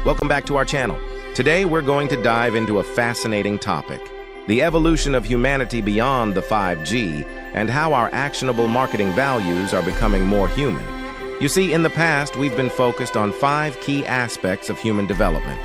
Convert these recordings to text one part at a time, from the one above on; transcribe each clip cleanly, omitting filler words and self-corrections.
Welcome back to our channel. Today we're going to dive into a fascinating topic: the evolution of humanity beyond the 5G and how our actionable marketing values are becoming more human. You see, in the past we've been focused on 5 key aspects of human development: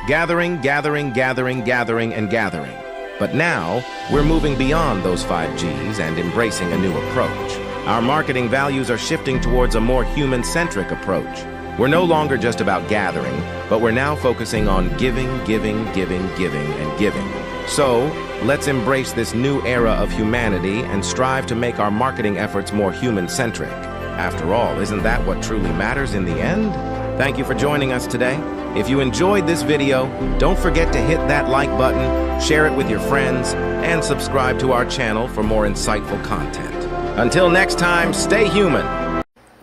gathering, gathering, gathering, gathering, and gathering. But now we're moving beyond those 5 Gs and embracing a new approach. Our marketing values are shifting towards a more human-centric approach. We're no longer just about gathering, but we're now focusing on giving, giving, giving, giving, and giving. So, let's embrace this new era of humanity and strive to make our marketing efforts more human-centric. After all, isn't that what truly matters in the end? Thank you for joining us today. If you enjoyed this video, don't forget to hit that like button, share it with your friends, and subscribe to our channel for more insightful content. Until next time, stay human.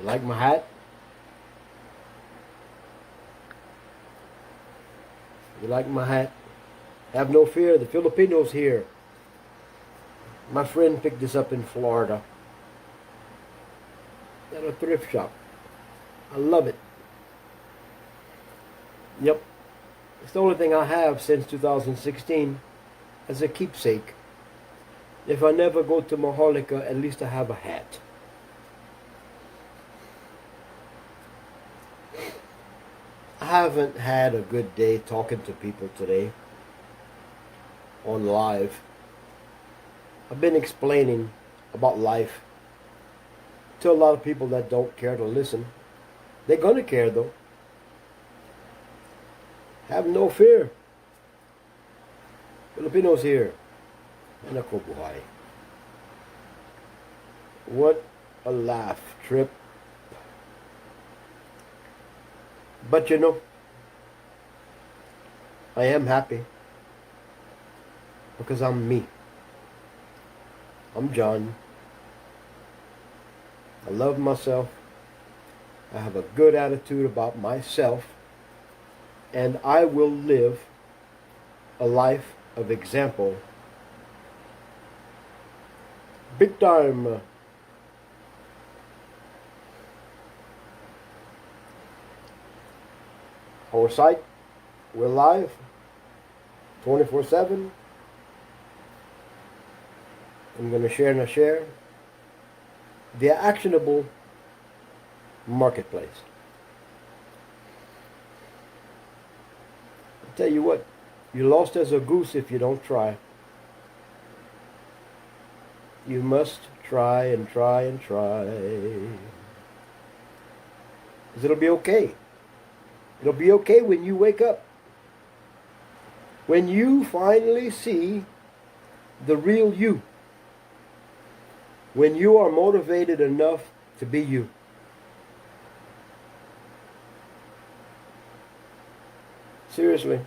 You like my hat? You like my hat? Have no fear, the Filipinos here. My friend picked this up in Florida at a thrift shop. I love it. Yep. It's the only thing I have since 2016 as a keepsake. If I never go to Maholica, at least I have a hat. I haven't had a good day talking to people today on live. I've been explaining about life to a lot of people that don't care to listen. They're going to care though. Have no fear. Filipinos here. And ako buhay. What a laugh trip. But you know, I am happy because I'm me. I'm John. I love myself. I have a good attitude about myself. And I will live a life of example. Big time. Our site, we're live 24/7. I'm going to share the actionable marketplace. I'll tell you what, you're lost as a goose if you don't try. You must try and try and try. Because it'll be okay. It'll be okay when you wake up. When you finally see the real you. When you are motivated enough to be you. Seriously.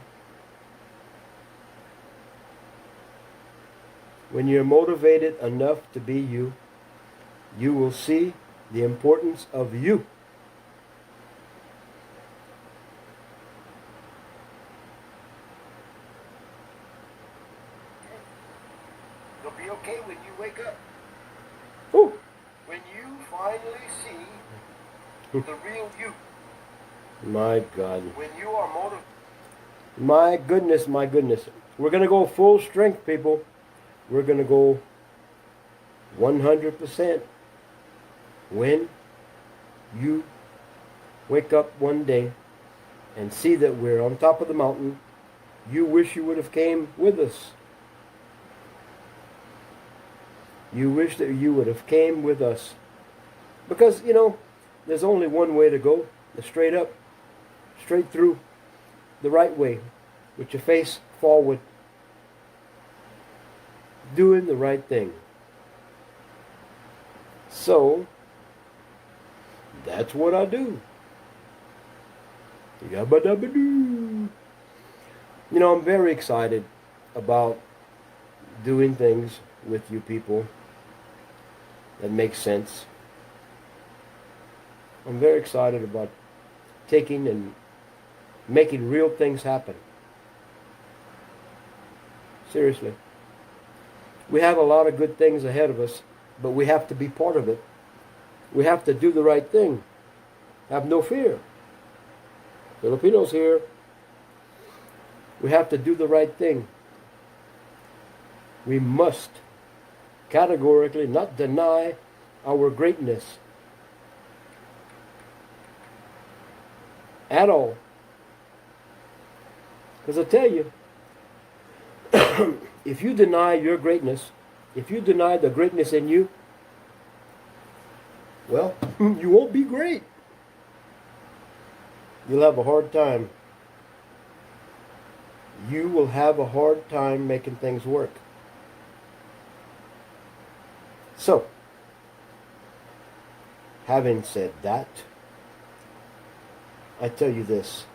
When you're motivated enough to be you, you will see the importance of you. It'll be okay when you wake up. Ooh. When you finally see the real you. My God. When you are motivated. My goodness, my goodness. We're going to go full strength, people. We're going to go 100% when you wake up one day and see that we're on top of the mountain. You wish you would have came with us. You wish that you would have came with us. Because, you know, there's only one way to go. Straight up. Straight through. The right way. With your face forward. Doing the right thing. So, that's what I do. Yabba-dabba-doo. You know, I'm very excited about doing things with you people that make sense. I'm very excited about taking and making real things happen. Seriously. We have a lot of good things ahead of us, but we have to be part of it. We have to do the right thing. Have no fear. Filipinos here. We have to do the right thing. We must categorically not deny our greatness at all. Because I tell you, if you deny your greatness, if you deny the greatness in you, well, you won't be great. You'll have a hard time. You will have a hard time making things work. So, having said that, I tell you this.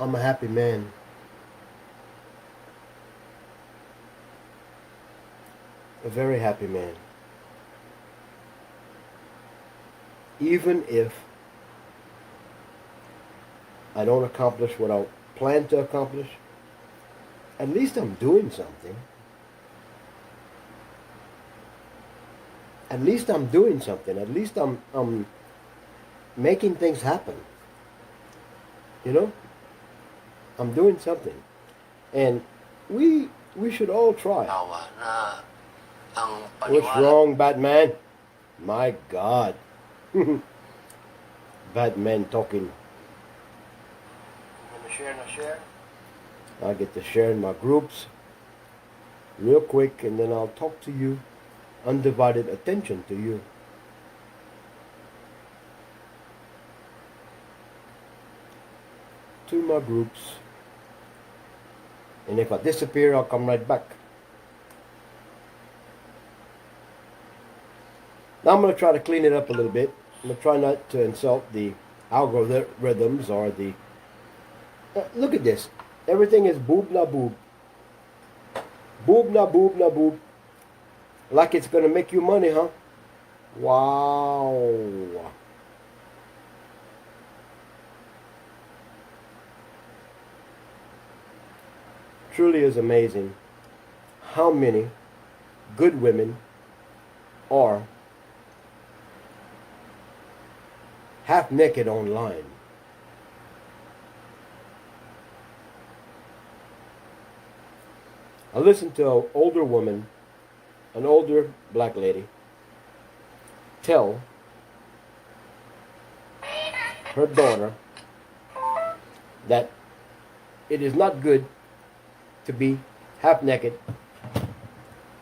I'm a happy man. A very happy man. Even if I don't accomplish what I plan to accomplish, at least I'm doing something. At least I'm doing something. At least I'm making things happen. You know? I'm doing something. And we should all try. What's wrong, Batman? My God. Batman talking. I'm gonna share. I get to share in my groups real quick, and then I'll talk to you. Undivided attention to you. To my groups. And if I disappear, I'll come right back. Now I'm going to try to clean it up a little bit. I'm going to try not to insult the algorithms or the... look at this. Everything is boob na boob. Boob na boob na boob. Like it's going to make you money, huh? Wow. Truly is amazing how many good women are half naked online. I listened to an older woman, an older black lady, tell her daughter that it is not good to be half naked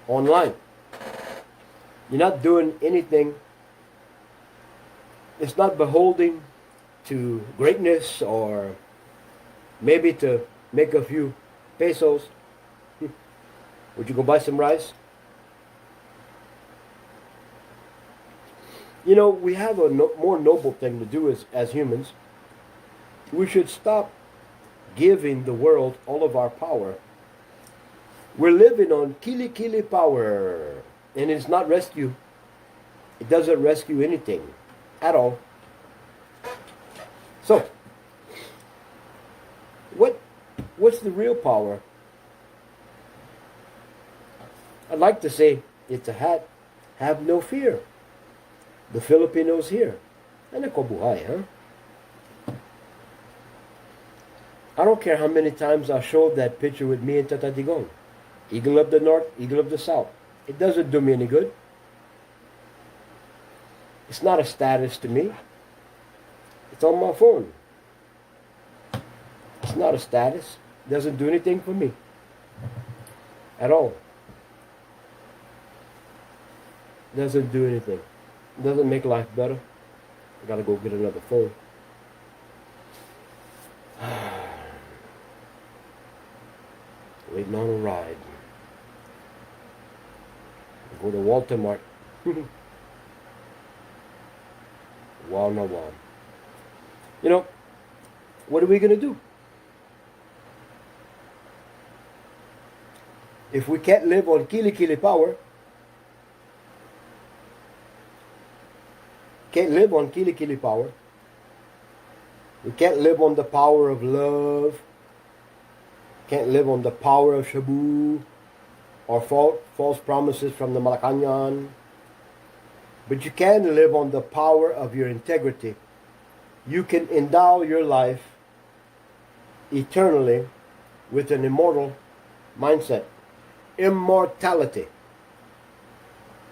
online. You're not doing anything. It's not beholding to greatness or maybe to make a few pesos. Would you go buy some rice? You know, we have a more noble thing to do as humans. We should stop giving the world all of our power. We're living on kili power, and it's not rescue. It doesn't rescue anything at all. So, what's the real power? I'd like to say it's a hat. Have no fear. The Filipinos here. Ano ko buhay, huh? I don't care how many times I showed that picture with me and Tata Digong. Eagle of the North, Eagle of the South. It doesn't do me any good. It's not a status to me. It's on my phone. It's not a status. It doesn't do anything for me. At all. It doesn't do anything. It doesn't make life better. I gotta go get another phone. Waiting on a ride. Go to Walter Mart. Wow, no wow. You know, what are we going to do? If we can't live on kili power, we can't live on the power of love, can't live on the power of Shabu, or false promises from the Malacanang. But you can live on the power of your integrity. You can endow your life eternally with an immortal mindset. Immortality.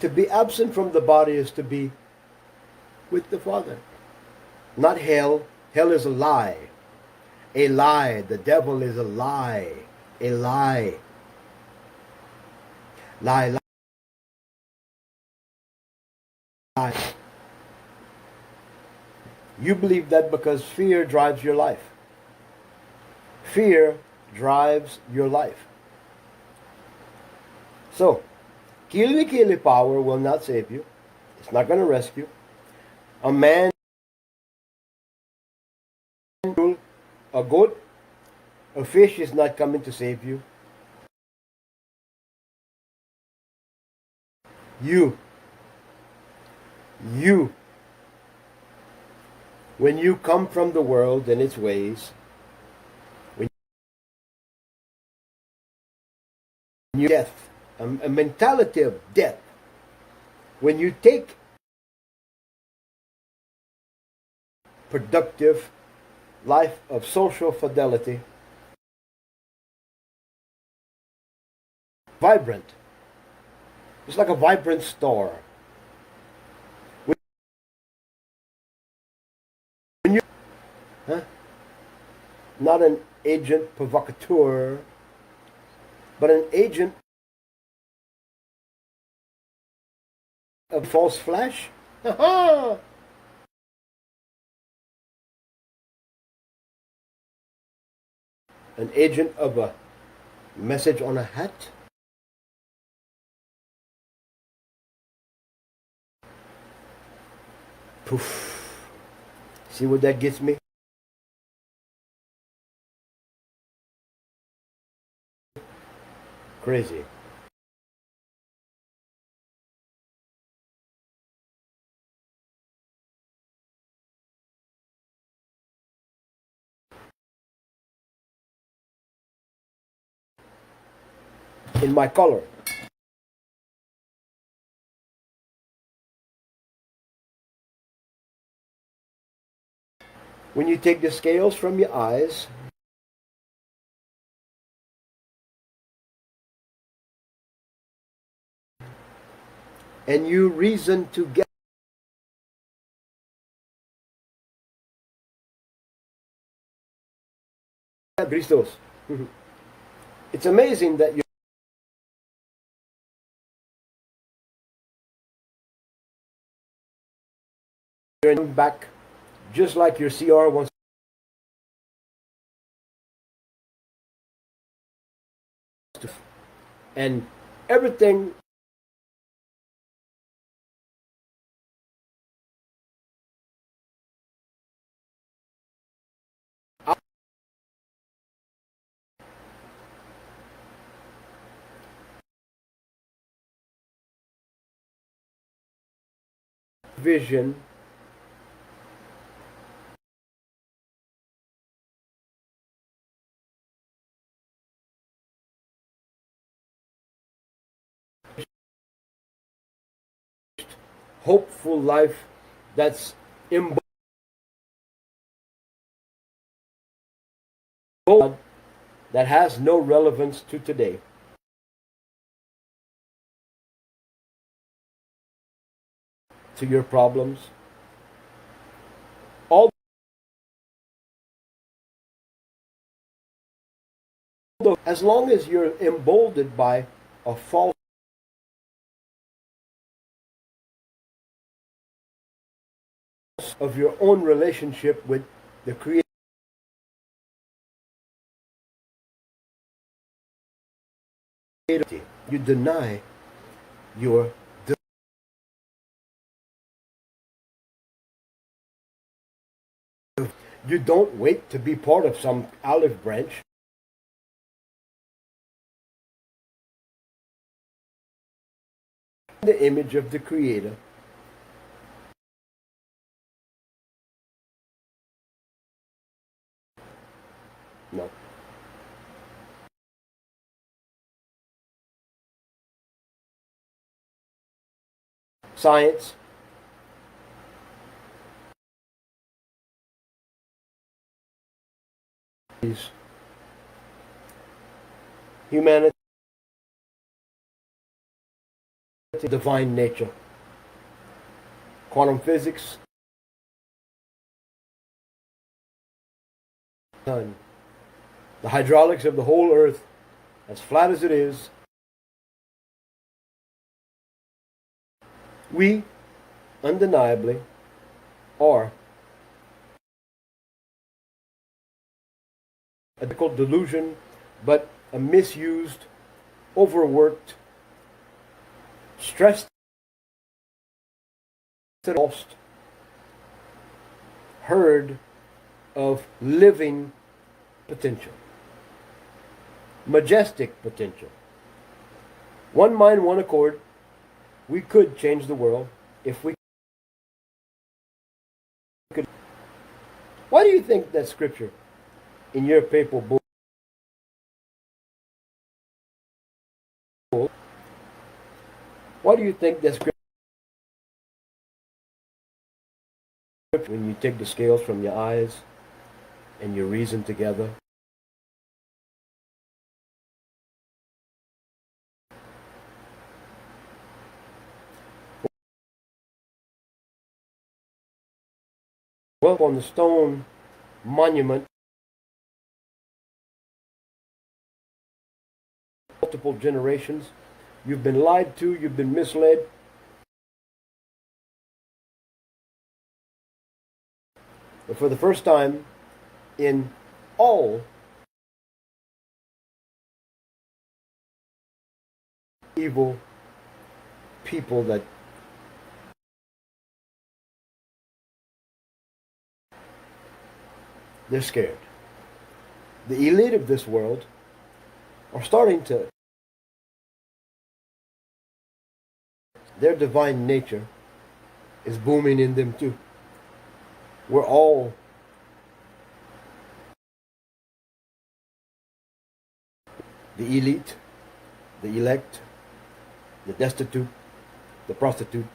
To be absent from the body is to be with the Father. Not hell. Hell is a lie. A lie. The devil is a lie. A lie. Lie, lie. You believe that because fear drives your life. Fear drives your life. So, kili power will not save you. It's not going to rescue. A man, a goat, a fish is not coming to save you. You. When you come from the world and its ways, when you death, a mentality of death, when you take productive life of social fidelity, vibrant. It's like a vibrant store. When you, not an agent provocateur, but an agent of false flash. An agent of a message on a hat. Poof. See what that gets me? Crazy. In my color. When you take the scales from your eyes, and you reason together, Christos. It's amazing that you're back just like your CR wants to, and everything vision hopeful life that's embodied that has no relevance to today. To your problems. Although as long as you're emboldened by a false of your own relationship with the Creator, you deny your you don't wait to be part of some olive branch. The image of the Creator. No. Science. humanity, divine nature, quantum physics, sun, the hydraulics of the whole earth, as flat as it is. We undeniably are a difficult delusion, but a misused, overworked, stressed, lost herd of living potential, majestic potential. One mind, one accord. We could change the world if we could. Why do you think that scripture in your papal bull? Why do you think that scripture, when you take the scales from your eyes and you reason together, well, on the stone monument, multiple generations, you've been lied to, you've been misled. But for the first time in all evil people, that they're scared. The elite of this world are starting to, their divine nature is booming in them too. We're all the elite, the elect, the destitute, the prostitute,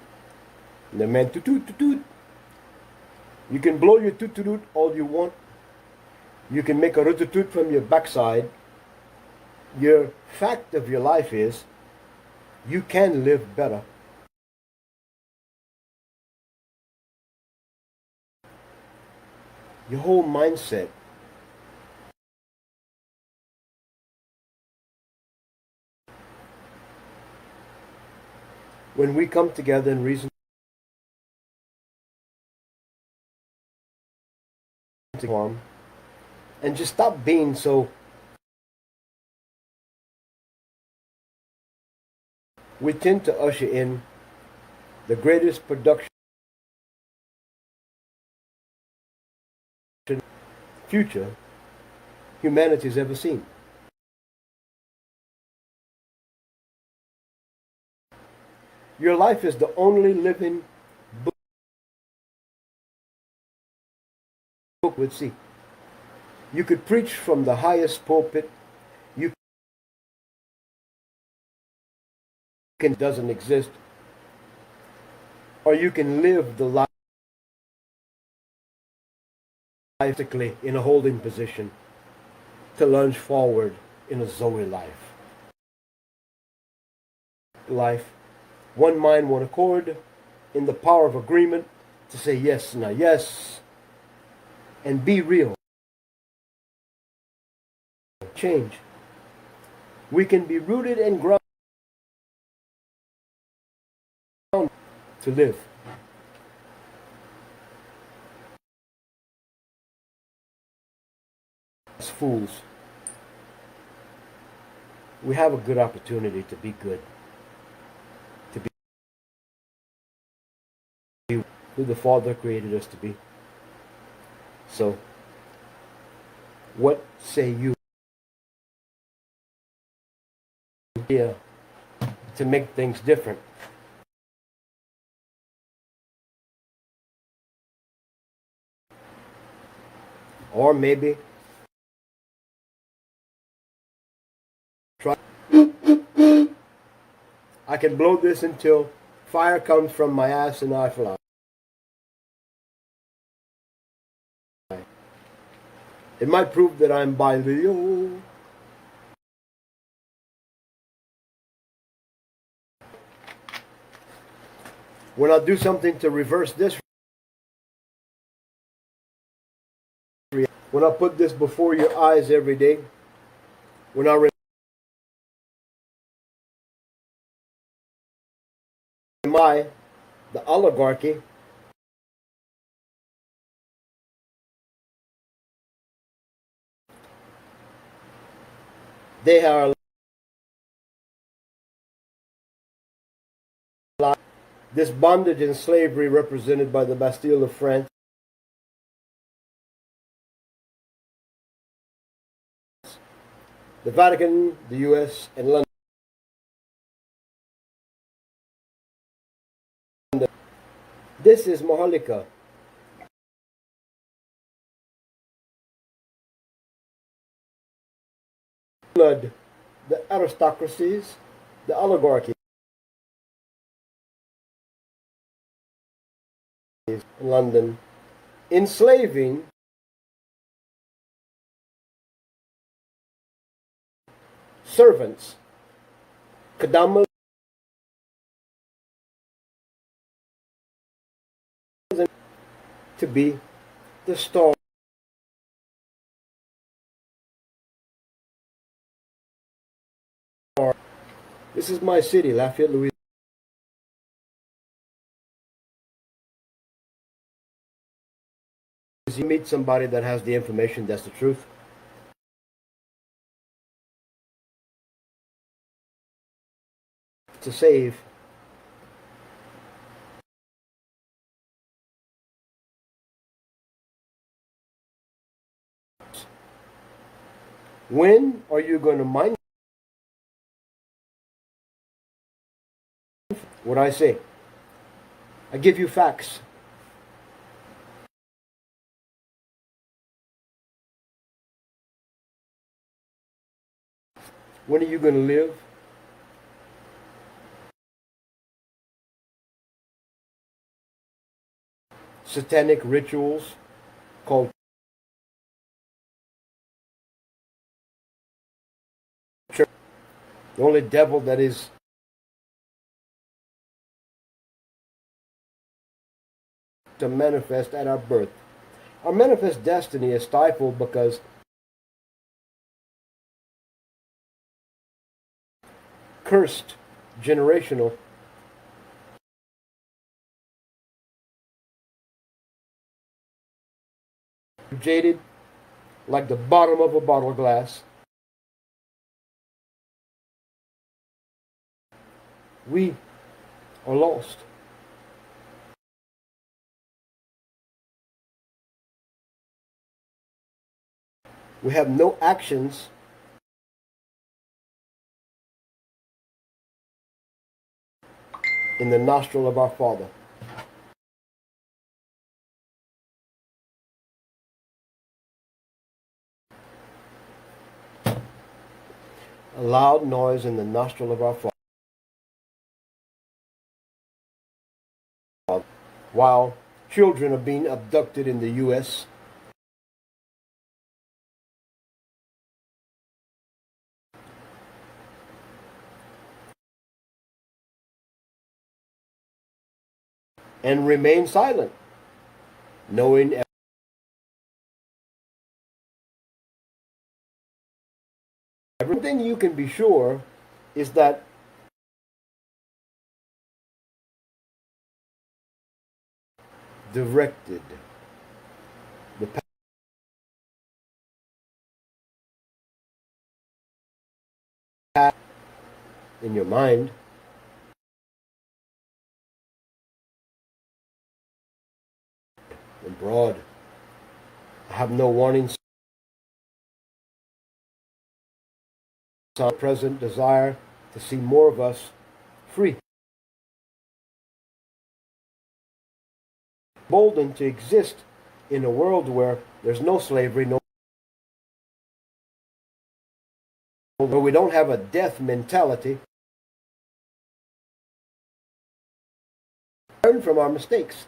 and the man toot. You can blow your toot all you want. You can make a root from your backside. Your fact of your life is you can live better. Your whole mindset when we come together and reason and just stop being so, we tend to usher in the greatest production future humanity's ever seen. Your life is the only living book would see. You could preach from the highest pulpit. You can doesn't exist, or you can live the life in a holding position to lunge forward in a Zoe life. Life, one mind, one accord, in the power of agreement to say yes, now yes, and be real. Change. We can be rooted and grounded to live. As fools, we have a good opportunity to be good, to be who the Father created us to be. So, what say you here to make things different? Or maybe try. I can blow this until fire comes from my ass and I fly. It might prove that I'm bilingual. When I do something to reverse this, when I put this before your eyes every day, when I remind the oligarchy, they are this bondage and slavery represented by the Bastille of France, the Vatican, the US, and London. This is Mahalika. The aristocracies, the oligarchy in London, enslaving servants, Kadama, to be the star. This is my city, Lafayette, Louisiana. You meet somebody that has the information that's the truth. To save. When are you going to mind what I say? I give you facts. When are you going to live? Satanic rituals called church. The only devil that is to manifest at our birth. Our manifest destiny is stifled because cursed, generational, jaded, like the bottom of a bottle glass. We are lost. We have no actions in the nostril of our Father. A loud noise in the nostril of our Father. While children are being abducted in the U.S., and remain silent, knowing everything you can be sure is that directed the path in your mind and broad. I have no warning. Present desire to see more of us free, emboldened to exist in a world where there's no slavery, where we don't have a death mentality. Learn from our mistakes.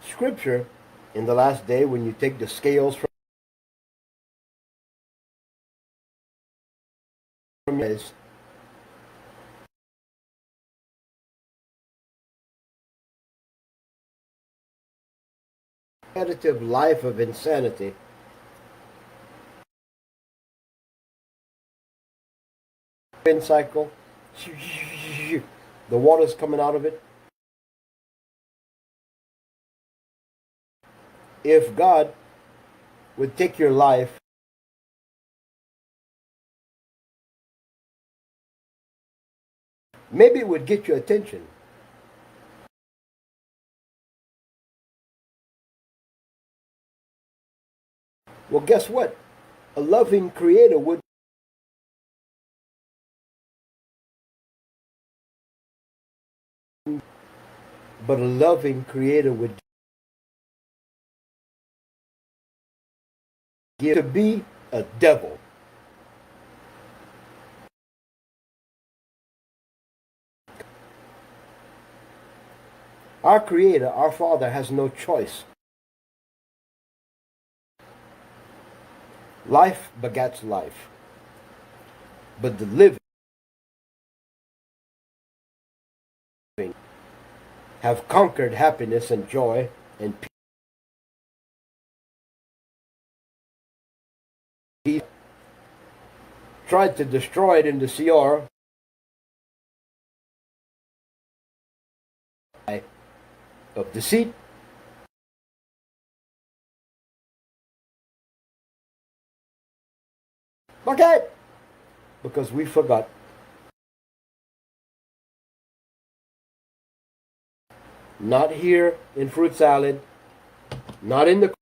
Scripture, in the last day, when you take the scales from from your eyes. Repetitive life of insanity. Wind cycle. The water's coming out of it. If God would take your life maybe it would get your attention. Well, guess what? A loving creator would. But a loving creator would give to be a devil. Our creator, our father, has no choice. Life begats life. But the living have conquered happiness and joy and peace. Tried to destroy it in the Seor of deceit. Okay, because we forgot. Not here in fruit salad, not in the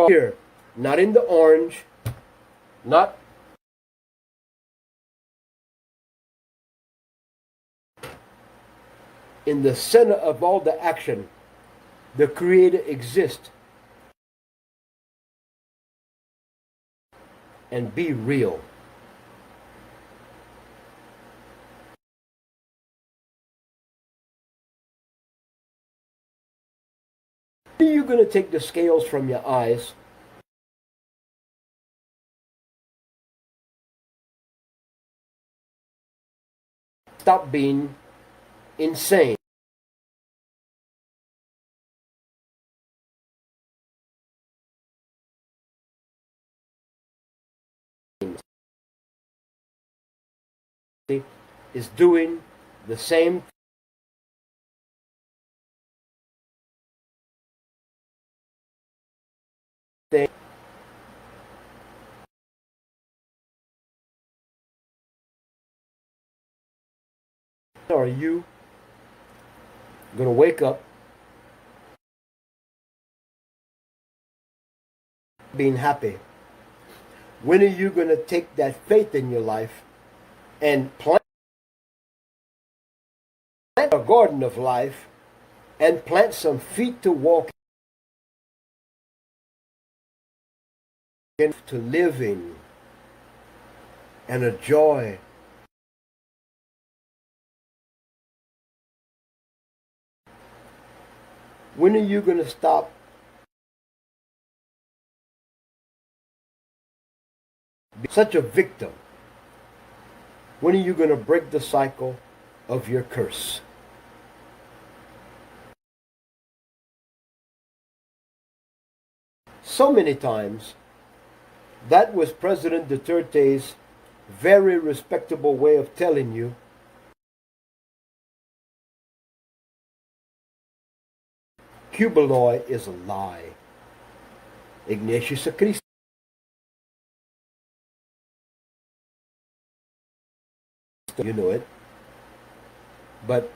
here, not in the orange, not in the center of all the action. The Creator exists. And be real. Are you going to take the scales from your eyes? Stop being insane. Is doing the same thing. Are you going to wake up being happy? When are you going to take that faith in your life and plant a garden of life and plant some feet to walk in, to live in, and a joy? When are you going to stop being such a victim? When are you going to break the cycle of your curse? So many times, that was President Duterte's very respectable way of telling you Cubaloy is a lie. Ignatius a Cristo. You know it. But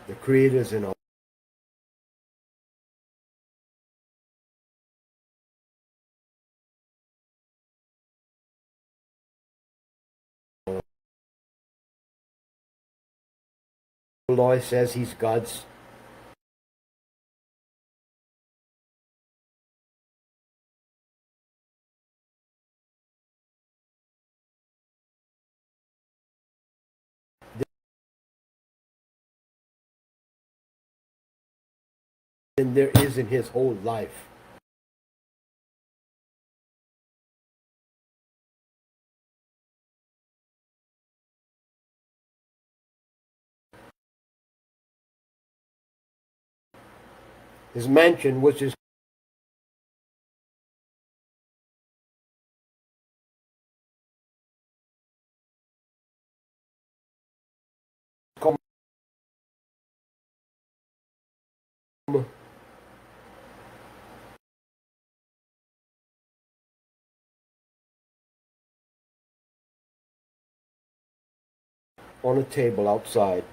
the Creator's in all. Cubaloy says he's God's than there is in his whole life. His mansion was his on a table outside.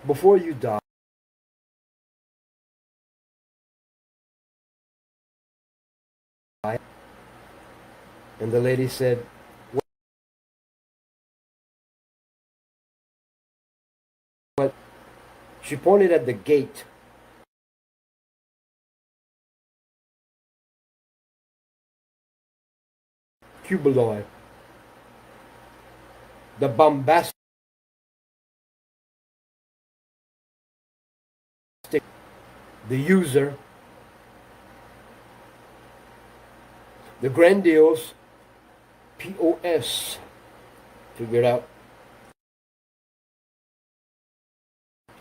Before you die, and the lady said, "What?" She pointed at the gate. Cubeloid. The bombastic, the user, the grandiose POS. Figure it out.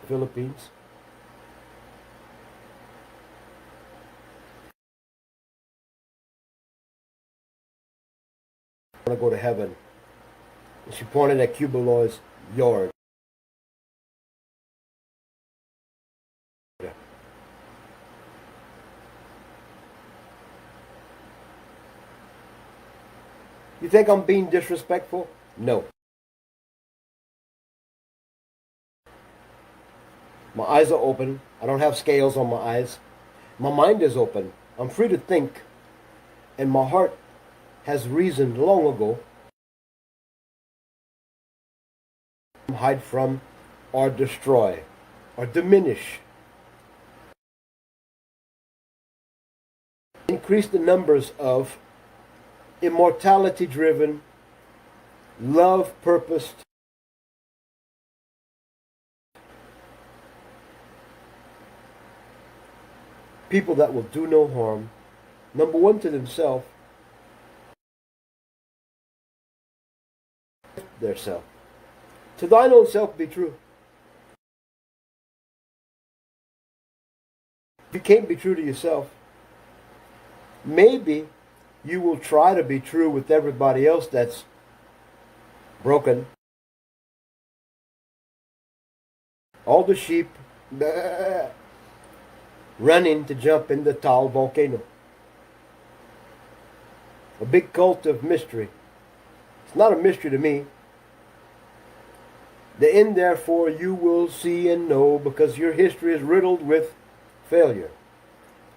Philippines. I want to go to heaven. And she pointed at Cubeloid's yard. You think I'm being disrespectful? No. My eyes are open. I don't have scales on my eyes. My mind is open. I'm free to think. And my heart has reasoned long ago. Hide from or destroy or diminish. Increase the numbers of immortality-driven, love-purposed people that will do no harm. Number one, to themselves, their self. To thine own self be true. If you can't be true to yourself, maybe you will try to be true with everybody else that's broken. All the sheep running to jump in the tall volcano. A big cult of mystery. It's not a mystery to me. The end, therefore, you will see and know, because your history is riddled with failure.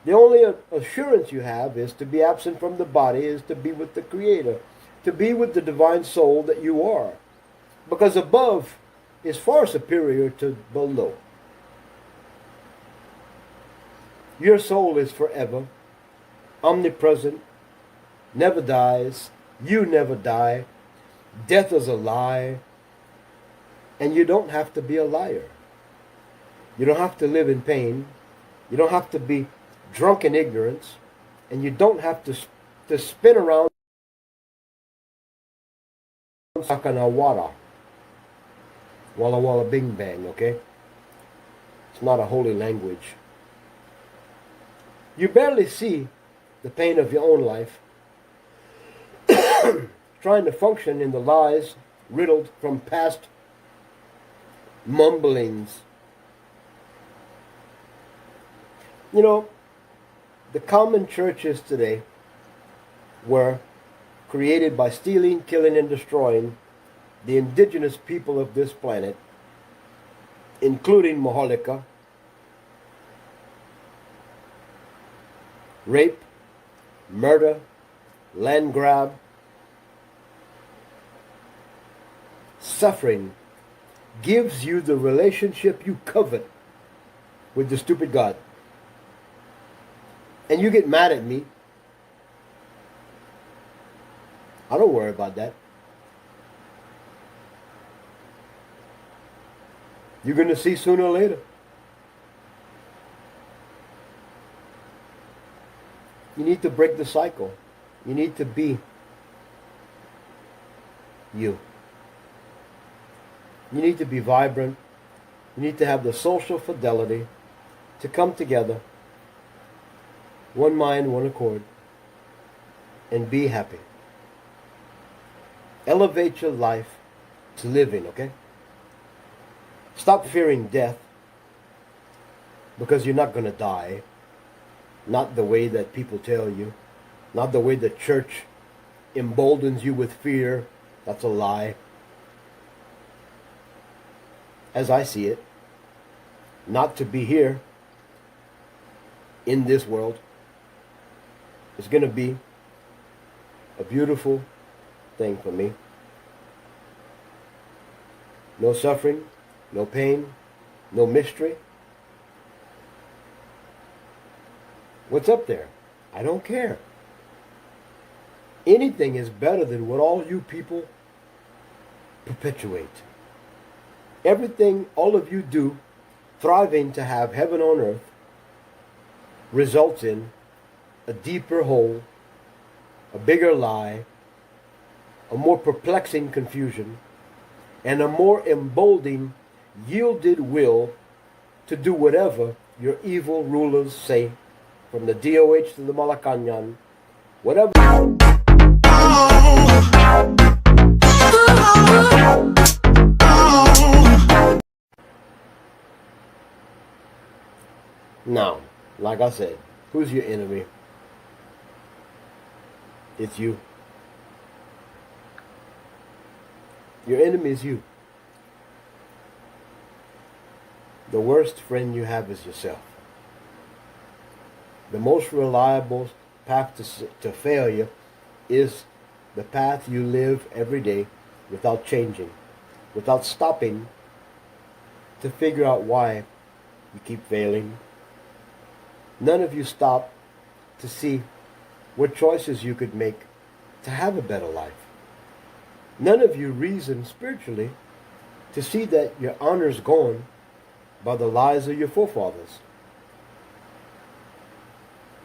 The only assurance you have is to be absent from the body, is to be with the Creator, to be with the divine soul that you are. Because above is far superior to below. Your soul is forever, omnipresent, never dies, you never die, death is a lie, and you don't have to be a liar. You don't have to live in pain. You don't have to be drunk in ignorance, and you don't have to spin around Sakanawara. Walla Walla Bing Bang, okay? It's not a holy language. You barely see the pain of your own life, trying to function in the lies riddled from past mumblings. You know, the common churches today were created by stealing, killing, and destroying the indigenous people of this planet, including Maholika, rape, murder, land grab, suffering, gives you the relationship you covet with the stupid God. And you get mad at me. I don't worry about that. You're going to see sooner or later. You need to break the cycle. You need to be you. You need to be vibrant. You need to have the social fidelity to come together, one mind, one accord, and be happy. Elevate your life to living, okay? Stop fearing death, because you're not going to die. Not the way that people tell you. Not the way the church emboldens you with fear. That's a lie. As I see it, not to be here in this world is going to be a beautiful thing for me. No suffering, no pain, no mystery. What's up there? I don't care. Anything is better than what all you people perpetuate. Everything all of you do, thriving to have heaven on earth, results in a deeper hole, a bigger lie, a more perplexing confusion, and a more emboldening, yielded will to do whatever your evil rulers say, from the DOH to the Malacanang, whatever. Now, like I said, who's your enemy? It's you. Your enemy is you. The worst friend you have is yourself. The most reliable path to failure is the path you live every day without changing, without stopping to figure out why you keep failing. None of you stop to see what choices you could make to have a better life. None of you reason spiritually to see that your honor's gone by the lies of your forefathers.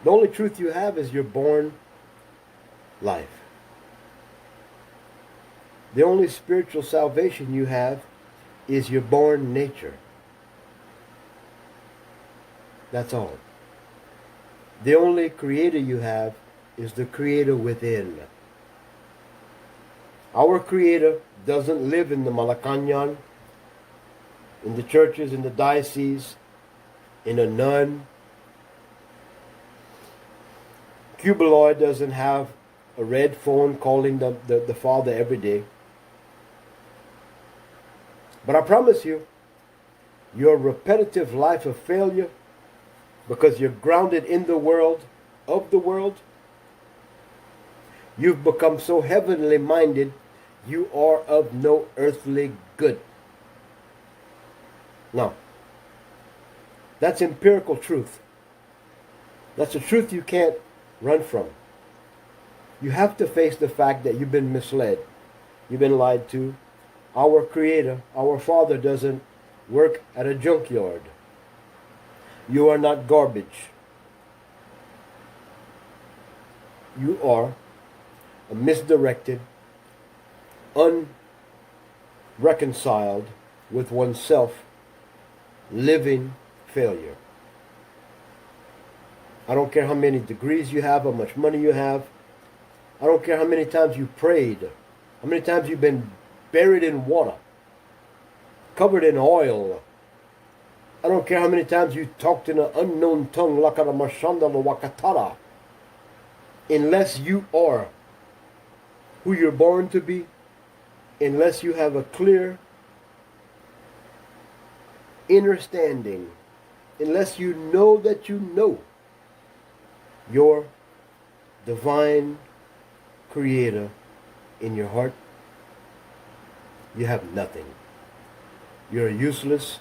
The only truth you have is your born life. The only spiritual salvation you have is your born nature. That's all. The only creator you have is the creator within. Our creator doesn't live in the Malacanang, in the churches, in the diocese, in a nun. Cubeloid doesn't have a red phone calling the Father every day. But I promise you, your repetitive life of failure, because you're grounded in the world, of the world, you've become so heavenly minded, you are of no earthly good. Now, that's empirical truth. That's a truth you can't run from. You have to face the fact that you've been misled. You've been lied to. Our Creator, our Father, doesn't work at a junkyard. You are not garbage. You are a misdirected, unreconciled with oneself, living failure. I don't care how many degrees you have, how much money you have. I don't care how many times you prayed, how many times you've been buried in water, covered in oil. I don't care how many times you talked in an unknown tongue, lakara mashanda lo wakatara. Unless you are who you're born to be, unless you have a clear inner standing, unless you know that you know your divine creator in your heart, you have nothing. You're a useless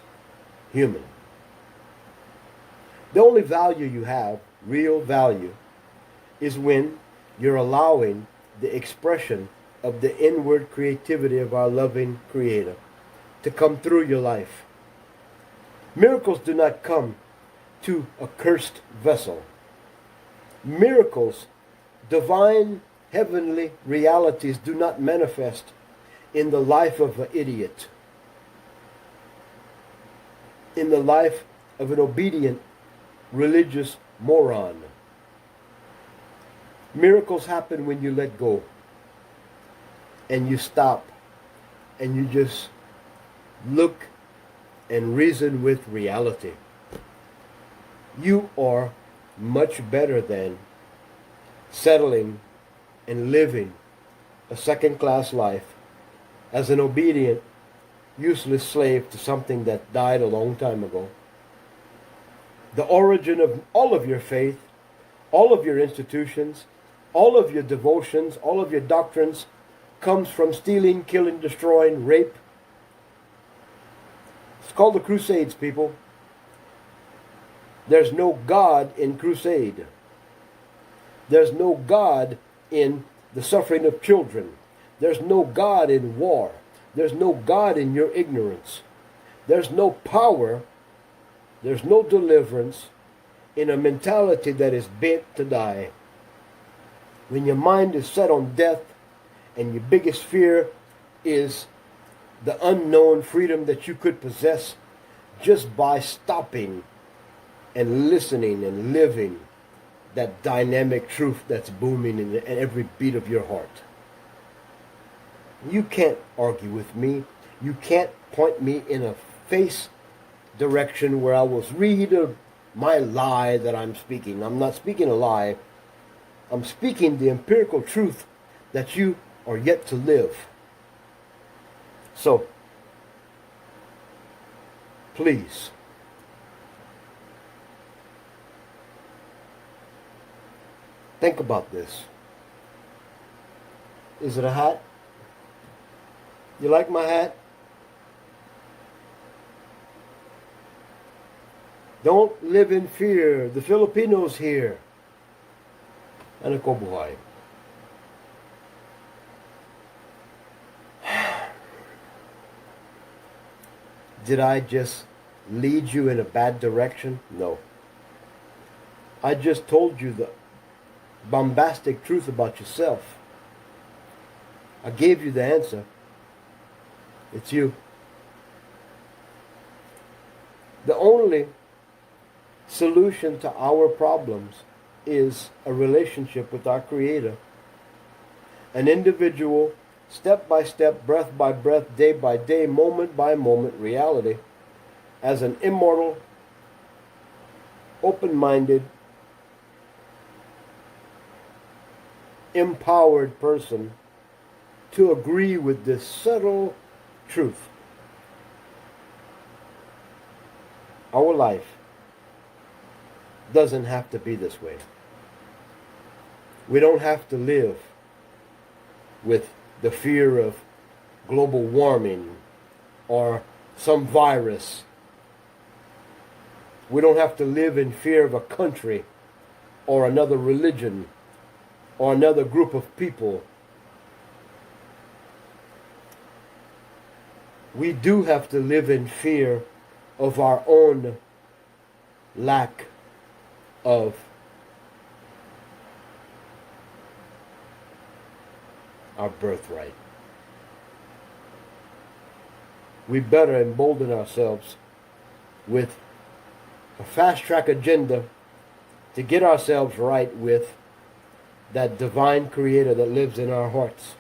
human. The only value you have, real value, is when you're allowing the expression of the inward creativity of our loving Creator to come through your life. Miracles do not come to a cursed vessel. Miracles, divine, heavenly realities do not manifest in the life of an idiot, in the life of an obedient religious moron. Miracles happen when you let go and you stop and you just look and reason with reality. You are much better than settling and living a second-class life as an obedient, useless slave to something that died a long time ago. The origin of all of your faith, all of your institutions, all of your devotions, all of your doctrines comes from stealing, killing, destroying, rape. It's called the Crusades, people. There's no God in crusade. There's no God in the suffering of children. There's no God in war. There's no God in your ignorance. There's no power. There's no deliverance in a mentality that is bent to die. When your mind is set on death and your biggest fear is the unknown freedom that you could possess just by stopping and listening and living that dynamic truth that's booming in every beat of your heart. You can't argue with me. You can't point me in a face direction where I will read my lie that I'm speaking. I'm not speaking a lie. I'm speaking the empirical truth that you are yet to live. So, please, think about this. Is it a hat? You like my hat? Don't live in fear. The Filipinos here. Ano ko buhay? Did I just lead you in a bad direction? No. I just told you the bombastic truth about yourself. I gave you the answer. It's you. The only solution to our problems is a relationship with our Creator. An individual, step by step, breath by breath, day by day, moment by moment reality as an immortal, open-minded, empowered person to agree with this subtle truth. Our life doesn't have to be this way. We don't have to live with the fear of global warming or some virus. We don't have to live in fear of a country or another religion or another group of people. We do have to live in fear of our own lack of our birthright. We better embolden ourselves with a fast-track agenda to get ourselves right with that divine Creator that lives in our hearts.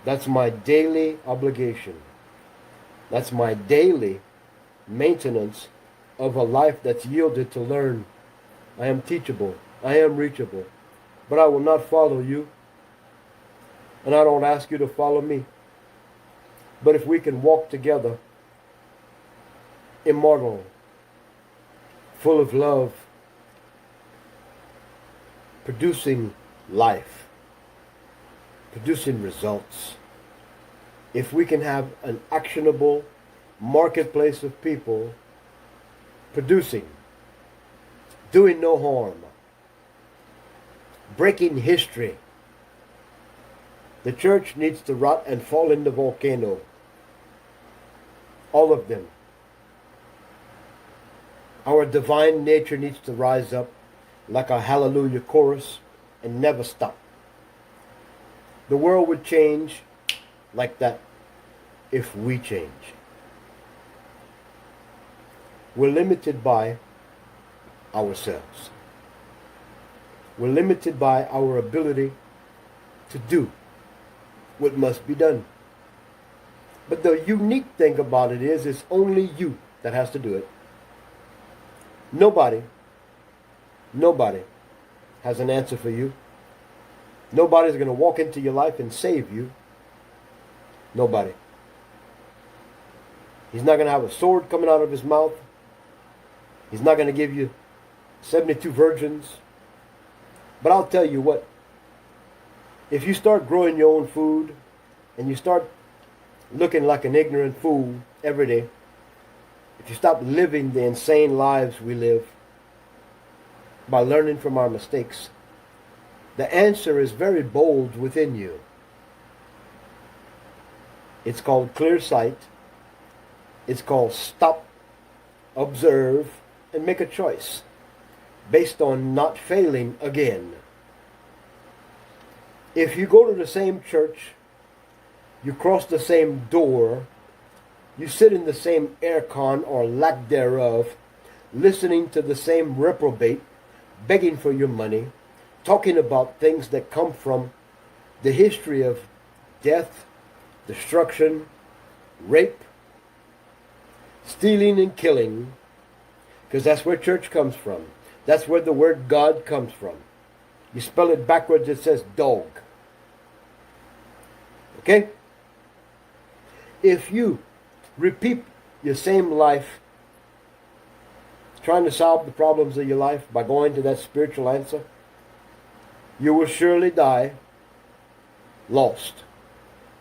That's my daily obligation. That's my daily maintenance of a life that's yielded to learn. I am teachable. I am reachable. But I will not follow you. And I don't ask you to follow me. But if we can walk together, immortal, full of love, producing life, producing results, if we can have an actionable marketplace of people producing, doing no harm, breaking history. The church needs to rot and fall in the volcano. All of them. Our divine nature needs to rise up like a hallelujah chorus and never stop. The world would change like that if we change. We're limited by ourselves. We're limited by our ability to do what must be done. But the unique thing about it is it's only you that has to do it. Nobody has an answer for you. Nobody's going to walk into your life and save you. Nobody. He's not going to have a sword coming out of his mouth. He's not going to give you 72 virgins. But I'll tell you what. If you start growing your own food and you start looking like an ignorant fool every day, if you stop living the insane lives we live by learning from our mistakes, the answer is very bold within you. It's called clear sight. It's called stop, observe, and make a choice based on not failing again. If you go to the same church, you cross the same door, you sit in the same aircon or lack thereof, listening to the same reprobate, begging for your money, talking about things that come from the history of death, destruction, rape, stealing and killing, because that's where church comes from. That's where the word God comes from. You spell it backwards, it says dog. Okay? If you repeat your same life, trying to solve the problems of your life by going to that spiritual answer, you will surely die lost.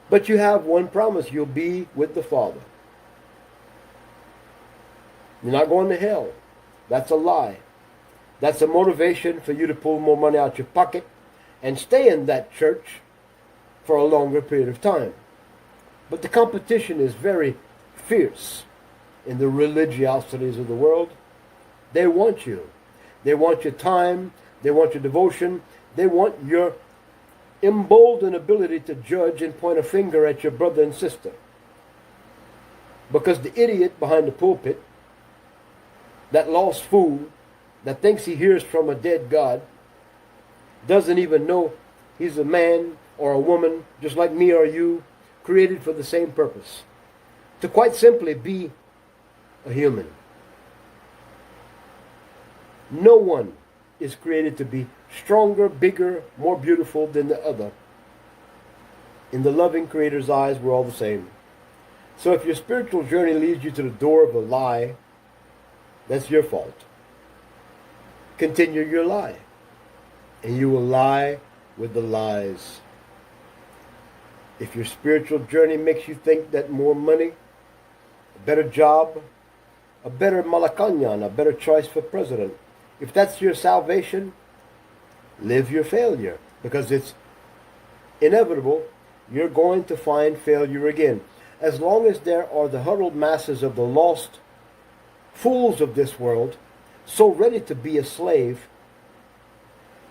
But you have one promise: you'll be with the Father. You're not going to hell. That's a lie. That's a motivation for you to pull more money out your pocket and stay in that church for a longer period of time. But the competition is very fierce in the religiosities of the world. They want you. They want your time. They want your devotion. They want your emboldened ability to judge and point a finger at your brother and sister. Because the idiot behind the pulpit, that lost fool that thinks he hears from a dead God, doesn't even know he's a man or a woman, just like me or you, created for the same purpose. To quite simply be a human. No one is created to be stronger, bigger, more beautiful than the other. In the loving Creator's eyes, we're all the same. So if your spiritual journey leads you to the door of a lie, that's your fault. Continue your lie, and you will lie with the lies. If your spiritual journey makes you think that more money, a better job, a better Malacanang, a better choice for president, if that's your salvation, live your failure, because it's inevitable. You're going to find failure again. As long as there are the huddled masses of the lost fools of this world, so ready to be a slave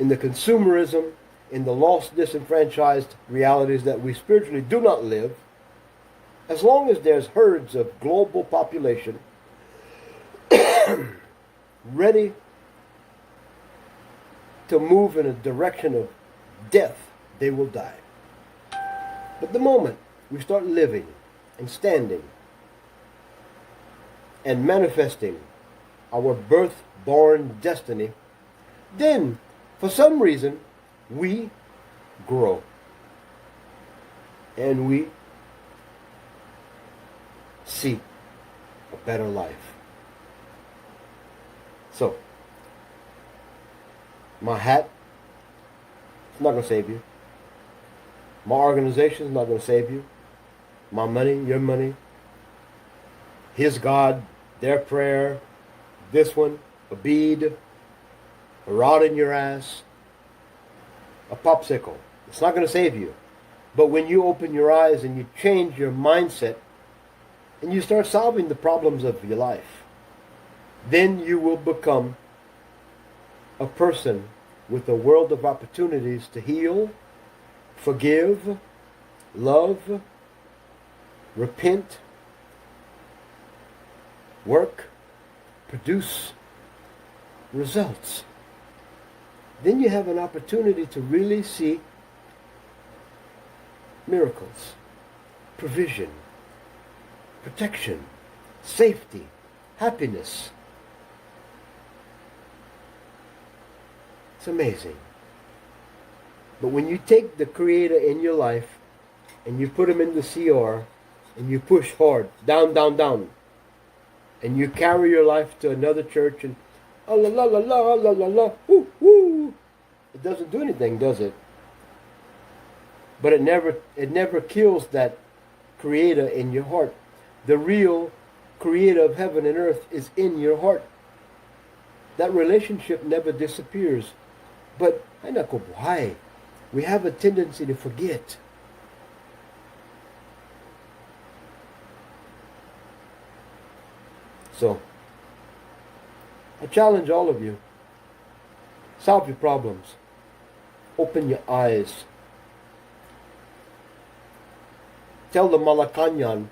in the consumerism, in the lost, disenfranchised realities that we spiritually do not live, as long as there's herds of global population ready to move in a direction of death, they will die. But the moment we start living and standing and manifesting our birth-born destiny, then, for some reason, we grow. And we seek a better life. So, my hat is not going to save you. My organization is not going to save you. My money, your money, his God, their prayer, this one, a bead, a rod in your ass, a popsicle. It's not going to save you. But when you open your eyes and you change your mindset and you start solving the problems of your life then you will become a person with a world of opportunities to heal, forgive, love, repent, work, produce results. Then you have an opportunity to really see miracles, provision, protection, safety, happiness. It's amazing. But when you take the Creator in your life and you put him in the CR and you push hard, down, down, down, and you carry your life to another church and la la la la la la la, woo woo, it doesn't do anything, does it? But it never kills that Creator in your heart. The real Creator of heaven and earth is in your heart. That relationship never disappears. But I know why. We have a tendency to forget. So, I challenge all of you. Solve your problems. Open your eyes. Tell the Malacanang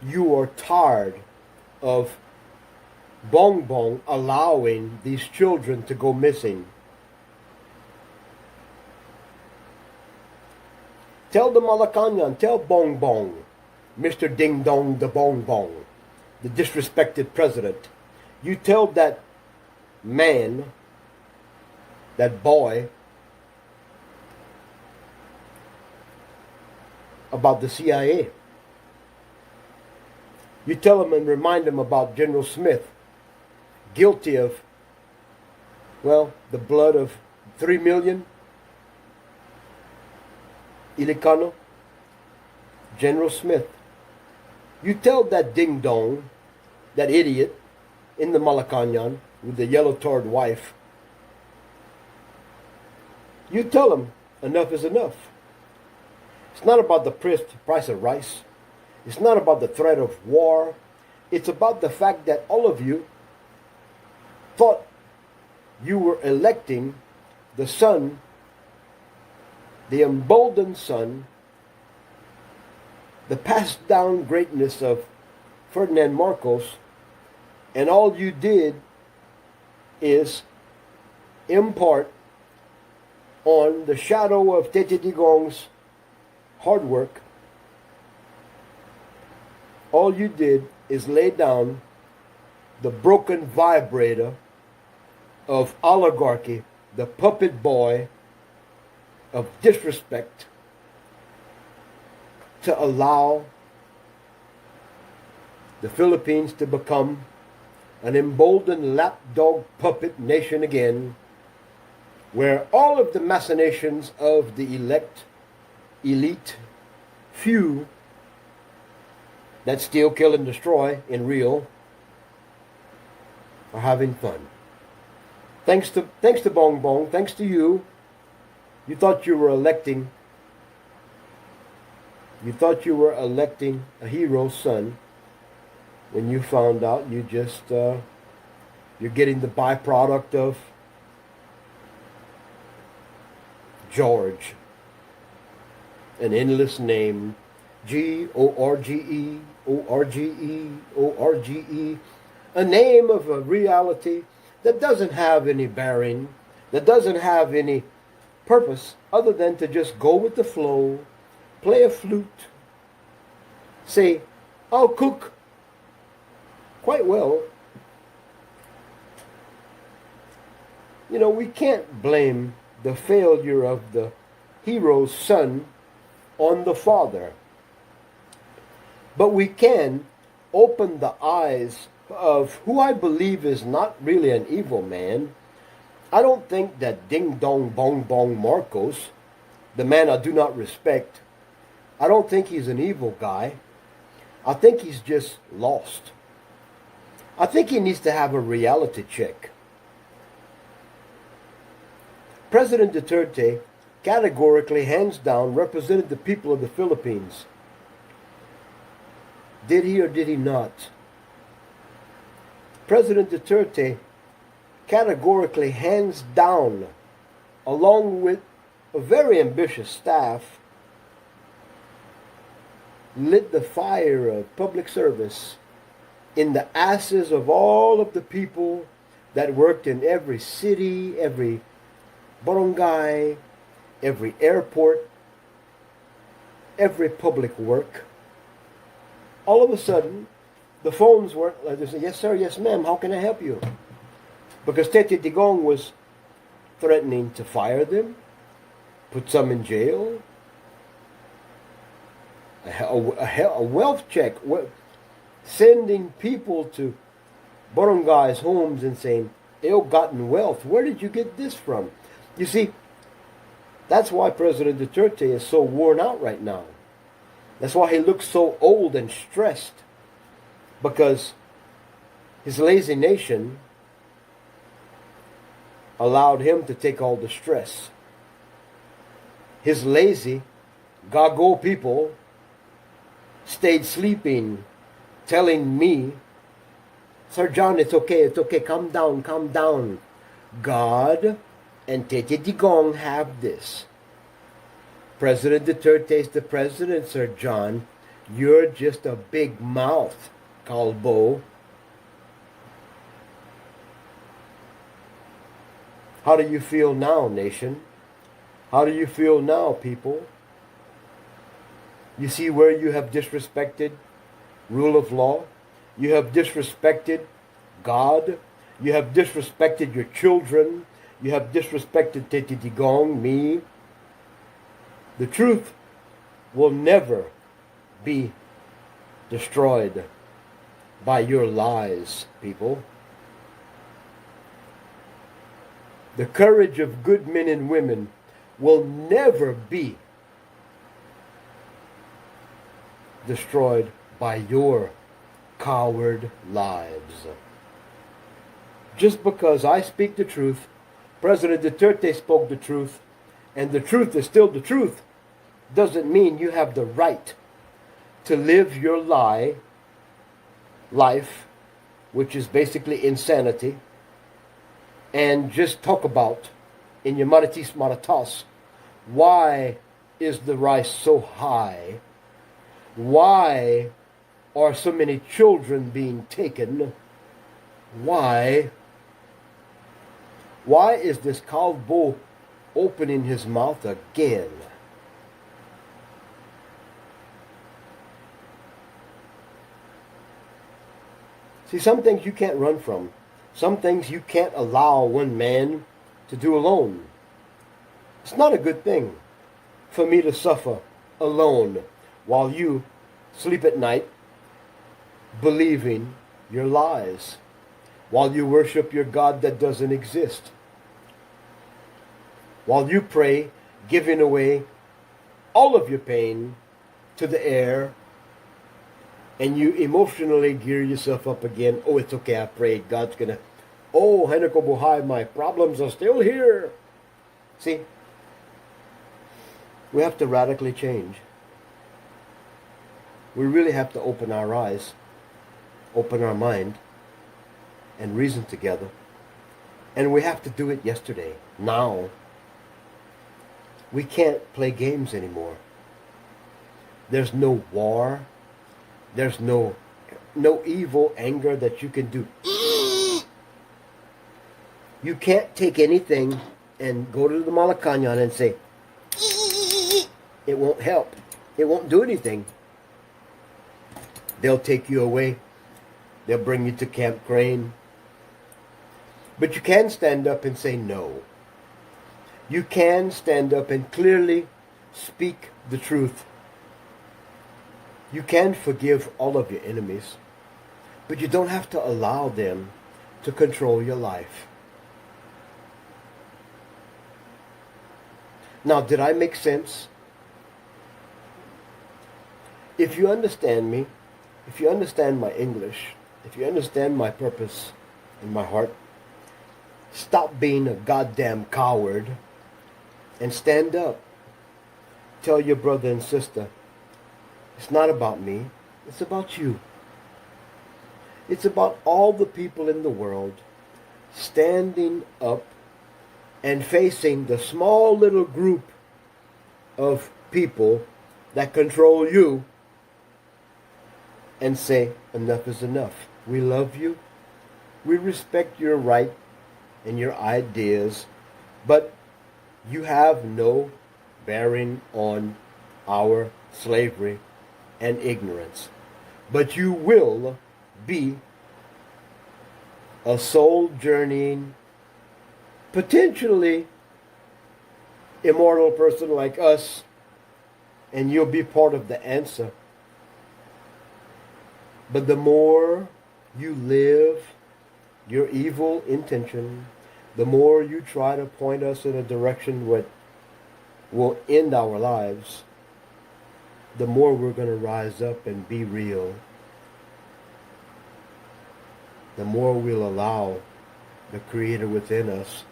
you are tired of Bong Bong allowing these children to go missing. Tell the Malacanang, tell Bong Bong, Mr. Ding Dong the Bong Bong, the disrespected president. You tell that man, that boy, about the CIA. You tell him and remind him about General Smith, guilty of, well, the blood of 3 million Ilocano. General Smith. You tell that ding dong, that idiot in the Malacanang with the yellow-tarred wife, you tell him enough is enough. It's not about the price of rice. It's not about the threat of war. It's about the fact that all of you thought you were electing the son, the emboldened son, the passed down greatness of Ferdinand Marcos, and all you did is impart on the shadow of Tete Digong's hard work. All you did is lay down the broken vibrator of oligarchy, the puppet boy of disrespect, to allow the Philippines to become an emboldened lapdog puppet nation again, where all of the machinations of the elite few that steal, kill, and destroy in real are having fun. Thanks to Bong Bong, thanks to you. You thought you were electing a hero's son, when you found out you just you're getting the byproduct of George, an endless name, Gorge, Orge, a name of a reality that doesn't have any bearing, that doesn't have any purpose other than to just go with the flow, play a flute, say, I'll cook quite well. You know, we can't blame the failure of the hero's son on the father. But we can open the eyes of who I believe is not really an evil man. I don't think that Ding Dong Bong Bong Marcos, the man I do not respect, I don't think he's an evil guy. I think he's just lost. I think he needs to have a reality check. President Duterte categorically, hands down, represented the people of the Philippines. Did he or did he not? President Duterte categorically, hands down, along with a very ambitious staff, lit the fire of public service in the asses of all of the people that worked in every city, every barangay, every airport, every public work. All of a sudden, the phones weren't like this. Yes, sir. Yes, ma'am. How can I help you? Because Tete Digong was threatening to fire them, put some in jail, a wealth check, sending people to barangays, homes, and saying, ill-gotten wealth. Where did you get this from? You see, that's why President Duterte is so worn out right now. That's why he looks so old and stressed. Because his lazy nation allowed him to take all the stress. His lazy, gago people stayed sleeping, telling me, Sir John, it's okay, calm down, calm down. God and Tete Digong have this. President Duterte is the president, Sir John. You're just a big mouth, Calbo. How do you feel now, nation? How do you feel now, people? You see where you have disrespected rule of law? You have disrespected God? You have disrespected your children? You have disrespected Tete Digong, me? The truth will never be destroyed by your lies, people. The courage of good men and women will never be destroyed by your coward lives. Just because I speak the truth, President Duterte spoke the truth, and the truth is still the truth, doesn't mean you have the right to live your life, which is basically insanity, and just talk about in your maritis maratas, why is the rice so high? Why are so many children being taken? Why is this Calvo opening his mouth again? See, some things you can't run from. Some things you can't allow one man to do alone. It's not a good thing for me to suffer alone while you sleep at night believing your lies, while you worship your God that doesn't exist, while you pray giving away all of your pain to the air, and you emotionally gear yourself up again. Oh, it's okay, I prayed. God's gonna... Oh, Hanako Buhay, my problems are still here. See? We have to radically change. We really have to open our eyes, open our mind, and reason together. And we have to do it yesterday, now. We can't play games anymore. There's no war. There's no evil anger that you can do. You can't take anything and go to the Malacanang and say, it won't help. It won't do anything. They'll take you away. They'll bring you to Camp Crane. But you can stand up and say no. You can stand up and clearly speak the truth. You can forgive all of your enemies, but you don't have to allow them to control your life. Now, did I make sense? If you understand me, if you understand my English, if you understand my purpose in my heart, stop being a goddamn coward and stand up. Tell your brother and sister, it's not about me, it's about you. It's about all the people in the world standing up and facing the small little group of people that control you and say, enough is enough. We love you. We respect your right and your ideas, but you have no bearing on our slavery and ignorance. But you will be a soul journeying, potentially immortal person like us, and you'll be part of the answer. But the more you live your evil intention, the more you try to point us in a direction that will end our lives, the more we're going to rise up and be real. The more we'll allow the Creator within us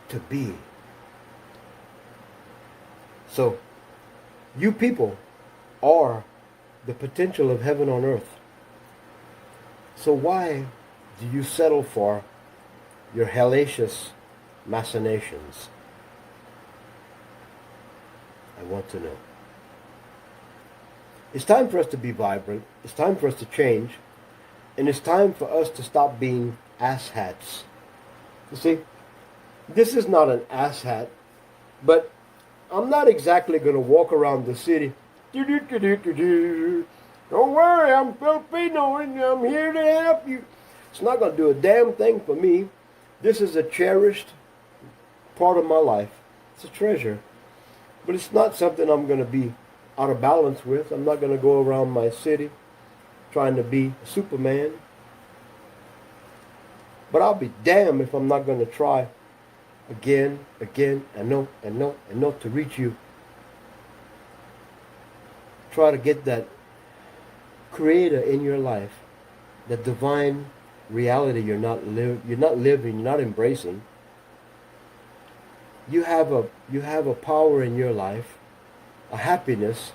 to be. So, you people are the potential of heaven on earth. So why do you settle for your hellacious machinations? I want to know. It's time for us to be vibrant. It's time for us to change. And it's time for us to stop being asshats. You see, this is not an asshat, but I'm not exactly going to walk around the city. Don't worry, I'm Filipino and I'm here to help you. It's not going to do a damn thing for me. This is a cherished part of my life. It's a treasure. But it's not something I'm going to be out of balance with. I'm not going to go around my city trying to be Superman. But I'll be damned if I'm not going to try again, and no to reach you. Try to get that Creator in your life, that divine reality you're not living, you're not embracing. You have a power in your life, a happiness,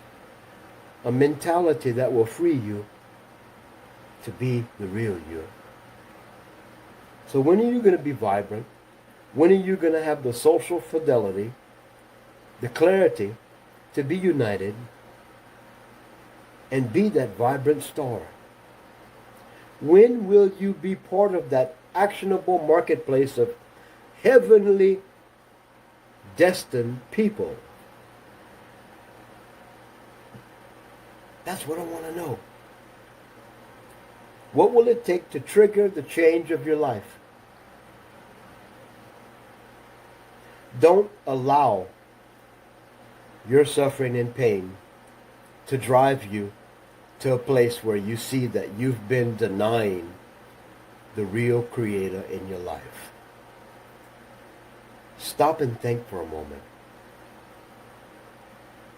a mentality that will free you to be the real you. So when are you going to be vibrant? When are you going to have the social fidelity, the clarity to be united and be that vibrant star? When will you be part of that actionable marketplace of heavenly destined people? That's what I want to know. What will it take to trigger the change of your life? Don't allow your suffering and pain to drive you to a place where you see that you've been denying the real Creator in your life. Stop and think for a moment.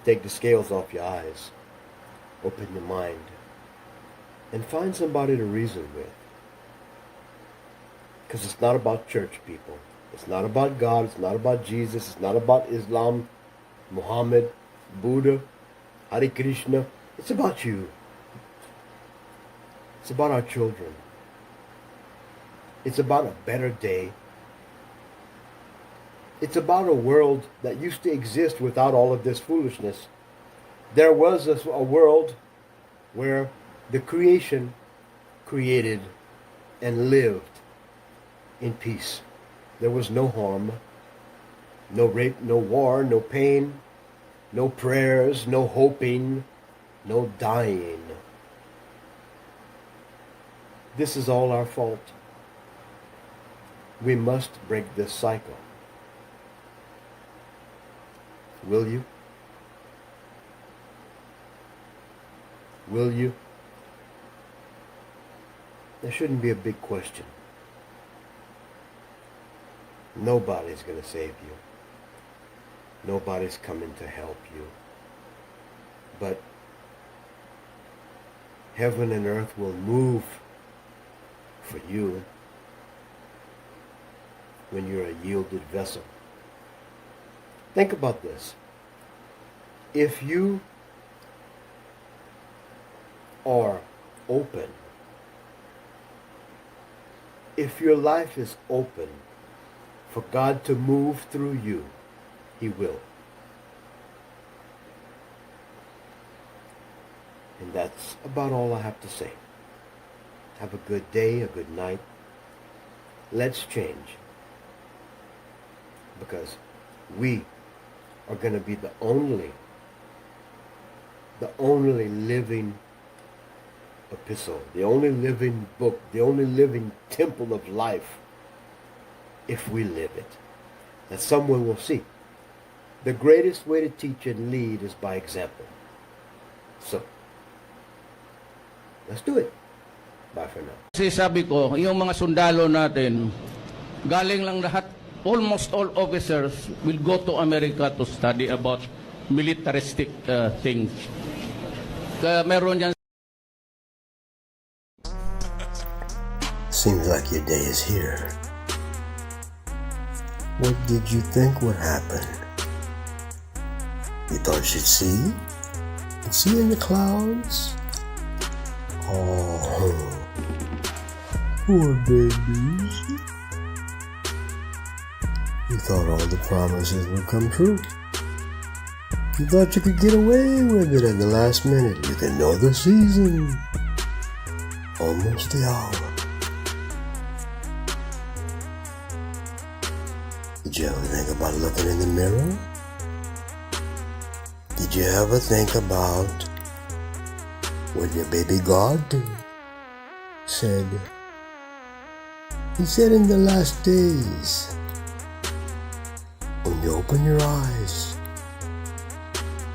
Take the scales off your eyes. Open your mind. And find somebody to reason with. Because it's not about church people. It's not about God. It's not about Jesus. It's not about Islam, Muhammad, Buddha, Hare Krishna. It's about you. It's about our children. It's about a better day. It's about a world that used to exist without all of this foolishness. There was a world where the creation created and lived in peace. There was no harm, no rape, no war, no pain, no prayers, no hoping, no dying. This is all our fault. We must break this cycle. Will you? Will you? There shouldn't be a big question. Nobody's going to save you. Nobody's coming to help you. But heaven and earth will move for you when you're a yielded vessel. Think about this. If you are open, if your life is open for God to move through you, He will. And that's about all I have to say. Have a good day, a good night. Let's change. Because we are going to be the only living epistle, the only living book, the only living temple of life, if we live it, that someone will see. The greatest way to teach and lead is by example. So, let's do it. Bye for now. Kasi sabi ko, yung mga sundalo natin, galing lang lahat, almost all officers will go to America to study about militaristic things. Kaya meron yan. Seems like your day is here. What did you think would happen? You thought you'd see? You'd see in the clouds? Oh, poor babies. You thought all the promises would come true. You thought you could get away with it at the last minute. You could know the season. Almost the hour. Did you ever think about looking in the mirror? Did you ever think about what your baby God said? He said in the last days, when you open your eyes,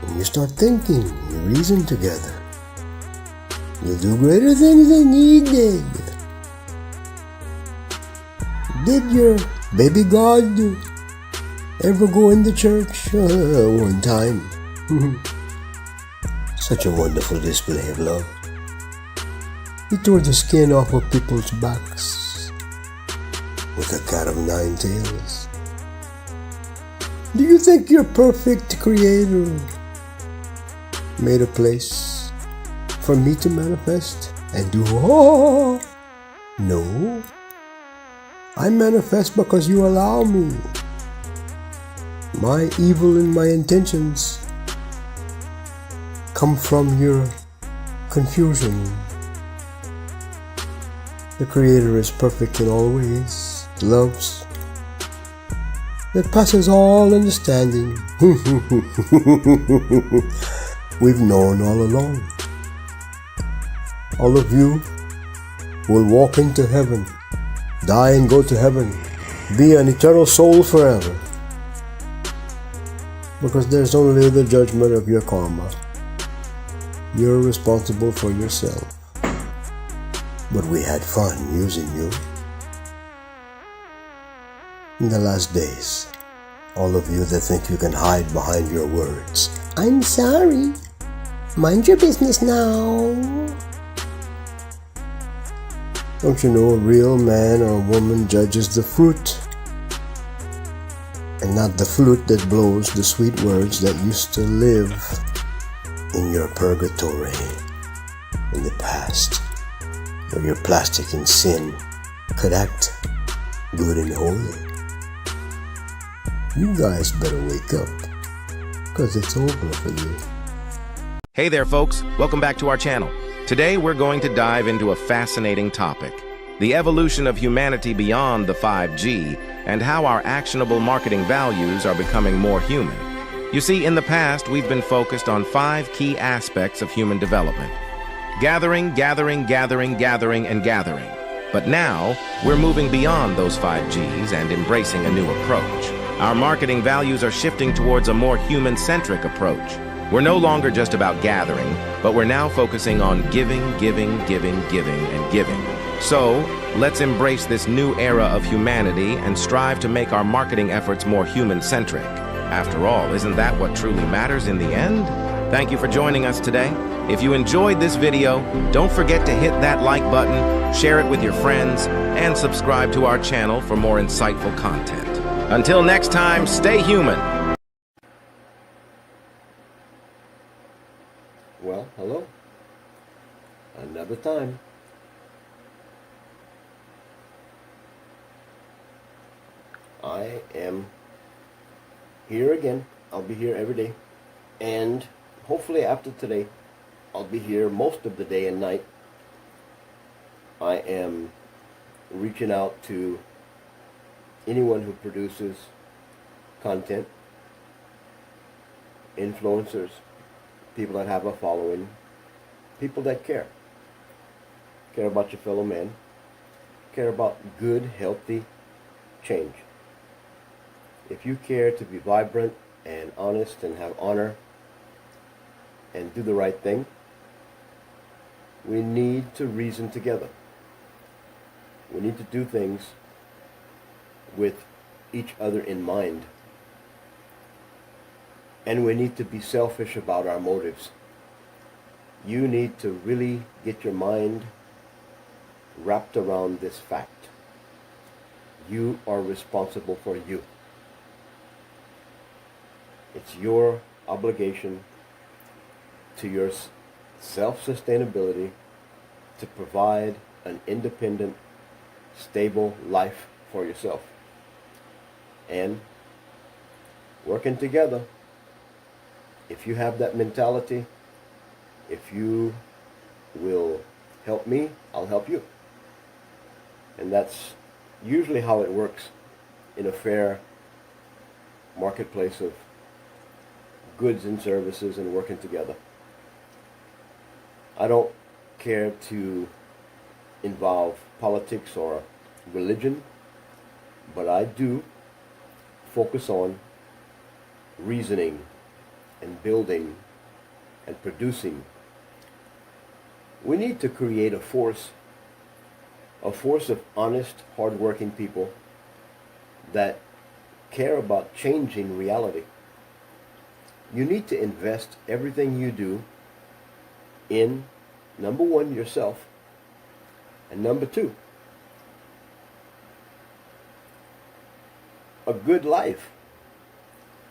when you start thinking, you reason together, you'll do greater things than He did. Did your baby God ever go in the church? One time. Such a wonderful display of love. He tore the skin off of people's backs with a cat of 9 tails. Do you think your perfect Creator made a place for me to manifest and do all? No. I manifest because you allow me. My evil and my intentions come from your confusion. The Creator is perfect in all ways, loves, that passes all understanding. We've known all along. All of you will walk into heaven, die and go to heaven, be an eternal soul forever. Because there's only the judgment of your karma. You're responsible for yourself. But we had fun using you. In the last days, all of you that think you can hide behind your words, I'm sorry. Mind your business now. Don't you know a real man or woman judges the fruit and not the flute that blows the sweet words that used to live in your purgatory in the past, where your plastic and sin could act good and holy. You guys better wake up, because it's over for you. Hey there, folks. Welcome back to our channel. Today, we're going to dive into a fascinating topic: the evolution of humanity beyond the 5G and how our actionable marketing values are becoming more human. You see, in the past, we've been focused on 5 key aspects of human development: gathering, gathering, gathering, gathering, and gathering. But now, we're moving beyond those 5Gs and embracing a new approach. Our marketing values are shifting towards a more human-centric approach. We're no longer just about gathering, but we're now focusing on giving, giving, giving, giving, and giving. So, let's embrace this new era of humanity and strive to make our marketing efforts more human-centric. After all, isn't that what truly matters in the end? Thank you for joining us today. If you enjoyed this video, don't forget to hit that like button, share it with your friends, and subscribe to our channel for more insightful content. Until next time, stay human. Well, hello. another time. I am here again. I'll be here every day. And hopefully after today, I'll be here most of the day and night. I am reaching out to anyone who produces content, influencers, people that have a following, people that care about your fellow man, care about good, healthy change. If you care to be vibrant and honest and have honor and do the right thing, we need to reason together. We need to do things with each other in mind. And we need to be selfish about our motives. You need to really get your mind wrapped around this fact. You are responsible for you. It's your obligation to your self-sustainability to provide an independent, stable life for yourself. And working together, if you have that mentality, if you will help me, I'll help you. And that's usually how it works in a fair marketplace of goods and services and working together. I don't care to involve politics or religion, but I do focus on reasoning and building and producing. We need to create a force of honest, hard-working people that care about changing reality. You need to invest everything you do in, number one, yourself, and number two, a good life,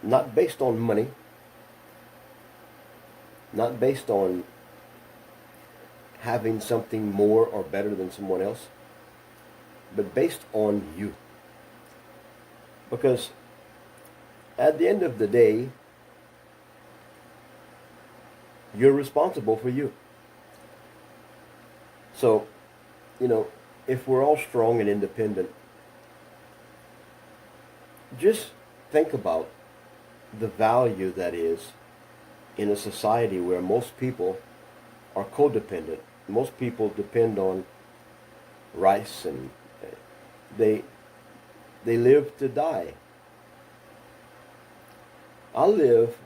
not based on money, not based on having something more or better than someone else, but based on you. Because at the end of the day, you're responsible for you. So, if we're all strong and independent, just think about the value that is in a society where most people are codependent. Most people depend on rice and they live to die. I live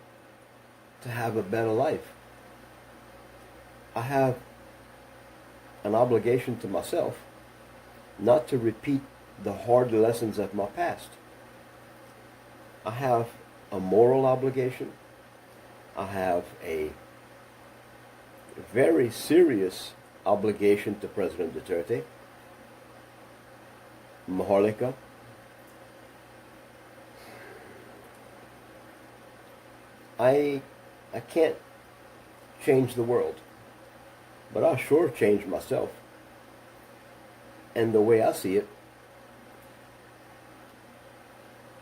to have a better life. I have an obligation to myself not to repeat the hard lessons of my past. I have a moral obligation. I have a very serious obligation to President Duterte, Maharlika. I can't change the world, but I sure change myself. And the way I see it,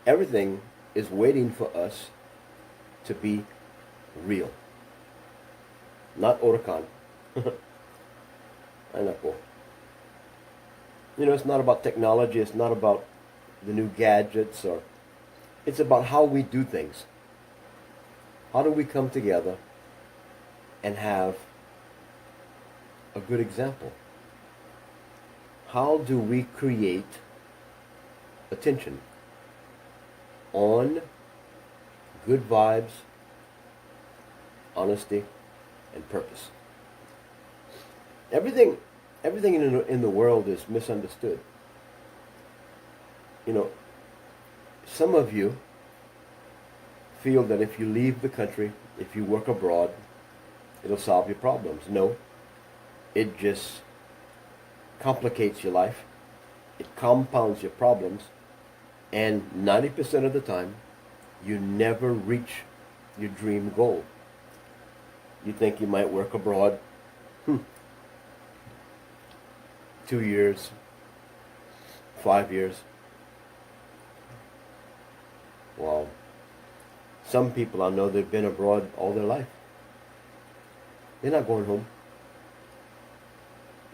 everything is waiting for us to be real. Not Orakan. I know. It's not about technology, it's not about the new gadgets, it's about how we do things. How do we come together and have a good example? How do we create attention on good vibes, honesty, and purpose? Everything in the world is misunderstood. Some of you feel that if you leave the country, if you work abroad, it'll solve your problems. No, it just complicates your life. It compounds your problems, and 90% of the time, you never reach your dream goal. You think you might work abroad. 2 years, 5 years. Well, some people I know, they've been abroad all their life. They're not going home.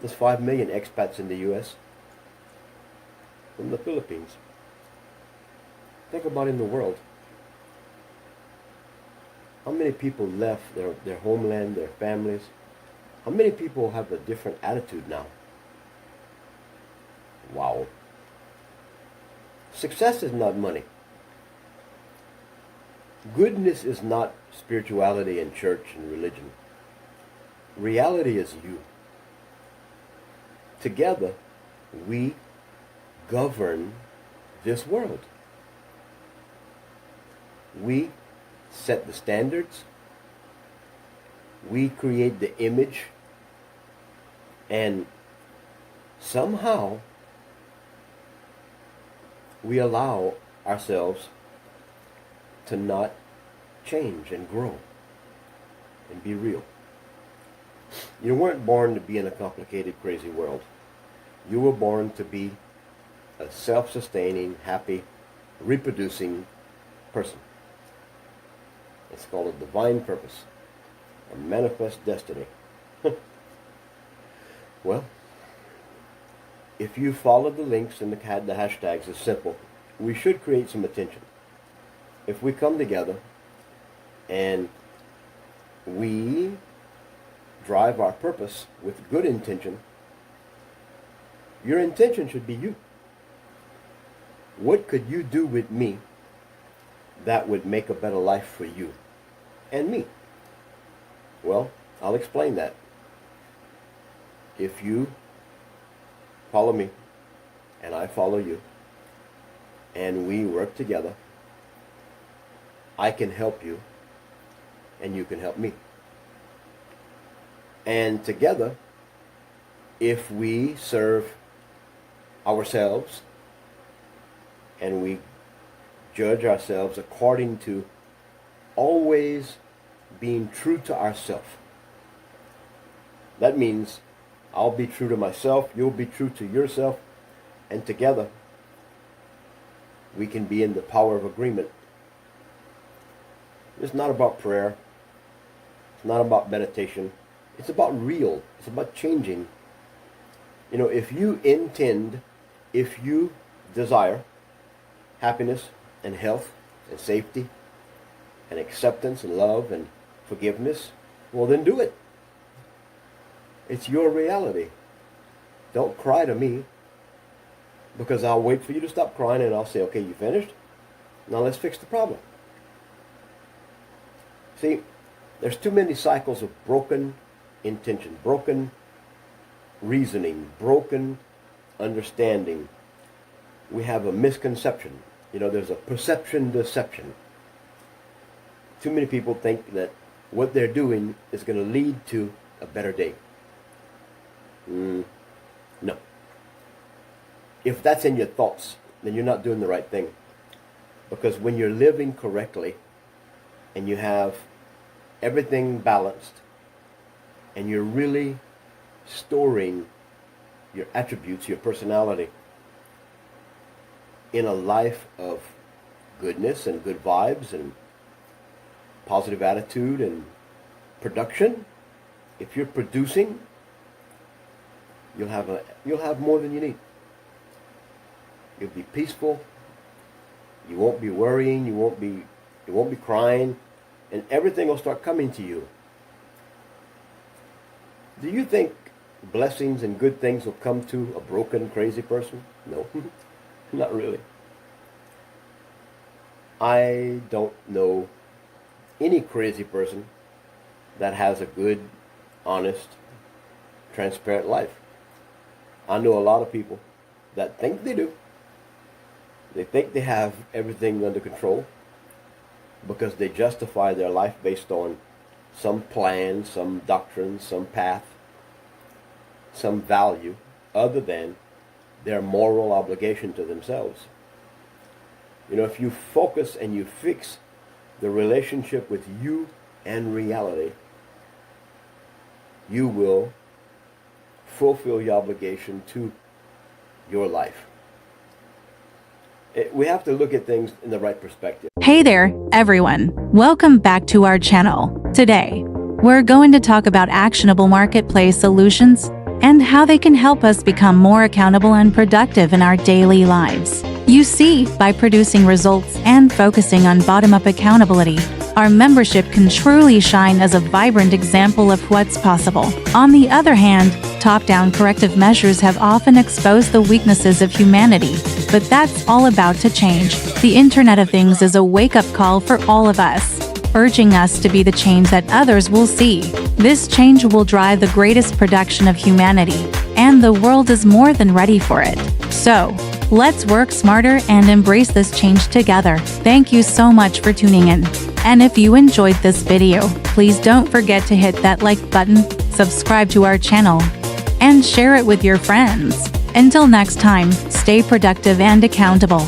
There's 5 million expats in the U.S. from the Philippines. Think about in the world. How many people left their homeland, their families? How many people have a different attitude now? Wow. Success is not money. Goodness is not spirituality and church and religion. Reality is you. Together, we govern this world. We set the standards. We create the image. And somehow, we allow ourselves to not change and grow and be real. You weren't born to be in a complicated, crazy world. You were born to be a self-sustaining, happy, reproducing person. It's called a divine purpose, a manifest destiny. Well, if you follow the links and the hashtags, it's simple. We should create some attention. If we come together and we drive our purpose with good intention, your intention should be you. What could you do with me that would make a better life for you and me? Well, I'll explain that. If you follow me and I follow you and we work together, I can help you and you can help me. And together, if we serve ourselves and we judge ourselves according to always being true to ourselves, that means I'll be true to myself, you'll be true to yourself, and together we can be in the power of agreement. It's not about prayer. It's not about meditation. It's about real. It's about changing. You know, if you desire happiness and health and safety and acceptance and love and forgiveness, well then do it. It's your reality. Don't cry to me, because I'll wait for you to stop crying and I'll say, okay, you finished? Now let's fix the problem. See, there's too many cycles of broken intention, broken reasoning, broken understanding. We have a misconception. You know, there's a perception deception. Too many people think that what they're doing is going to lead to a better day. No. If that's in your thoughts, then you're not doing the right thing. Because when you're living correctly and you have everything balanced and you're really storing your attributes, your personality in a life of goodness and good vibes and positive attitude and production, if you're producing, you'll have more than you need. You'll be peaceful. You won't be worrying. You won't be crying, and everything will start coming to you. Do you think blessings and good things will come to a broken, crazy person? No, not really. I don't know any crazy person that has a good, honest, transparent life. I know a lot of people that think they do. They think they have everything under control because they justify their life based on some plan, some doctrine, some path, some value other than their moral obligation to themselves. You know, if you focus and you fix the relationship with you and reality, you will fulfill your obligation to your life. We have to look at things in the right perspective. Hey there, everyone. Welcome back to our channel. Today, we're going to talk about actionable marketplace solutions and how they can help us become more accountable and productive in our daily lives. You see, by producing results and focusing on bottom-up accountability, our membership can truly shine as a vibrant example of what's possible. On the other hand, top-down corrective measures have often exposed the weaknesses of humanity, but that's all about to change. The Internet of Things is a wake-up call for all of us, urging us to be the change that others will see. This change will drive the greatest production of humanity, and the world is more than ready for it. So, let's work smarter and embrace this change together. Thank you so much for tuning in. And if you enjoyed this video, please don't forget to hit that like button, subscribe to our channel, and share it with your friends. Until next time, stay productive and accountable.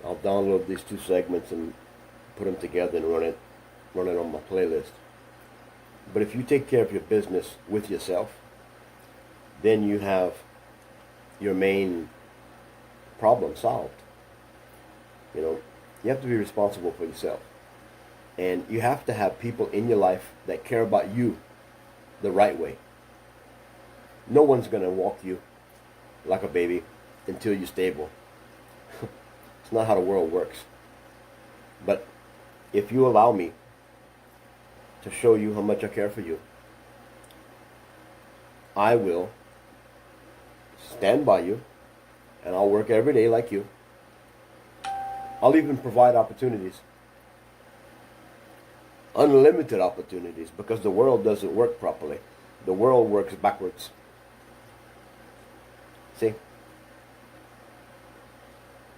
I'll download these two segments and put them together and run it on my playlist. But if you take care of your business with yourself, then you have your main problem solved. You have to be responsible for yourself. And you have to have people in your life that care about you the right way. No one's going to walk you like a baby until you're stable. It's not how the world works. But if you allow me to show you how much I care for you, I will stand by you, and I'll work every day like you. I'll even provide opportunities, unlimited opportunities, because the world doesn't work properly. The world works backwards. See?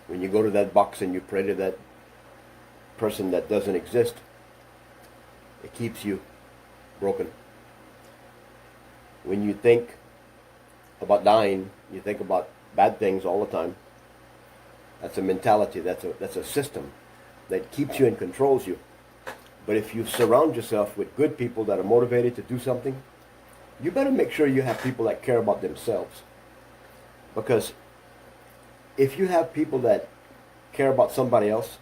When you go to that box and you pray to that person that doesn't exist, it keeps you broken. When you think about dying, you think about bad things all the time. That's a mentality, that's a system that keeps you and controls you. But if you surround yourself with good people that are motivated to do something, you better make sure you have people that care about themselves. Because if you have people that care about somebody else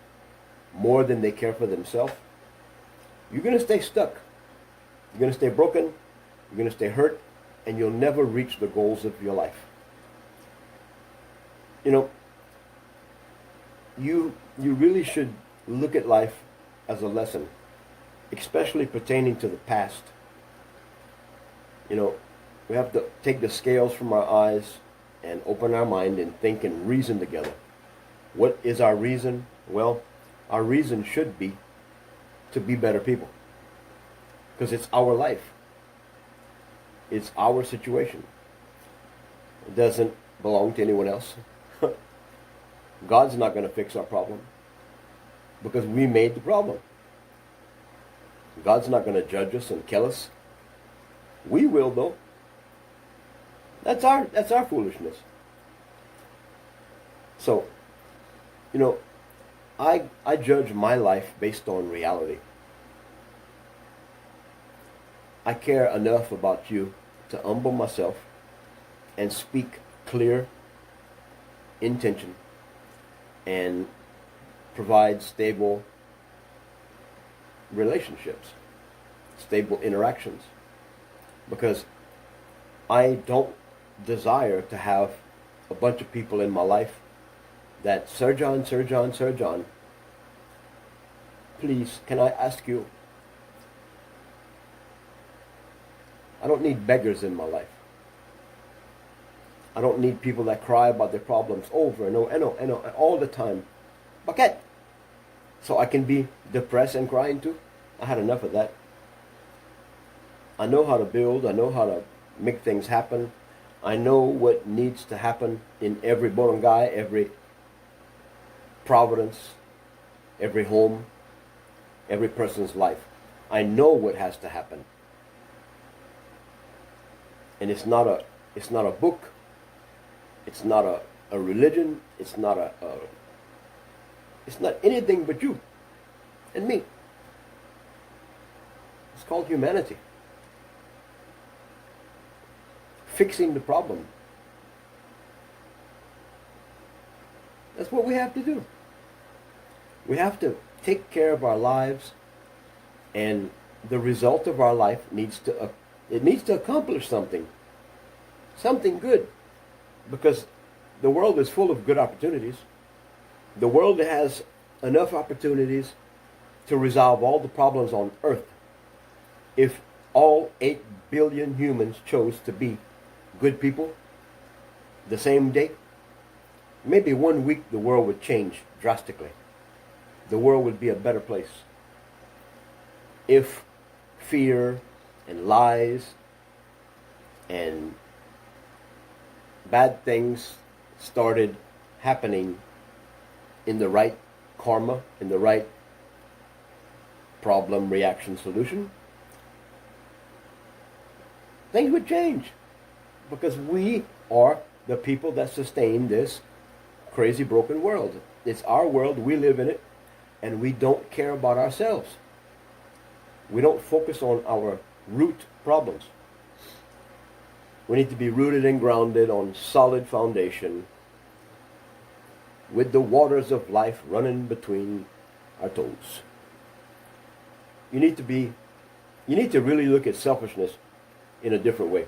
more than they care for themselves, you're going to stay stuck. You're going to stay broken, you're going to stay hurt, and you'll never reach the goals of your life. You really should look at life as a lesson, especially pertaining to the past. We have to take the scales from our eyes and open our mind and think and reason together. What is our reason? Well, our reason should be to be better people, because it's our life. It's our situation. It doesn't belong to anyone else. God's not going to fix our problem because we made the problem. God's not going to judge us and kill us. We will, though. That's our foolishness. So, I judge my life based on reality. I care enough about you to humble myself and speak clear intention and provide stable relationships, stable interactions, because I don't desire to have a bunch of people in my life that, Sir John, please, can I ask you? I don't need beggars in my life. I don't need people that cry about their problems over and over and all the time. Bakit? So I can be depressed and crying too? I had enough of that. I know how to build. I know how to make things happen. I know what needs to happen in every barangay, every providence, every home, every person's life. I know what has to happen. And it's not a book. It's not a religion. It's not anything but you and me. It's called humanity. Fixing the problem. That's what we have to do. We have to take care of our lives, and the result of our life needs to accomplish something good, because the world is full of good opportunities. The world has enough opportunities to resolve all the problems on earth if all 8 billion humans chose to be good people the same day. Maybe 1 week the world would change drastically. The world would be a better place if fear and lies and bad things started happening in the right karma, in the right problem, reaction, solution. Things would change, because we are the people that sustain this crazy, broken world. It's our world, we live in it, and we don't care about ourselves. We don't focus on our root problems. We need to be rooted and grounded on solid foundation, with the waters of life running between our toes. You need to really look at selfishness in a different way.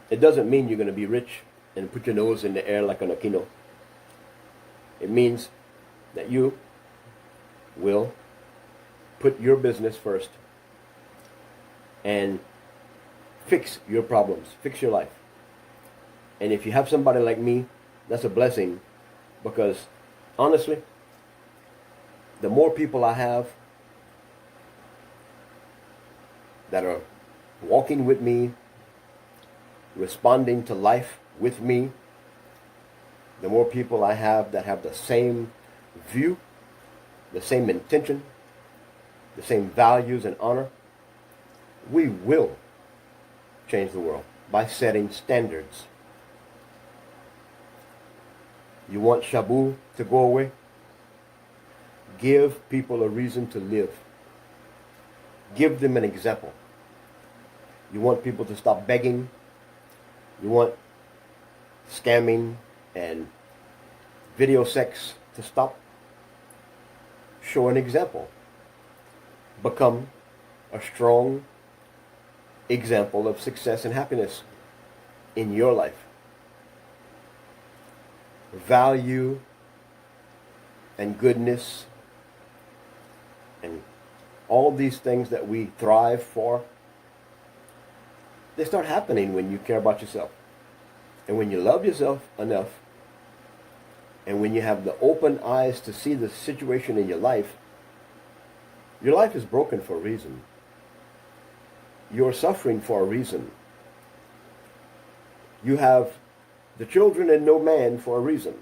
It doesn't mean you're going to be rich and put your nose in the air like an Aquino. It means that you will put your business first and fix your problems, fix your life. And if you have somebody like me, that's a blessing, because honestly, the more people I have that are walking with me, responding to life with me, the more people I have that have the same view, the same intention, the same values and honor, we will change the world by setting standards. You want Shabu to go away? Give people a reason to live. Give them an example. You want people to stop begging? You want scamming and video sex to stop? Show an example. Become a strong example of success and happiness in your life. Value and goodness and all these things that we thrive for, they start happening when you care about yourself. And when you love yourself enough, and when you have the open eyes to see the situation in your life is broken for a reason. You're suffering for a reason. You have the children and no man for a reason.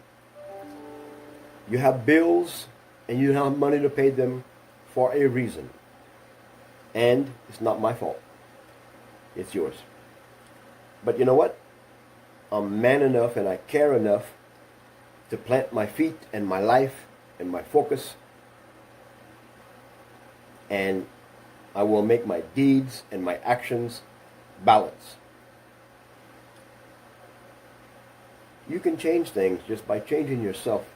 You have bills and you have money to pay them for a reason. And it's not my fault. It's yours. But you know what? I'm man enough and I care enough to plant my feet and my life and my focus. And I will make my deeds and my actions balance. You can change things just by changing yourself.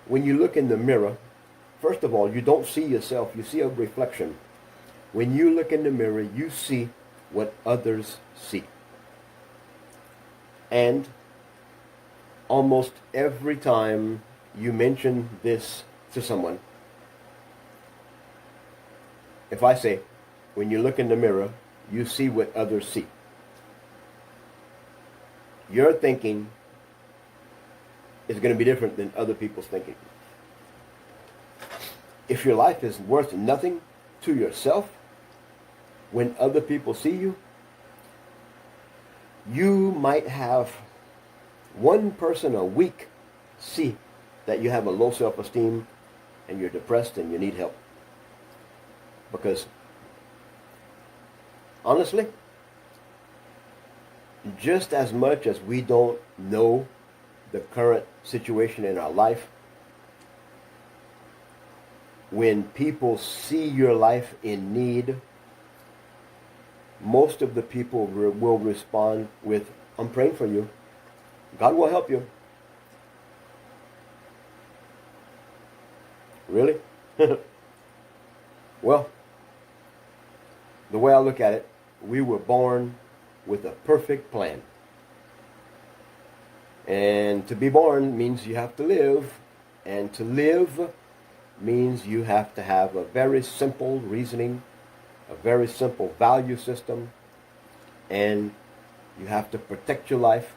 When you look in the mirror, first of all, you don't see yourself, you see a reflection. When you look in the mirror, you see what others see. And almost every time you mention this to someone, if I say, when you look in the mirror, you see what others see, your thinking is going to be different than other people's thinking. If your life is worth nothing to yourself, when other people see you, you might have one person a week see that you have a low self-esteem and you're depressed and you need help. Because honestly, just as much as we don't know the current situation in our life, when people see your life in need, most of the people will respond with, I'm praying for you. God will help you. Really? Well, the way I look at it, we were born with a perfect plan. And to be born means you have to live. And to live means you have to have a very simple reasoning, a very simple value system, and you have to protect your life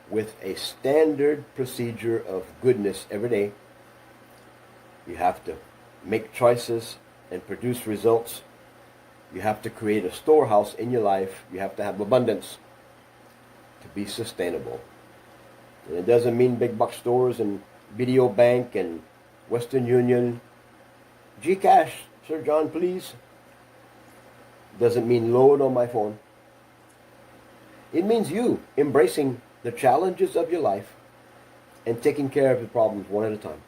with a standard procedure of goodness every day. You have to make choices and produce results. You have to create a storehouse in your life. You have to have abundance to be sustainable. And it doesn't mean big box stores and Video Bank and Western Union. Gcash, Sir John, please. Doesn't mean load on my phone. It means you embracing the challenges of your life and taking care of the problems one at a time.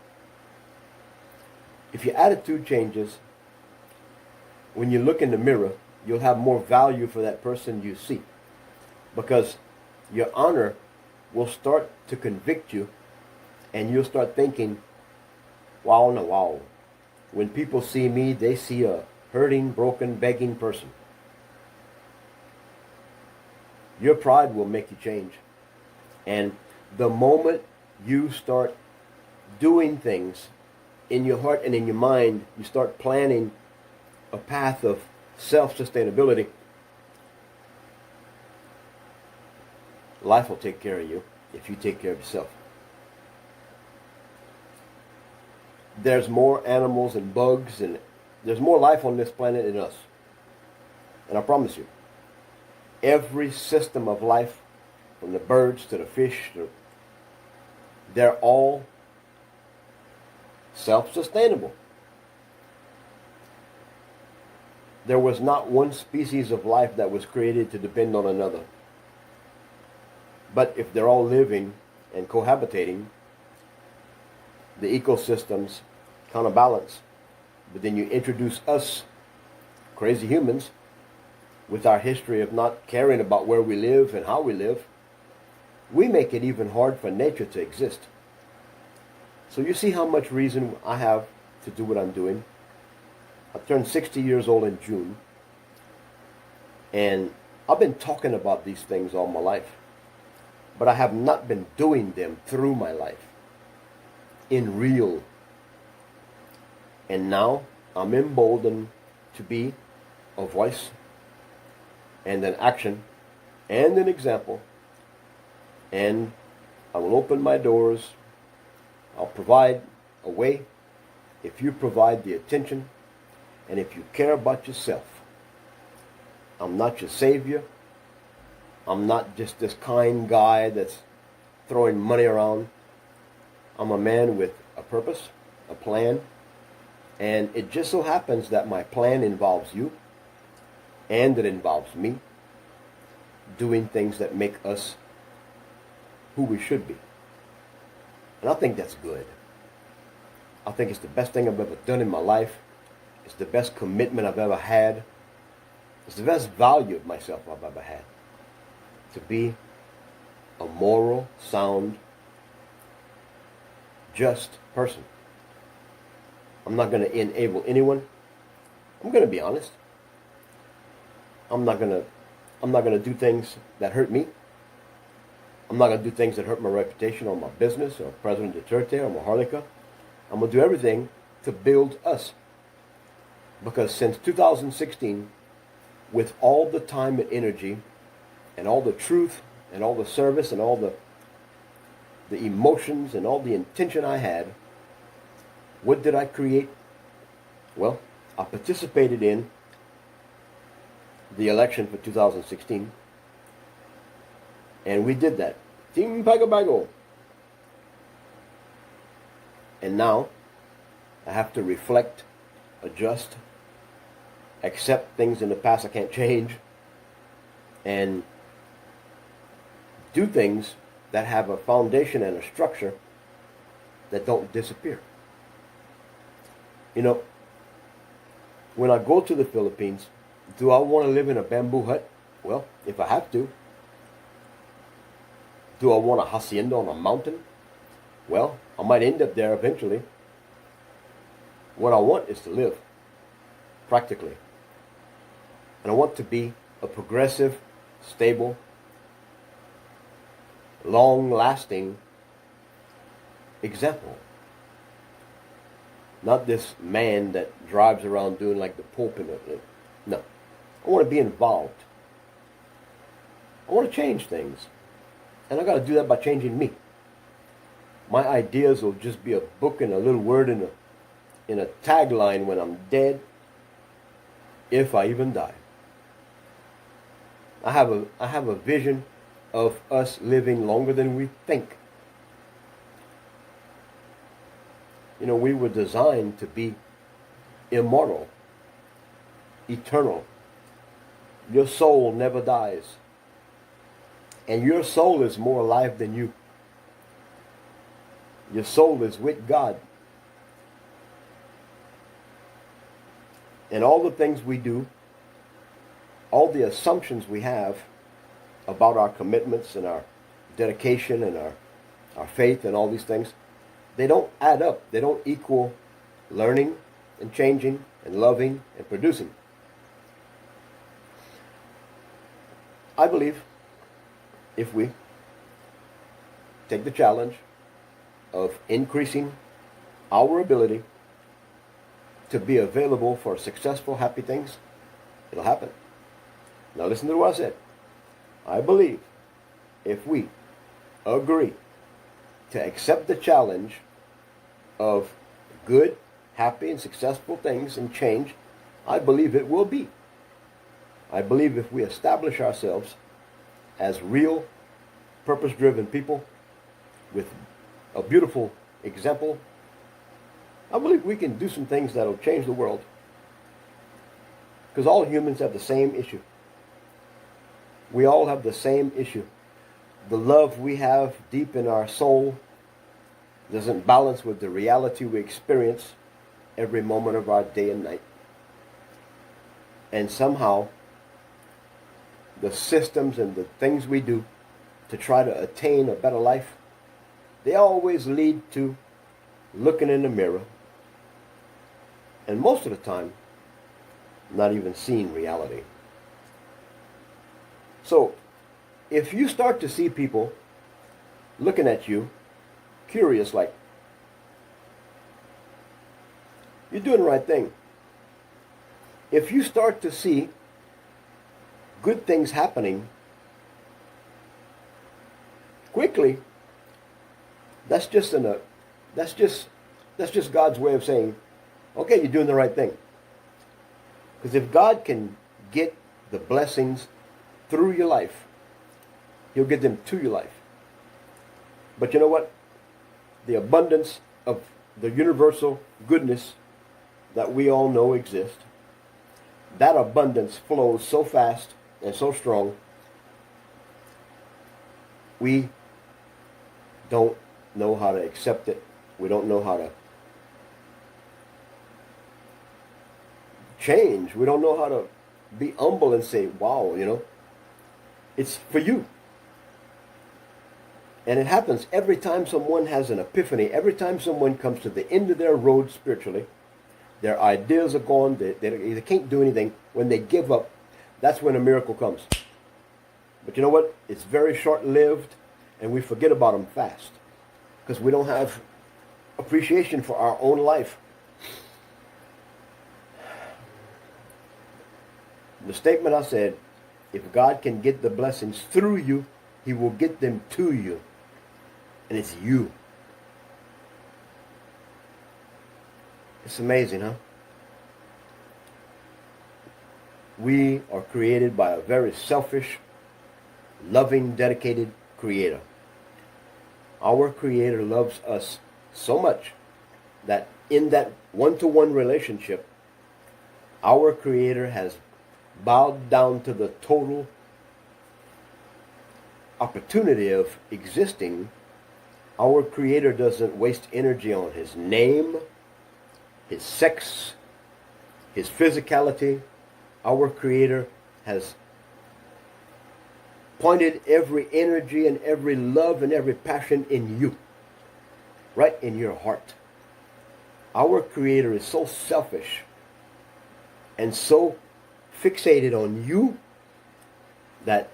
If your attitude changes, when you look in the mirror, you'll have more value for that person you see. Because your honor will start to convict you, and you'll start thinking, wow, no, wow. When people see me, they see a hurting, broken, begging person. Your pride will make you change. And the moment you start doing things in your heart and in your mind, you start planning a path of self-sustainability, life will take care of you if you take care of yourself. There's more animals and bugs, and there's more life on this planet than us. And I promise you, every system of life, from the birds to the fish, they're all self-sustainable. There was not one species of life that was created to depend on another. But if they're all living and cohabitating, the ecosystems counterbalance. But then you introduce us, crazy humans, with our history of not caring about where we live and how we live, we make it even hard for nature to exist. So you see how much reason I have to do what I'm doing. I turned 60 years old in June, and I've been talking about these things all my life, but I have not been doing them through my life in real. And now I'm emboldened to be a voice and an action and an example, and I will open my doors. I'll provide a way if you provide the attention and if you care about yourself. I'm not your savior. I'm not just this kind guy that's throwing money around. I'm a man with a purpose, a plan, and it just so happens that my plan involves you and it involves me doing things that make us who we should be. And I think that's good. I think it's the best thing I've ever done in my life. It's the best commitment I've ever had. It's the best value of myself I've ever had. To be a moral, sound, just person. I'm not going to enable anyone. I'm going to be honest. I'm not going to do things that hurt me. I'm not going to do things that hurt my reputation or my business or President Duterte or Maharlika. I'm going to do everything to build us. Because since 2016, with all the time and energy and all the truth and all the service and all the emotions and all the intention I had, what did I create? Well, I participated in the election for 2016. And we did that. Team Pagabago. And now I have to reflect, adjust, accept things in the past I can't change, and do things that have a foundation and a structure that don't disappear. You know, when I go to the Philippines, do I want to live in a bamboo hut? Well, if I have to. Do I want a hacienda on a mountain? Well, I might end up there eventually. What I want is to live, practically. And I want to be a progressive, stable, long-lasting example. Not this man that drives around doing like the Pope in it. No. I want to be involved. I want to change things. And I got to do that by changing me. My ideas will just be a book and a little word in a tagline when I'm dead, if I even die. I have a vision of us living longer than we think. You know, we were designed to be immortal, eternal. Your soul never dies. And your soul is more alive than you. Your soul is with God. And all the things we do, all the assumptions we have about our commitments and our dedication and our faith and all these things, they don't add up. They don't equal learning and changing and loving and producing. I believe if we take the challenge of increasing our ability to be available for successful, happy things, it'll happen. Now listen to what I said. I believe if we agree to accept the challenge of good, happy, and successful things and change, I believe it will be. I believe if we establish ourselves as real, purpose-driven people with a beautiful example, I believe we can do some things that will change the world. Because all humans have the same issue. We all have the same issue. The love we have deep in our soul doesn't balance with the reality we experience every moment of our day and night. And somehow, the systems and the things we do to try to attain a better life, they always lead to looking in the mirror and most of the time not even seeing reality. So if you start to see people looking at you curious, like you're doing the right thing, if you start to see good things happening quickly, that's just God's way of saying, okay, you're doing the right thing. Because if God can get the blessings through your life, He'll get them to your life. But you know what? The abundance of the universal goodness that we all know exists, that abundance flows so fast and so strong, we don't know how to accept it. We don't know how to change. We don't know how to be humble and say, wow, it's for you. And it happens every time someone has an epiphany, every time someone comes to the end of their road spiritually, their ideas are gone, they can't do anything. When they give up, that's when a miracle comes. But you know what? It's very short-lived, and we forget about them fast because we don't have appreciation for our own life. The statement I said, if God can get the blessings through you, he will get them to you. And it's you. It's amazing, huh? We are created by a very selfish, loving, dedicated Creator. Our Creator loves us so much that in that one-to-one relationship, our Creator has bowed down to the total opportunity of existing. Our Creator doesn't waste energy on his name, his sex, his physicality. Our Creator has pointed every energy and every love and every passion in you, right in your heart. Our Creator is so selfish and so fixated on you that,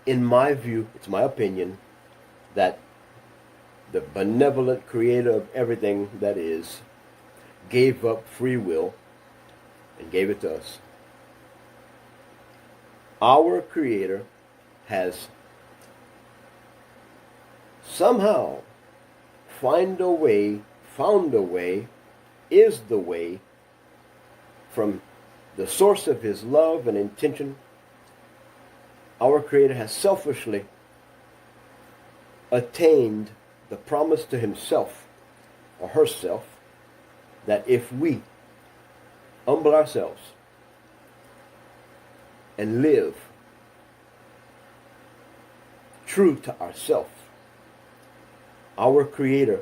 in my view, it's my opinion, that the benevolent Creator of everything that is gave up free will and gave it to us. Our Creator has somehow found a way, is the way from the source of his love and intention. Our Creator has selfishly attained the promise to himself or herself that if we humble ourselves and live true to ourselves, our Creator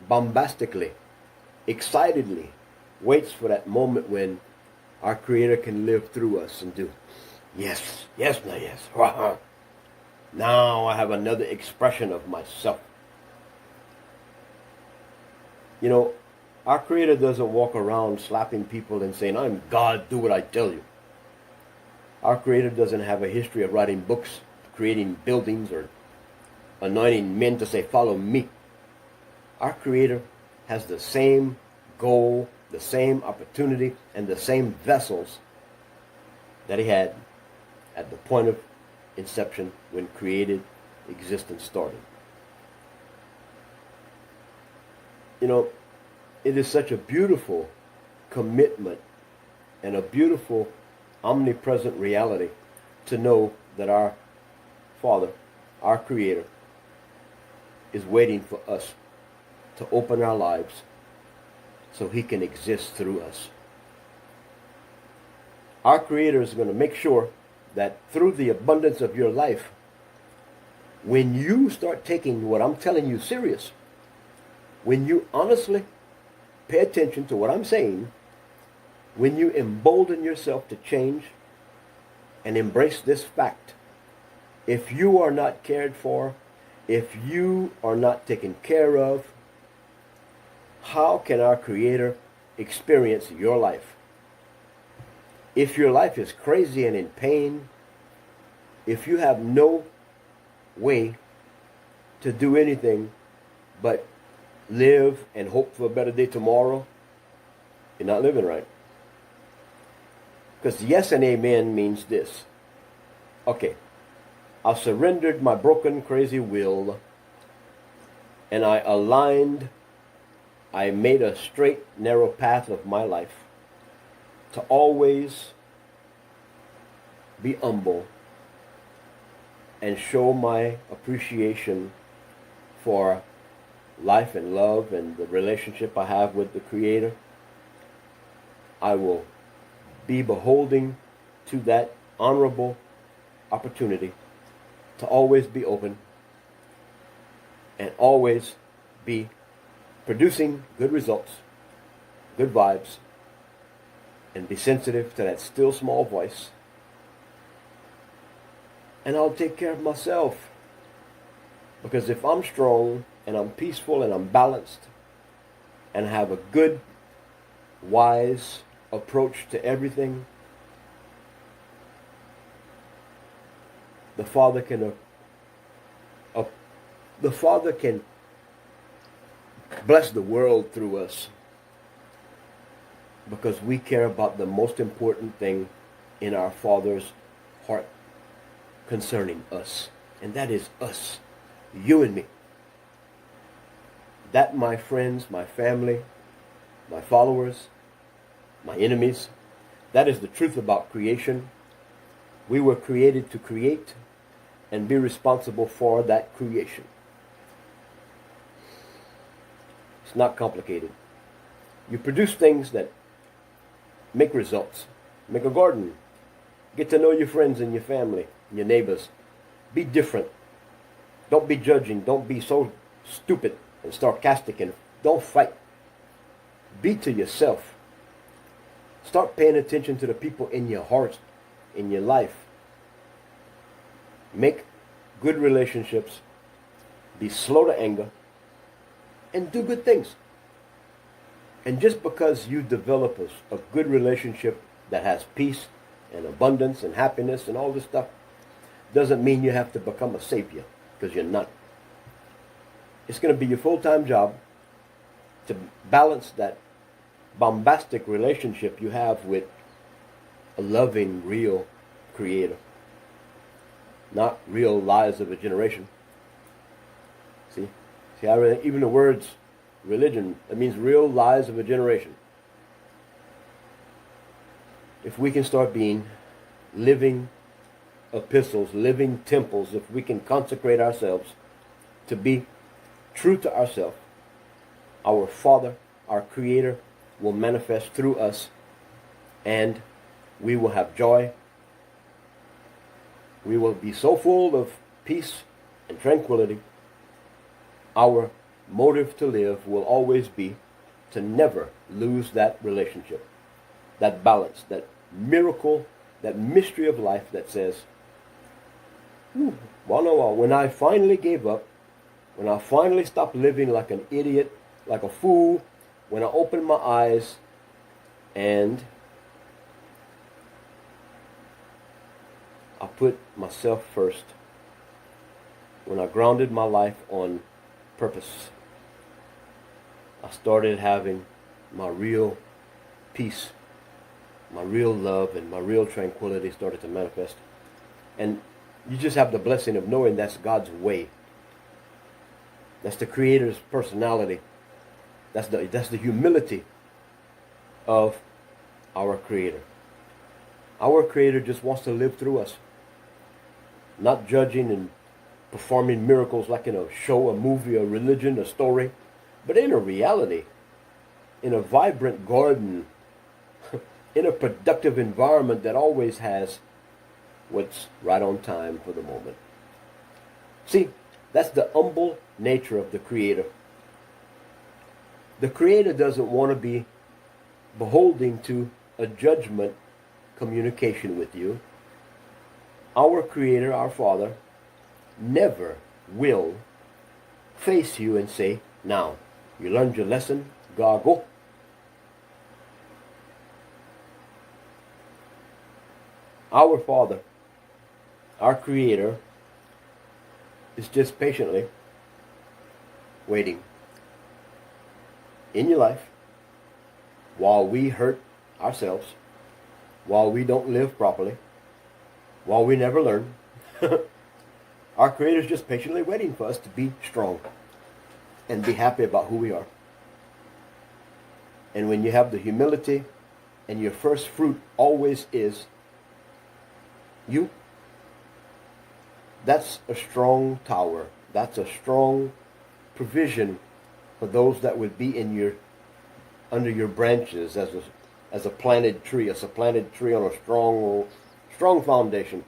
bombastically, excitedly waits for that moment when our Creator can live through us and do, yes. Now I have another expression of myself. Our Creator doesn't walk around slapping people and saying, I'm God, do what I tell you. Our Creator doesn't have a history of writing books, creating buildings, or anointing men to say, follow me. Our Creator has the same goal, the same opportunity, and the same vessels that he had at the point of inception when created existence started. It is such a beautiful commitment and a beautiful omnipresent reality to know that our Father, our Creator, is waiting for us to open our lives so he can exist through us. Our Creator is going to make sure that through the abundance of your life, when you start taking what I'm telling you serious, when you honestly pay attention to what I'm saying, when you embolden yourself to change and embrace this fact, if you are not cared for, if you are not taken care of, how can our Creator experience your life? If your life is crazy and in pain, if you have no way to do anything but live and hope for a better day tomorrow, you're not living right. Because yes and amen means this. Okay, I surrendered my broken, crazy will, and I made a straight, narrow path of my life to always be humble and show my appreciation for life and love and the relationship I have with the Creator. I will be beholding to that honorable opportunity to always be open and always be producing good results, good vibes, and be sensitive to that still small voice. And I'll take care of myself. Because if I'm strong and I'm peaceful and I'm balanced and have a good, wise approach to everything, the Father can bless the world through us, because we care about the most important thing in our Father's heart concerning us, and that is us, you and me. That, my friends, my family, my followers, my enemies, that is the truth about creation. We were created to create and be responsible for that creation. It's not complicated. You produce things that make results. Make a garden. Get to know your friends and your family and your neighbors. Be different. Don't be judging. Don't be so stupid and sarcastic, and don't fight. Be to yourself. Start paying attention to the people in your heart, in your life. Make good relationships. Be slow to anger. And do good things. And just because you develop a good relationship that has peace and abundance and happiness and all this stuff, doesn't mean you have to become a savior, because you're not. It's going to be your full-time job to balance that bombastic relationship you have with a loving, real creator. Not real lies of a generation. See, even the words religion, that means real lies of a generation. If we can start being living epistles, living temples, if we can consecrate ourselves to be true to ourselves, our Father, our Creator, will manifest through us, and we will have joy. We will be so full of peace and tranquility. Our motive to live will always be to never lose that relationship, that balance, that miracle, that mystery of life that says, when I finally gave up, when I finally stopped living like an idiot, like a fool, when I opened my eyes and I put myself first, when I grounded my life on purpose, I started having my real peace, my real love, and my real tranquility started to manifest. And you just have the blessing of knowing that's God's way. That's the Creator's personality. That's the humility of our Creator. Our Creator just wants to live through us, not judging and performing miracles like in a show, a movie, a religion, a story, but in a reality, in a vibrant garden, in a productive environment that always has what's right on time for the moment. See, that's the humble nature of the Creator. The Creator doesn't want to be beholden to a judgment communication with you. Our Creator, our Father, never will face you and say, now, you learned your lesson, go. Our Father, our Creator, is just patiently waiting in your life while we hurt ourselves, while we don't live properly, while we never learn. Our Creator is just patiently waiting for us to be strong and be happy about who we are. And when you have the humility, and your first fruit always is you, that's a strong tower. That's a strong provision for those that would be in under your branches as a planted tree, on a strong foundation.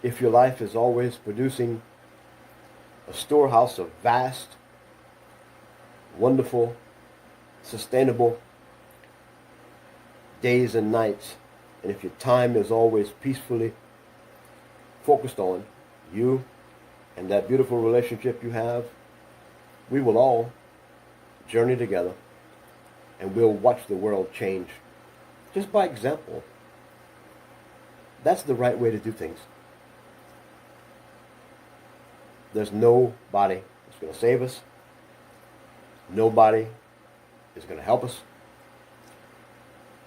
If your life is always producing a storehouse of vast, wonderful, sustainable days and nights, and if your time is always peacefully focused on you and that beautiful relationship you have, we will all journey together and we'll watch the world change just by example. That's the right way to do things. There's nobody that's going to save us. Nobody is going to help us.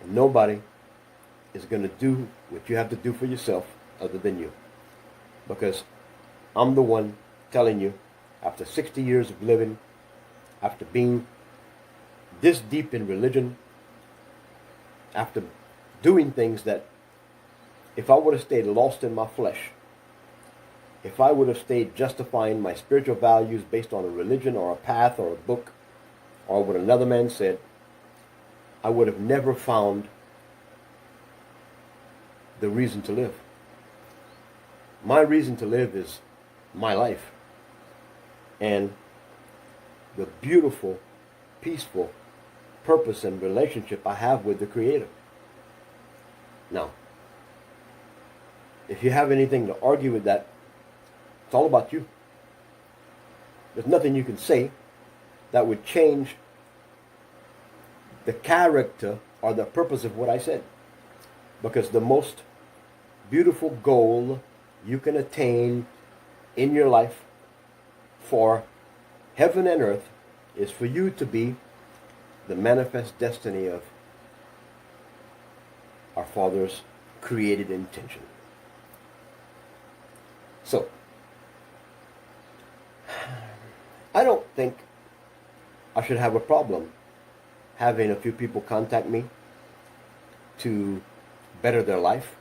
And nobody is going to do what you have to do for yourself other than you. Because I'm the one telling you, after 60 years of living, after being this deep in religion, after doing things that if I would have stayed lost in my flesh, if I would have stayed justifying my spiritual values based on a religion or a path or a book or what another man said, I would have never found the reason to live. My reason to live is my life and the beautiful, peaceful purpose and relationship I have with the Creator. Now, if you have anything to argue with that, it's all about you. There's nothing you can say that would change the character or the purpose of what I said. Because the most beautiful goal you can attain in your life for heaven and earth is for you to be the manifest destiny of our Father's created intention. So, I don't think I should have a problem having a few people contact me to better their life,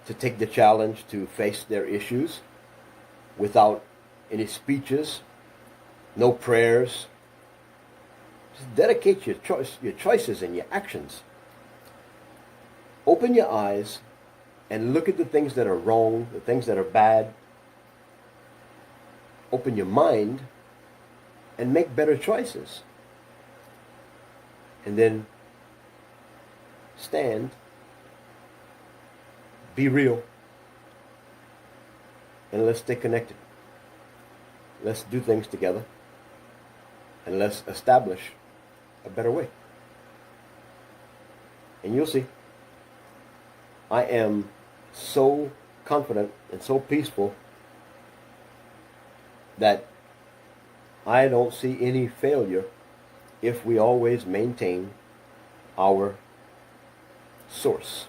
to take the challenge to face their issues without any speeches, no prayers. Just dedicate your choices and your actions. Open your eyes and look at the things that are wrong, the things that are bad. Open your mind and make better choices. And then stand, be real, and let's stay connected. Let's do things together, and let's establish a better way. And you'll see, I am so confident and so peaceful that I don't see any failure if we always maintain our source.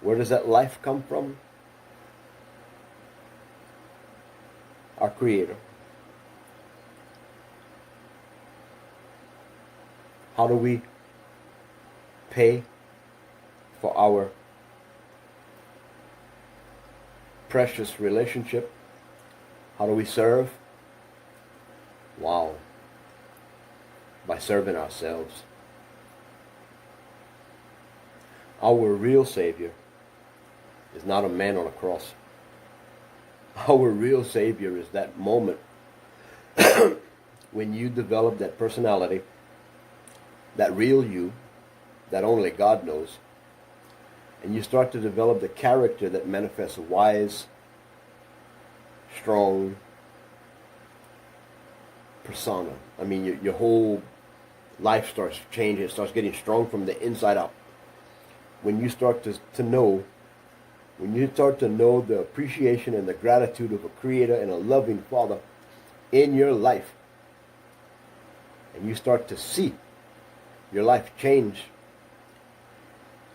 Where does that life come from? Our Creator. How do we pay for our precious relationship? How do we serve? Wow. By serving ourselves. Our real Savior is not a man on a cross. Our real Savior is that moment when you develop that personality, that real you, that only God knows, and you start to develop the character that manifests wise, strong persona. I mean, your whole life starts changing. It starts getting strong from the inside out. When you start to know, when you start to know the appreciation and the gratitude of a Creator and a loving Father in your life, and you start to see your life change,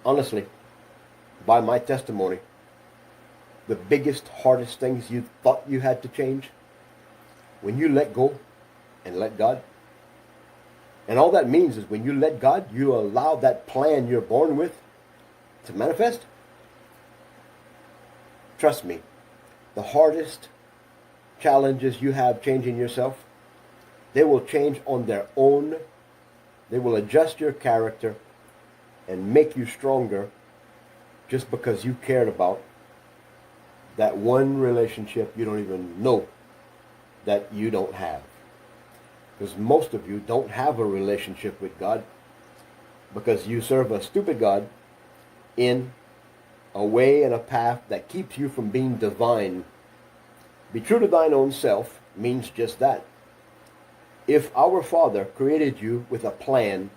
honestly, by my testimony, the biggest, hardest things you thought you had to change, when you let go and let God, and all that means is when you let God, you allow that plan you're born with to manifest. Trust me, the hardest challenges you have changing yourself, they will change on their own. They will adjust your character and make you stronger just because you cared about that one relationship you don't even know that you don't have. Because most of you don't have a relationship with God. because you serve a stupid God in a way and a path that keeps you from being divine. Be true to thine own self means just that. If our Father created you with a plan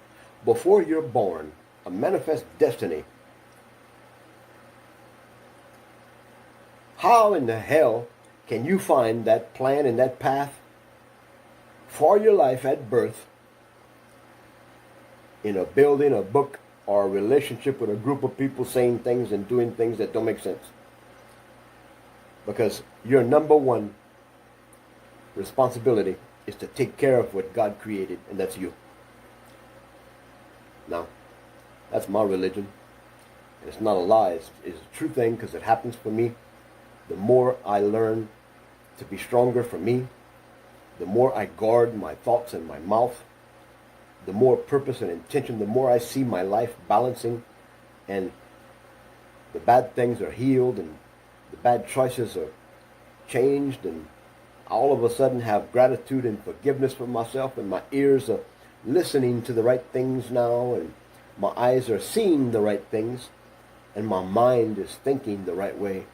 before you're born, a manifest destiny, how in the hell can you find that plan and that path for your life at birth in a building, a book, or a relationship with a group of people saying things and doing things that don't make sense? Because your number one responsibility is to take care of what God created, and that's you. Now, that's my religion. And it's not a lie. It's a true thing, because it happens for me. The more I learn to be stronger for me, the more I guard my thoughts and my mouth, the more purpose and intention, the more I see my life balancing, and the bad things are healed and the bad choices are changed, and I all of a sudden have gratitude and forgiveness for myself, and my ears are listening to the right things now, and my eyes are seeing the right things, and my mind is thinking the right way.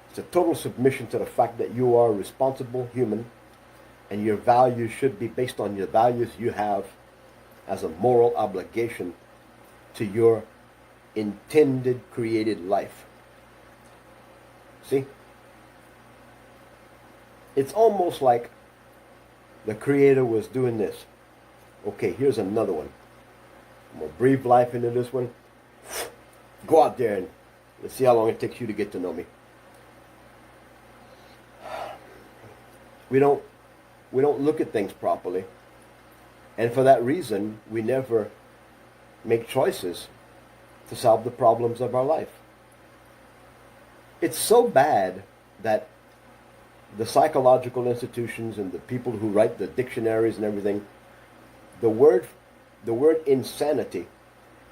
It's a total submission to the fact that you are a responsible human, and your values should be based on your values you have as a moral obligation to your intended created life. See? It's almost like the Creator was doing this. Okay, here's another one. I'm going to breathe life into this one. Go out there and let's see how long it takes you to get to know me. We don't look at things properly. And for that reason, we never make choices to solve the problems of our life. It's so bad that the psychological institutions and the people who write the dictionaries and everything, the word insanity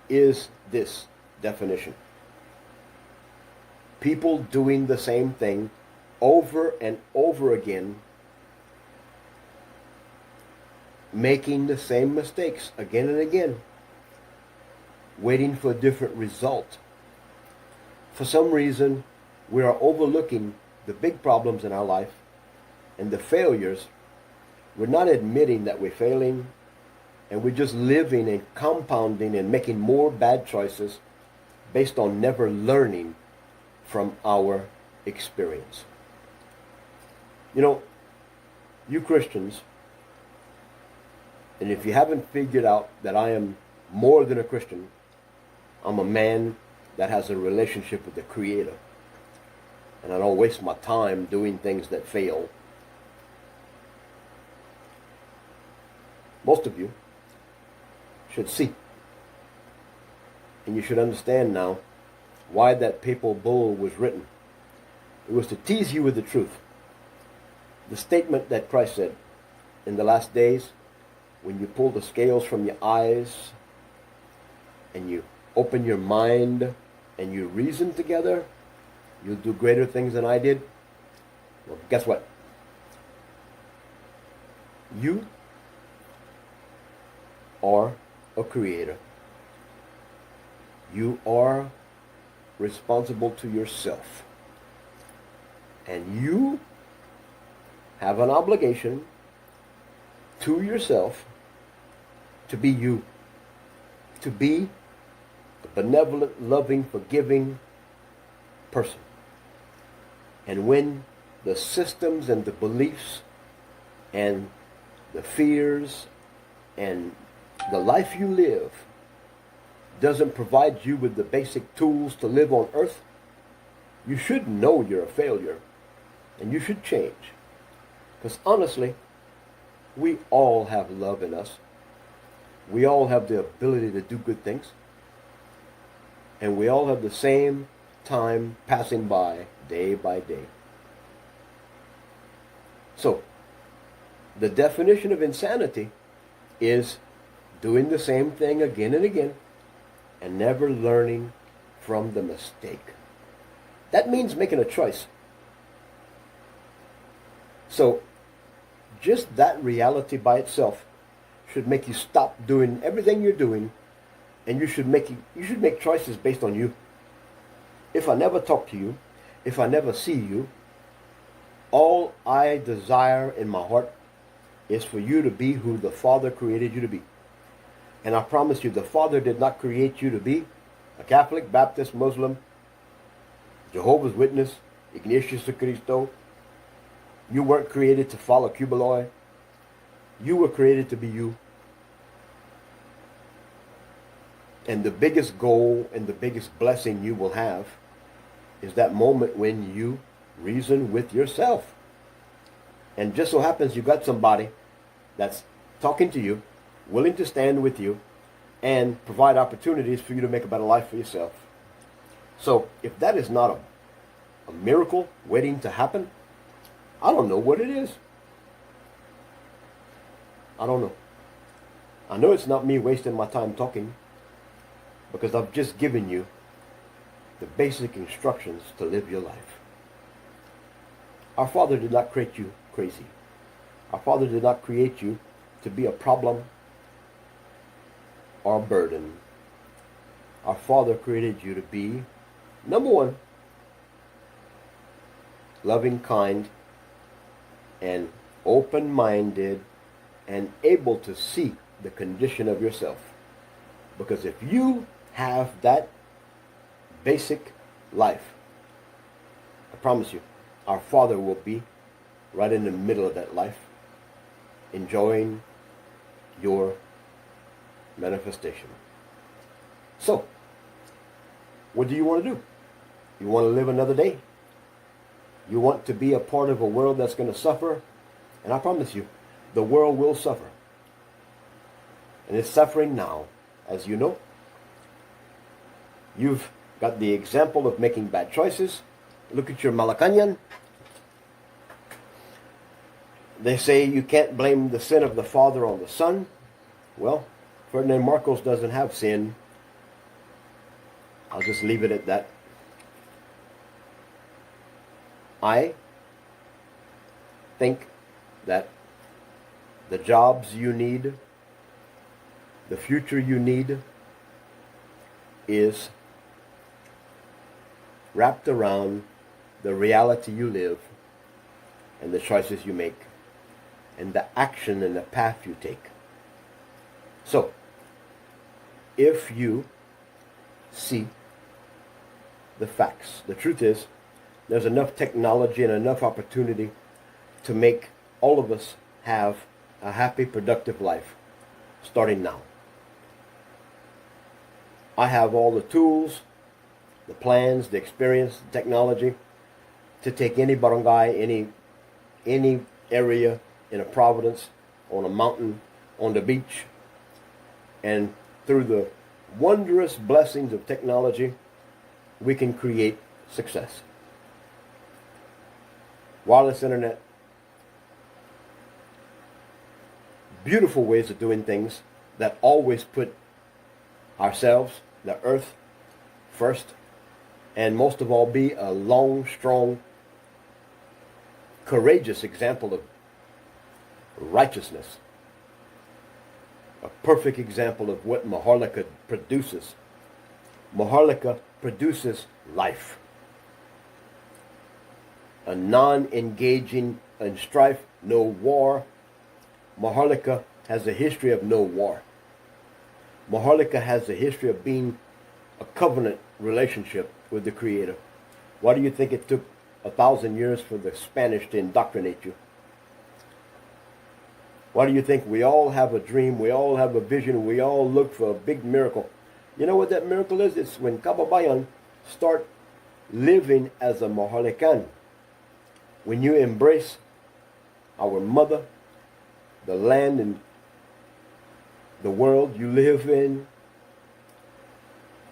is this definition. People doing the same thing over and over again, making the same mistakes again and again, waiting for a different result. For some reason, we are overlooking the big problems in our life and the failures. We're not admitting that we're failing, and we're just living and compounding and making more bad choices based on never learning from our experience. You know, you Christians, and if you haven't figured out that I am more than a Christian, I'm a man that has a relationship with the Creator. And I don't waste my time doing things that fail. Most of you should see. And you should understand now why that papal bull was written. It was to tease you with the truth. The statement that Christ said, in the last days, when you pull the scales from your eyes and you open your mind and you reason together, you'll do greater things than I did. Well, guess what? You are a creator. You are responsible to yourself. And you have an obligation to yourself to be you. To be a benevolent, loving, forgiving person. And when the systems and the beliefs and the fears and the life you live doesn't provide you with the basic tools to live on earth, you should know you're a failure and you should change. Because honestly, we all have love in us. We all have the ability to do good things. And we all have the same time passing by day by day. So, the definition of insanity is doing the same thing again and again and never learning from the mistake. That means making a choice. So, just that reality by itself should make you stop doing everything you're doing, and you should make choices based on you. If I never talk to you, if I never see you, all I desire in my heart is for you to be who the Father created you to be. And I promise you, the Father did not create you to be a Catholic, Baptist, Muslim, Jehovah's Witness, Ignatius de Cristo. You weren't created to follow Cubaloi. You were created to be you. And the biggest goal and the biggest blessing you will have is that moment when you reason with yourself. And just so happens you got somebody that's talking to you, willing to stand with you, and provide opportunities for you to make a better life for yourself. So if that is not a miracle waiting to happen, I don't know what it is. I don't know. I know it's not me wasting my time talking, because I've just given you the basic instructions to live your life. Our Father did not create you crazy. Our Father did not create you to be a problem or a burden. Our Father created you to be, number one, loving, kind, and open-minded, and able to see the condition of yourself. Because if you have that basic life, I promise you, our Father will be right in the middle of that life, enjoying your manifestation. So, what do you want to do? You want to live another day? You want to be a part of a world that's going to suffer? And I promise you, the world will suffer. And it's suffering now, as you know. You've got the example of making bad choices. Look at your Malacanang. They say you can't blame the sin of the father on the son. Well, Ferdinand Marcos doesn't have sin. I'll just leave it at that. I think that the jobs you need, the future you need, is wrapped around the reality you live and the choices you make and the action and the path you take. So, if you see the facts, the truth is, there's enough technology and enough opportunity to make all of us have a happy, productive life, starting now. I have all the tools, the plans, the experience, the technology to take any barangay, any area in a province, on a mountain, on the beach, and through the wondrous blessings of technology, we can create success. Wireless internet, beautiful ways of doing things that always put ourselves, the earth, first, and most of all be a long, strong, courageous example of righteousness. A perfect example of what Maharlika produces. Maharlika produces life. A non-engaging in strife, no war. Maharlika has a history of no war. Maharlika has a history of being a covenant relationship with the Creator. Why do you think it took 1,000 years for the Spanish to indoctrinate you? Why do you think we all have a dream, we all have a vision, we all look for a big miracle? You know what that miracle is? It's when Kababayan start living as a Maharlikan. When you embrace our mother, the land and the world you live in,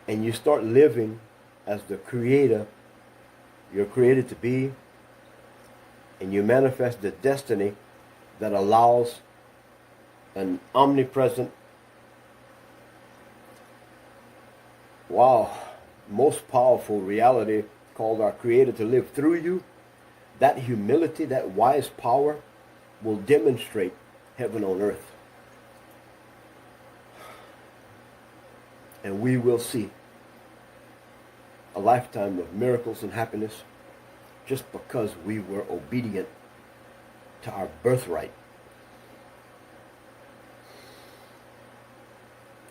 and you start living as the Creator you're created to be, and you manifest the destiny that allows an omnipresent, most powerful reality called our Creator to live through you, that humility, that wise power will demonstrate heaven on earth. And we will see a lifetime of miracles and happiness just because we were obedient to our birthright.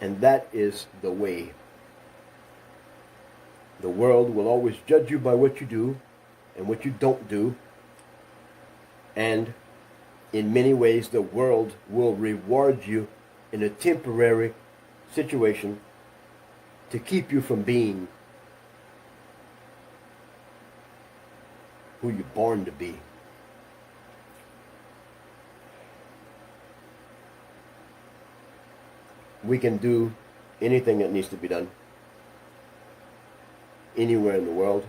And that is the way. The world will always judge you by what you do and what you don't do. And in many ways, the world will reward you in a temporary situation to keep you from being who you're born to be. We can do anything that needs to be done anywhere in the world.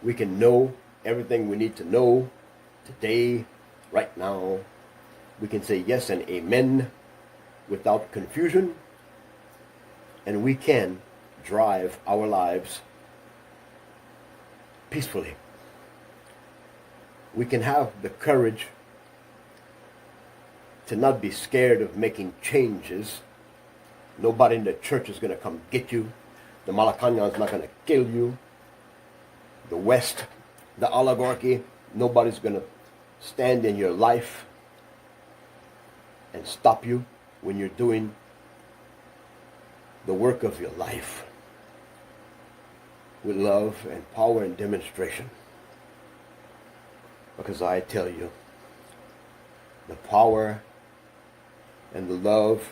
We can know everything we need to know today, right now. We can say yes and amen without confusion, and we can drive our lives peacefully. We can have the courage to not be scared of making changes. Nobody in the church is going to come get you. The Malacanang is not going to kill you. The West, the oligarchy, nobody's going to stand in your life and stop you when you're doing the work of your life with love and power and demonstration. Because I tell you, the power and the love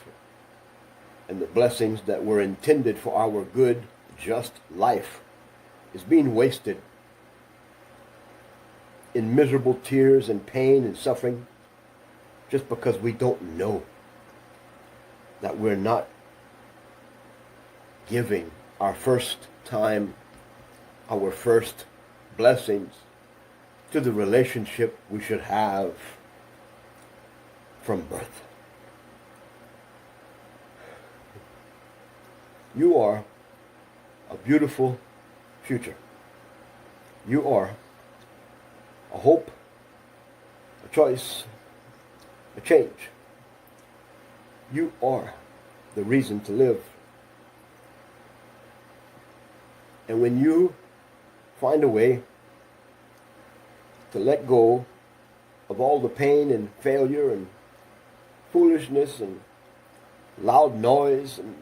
and the blessings that were intended for our good, just life is being wasted in miserable tears and pain and suffering just because we don't know that we're not giving our first time, our first blessings to the relationship we should have from birth. You are a beautiful future. You are a hope, a choice, a change. You are the reason to live. And when you find a way to let go of all the pain and failure and foolishness and loud noise and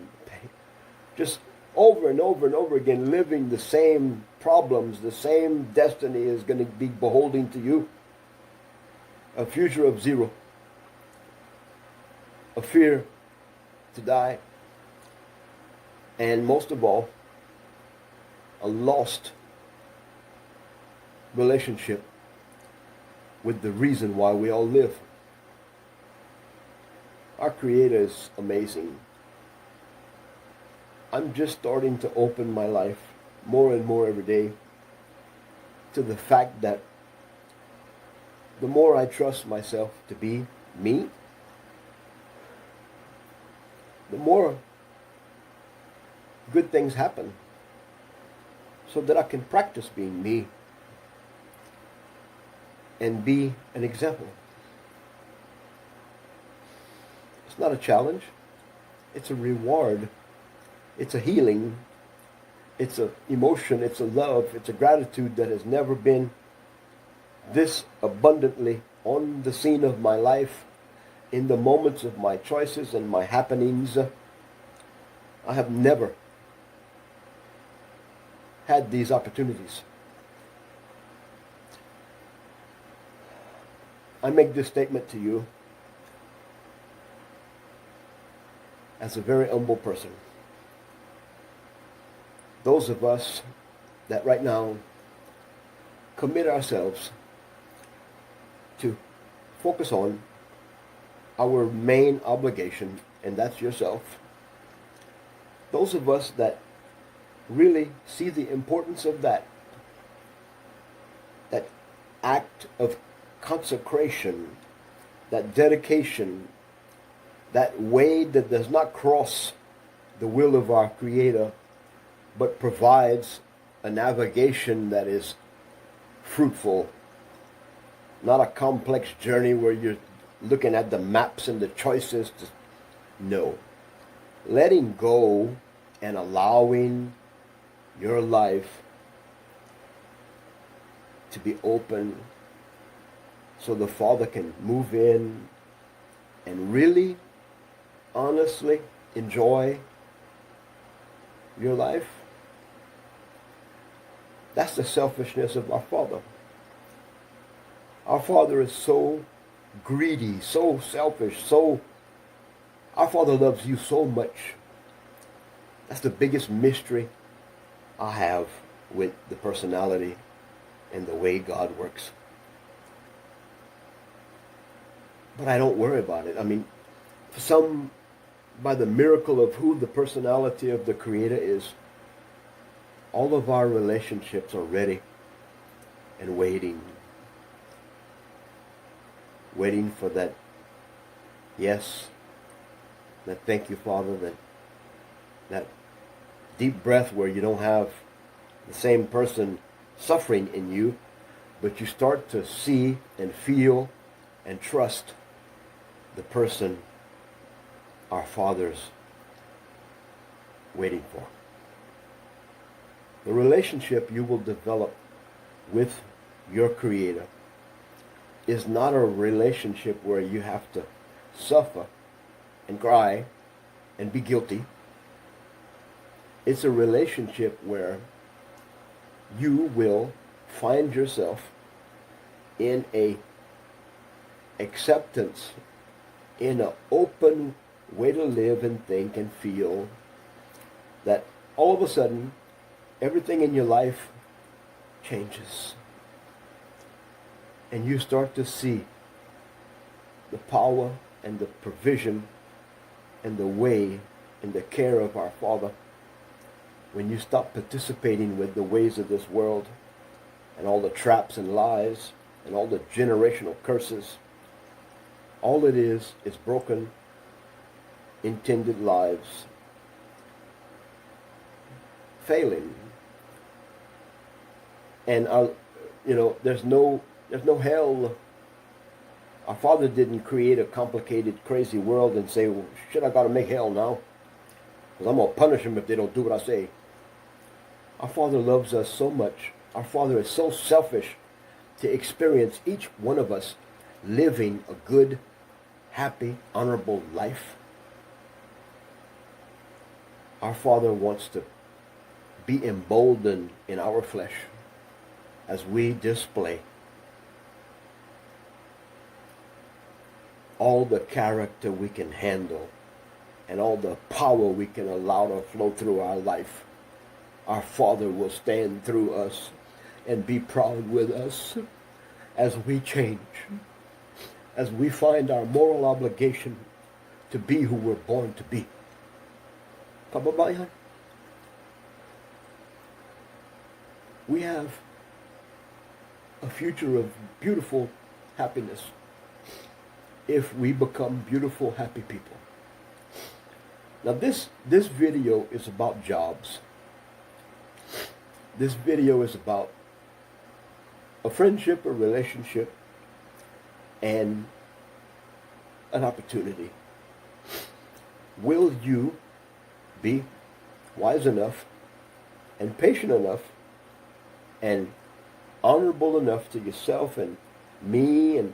just over and over and over again living the same problems, the same destiny is going to be beholding to you. A future of zero. A fear to die. And most of all, a lost relationship with the reason why we all live. Our Creator is amazing. I'm just starting to open my life more and more every day to the fact that the more I trust myself to be me, the more good things happen so that I can practice being me and be an example. It's not a challenge. It's a reward. It's a healing. It's an emotion. It's a love. It's a gratitude that has never been this abundantly on the scene of my life, in the moments of my choices and my happenings. I have never had these opportunities. I make this statement to you as a very humble person. Those of us that right now commit ourselves to focus on our main obligation, and that's yourself. Those of us that really see the importance of that act of consecration, that dedication, that way that does not cross the will of our Creator, but provides a navigation that is fruitful, not a complex journey where you're looking at the maps and the choices. No. letting go and allowing your life to be open so the Father can move in and really, honestly enjoy your life. That's the selfishness of our Father. Our Father is so greedy, so selfish, our Father loves you so much. That's the biggest mystery I have with the personality and the way God works. But I don't worry about it. I mean, for some, by the miracle of who the personality of the Creator is, all of our relationships are ready and waiting for that yes, that thank you, Father, that deep breath where you don't have the same person suffering in you, but you start to see and feel and trust the person our Father's waiting for. The relationship you will develop with your Creator is not a relationship where you have to suffer and cry and be guilty. It's a relationship where you will find yourself in a acceptance, in an open way to live and think and feel, that all of a sudden everything in your life changes. And you start to see the power and the provision and the way and the care of our Father when you stop participating with the ways of this world and all the traps and lies and all the generational curses. All it is broken, intended lives failing. And there's no hell. Our Father didn't create a complicated, crazy world and say, well, shit, I got to make hell now, because I'm going to punish them if they don't do what I say. Our Father loves us so much. Our Father is so selfish to experience each one of us living a good, happy, honorable life. Our Father wants to be emboldened in our flesh as we display all the character we can handle and all the power we can allow to flow through our life. Our Father will stand through us and be proud with us as we change, as we find our moral obligation to be who we're born to be. Kababayan, we have a future of beautiful happiness if we become beautiful, happy people. Now this video is about jobs. This video is about a friendship, a relationship, and an opportunity. Will you be wise enough and patient enough and honorable enough to yourself and me and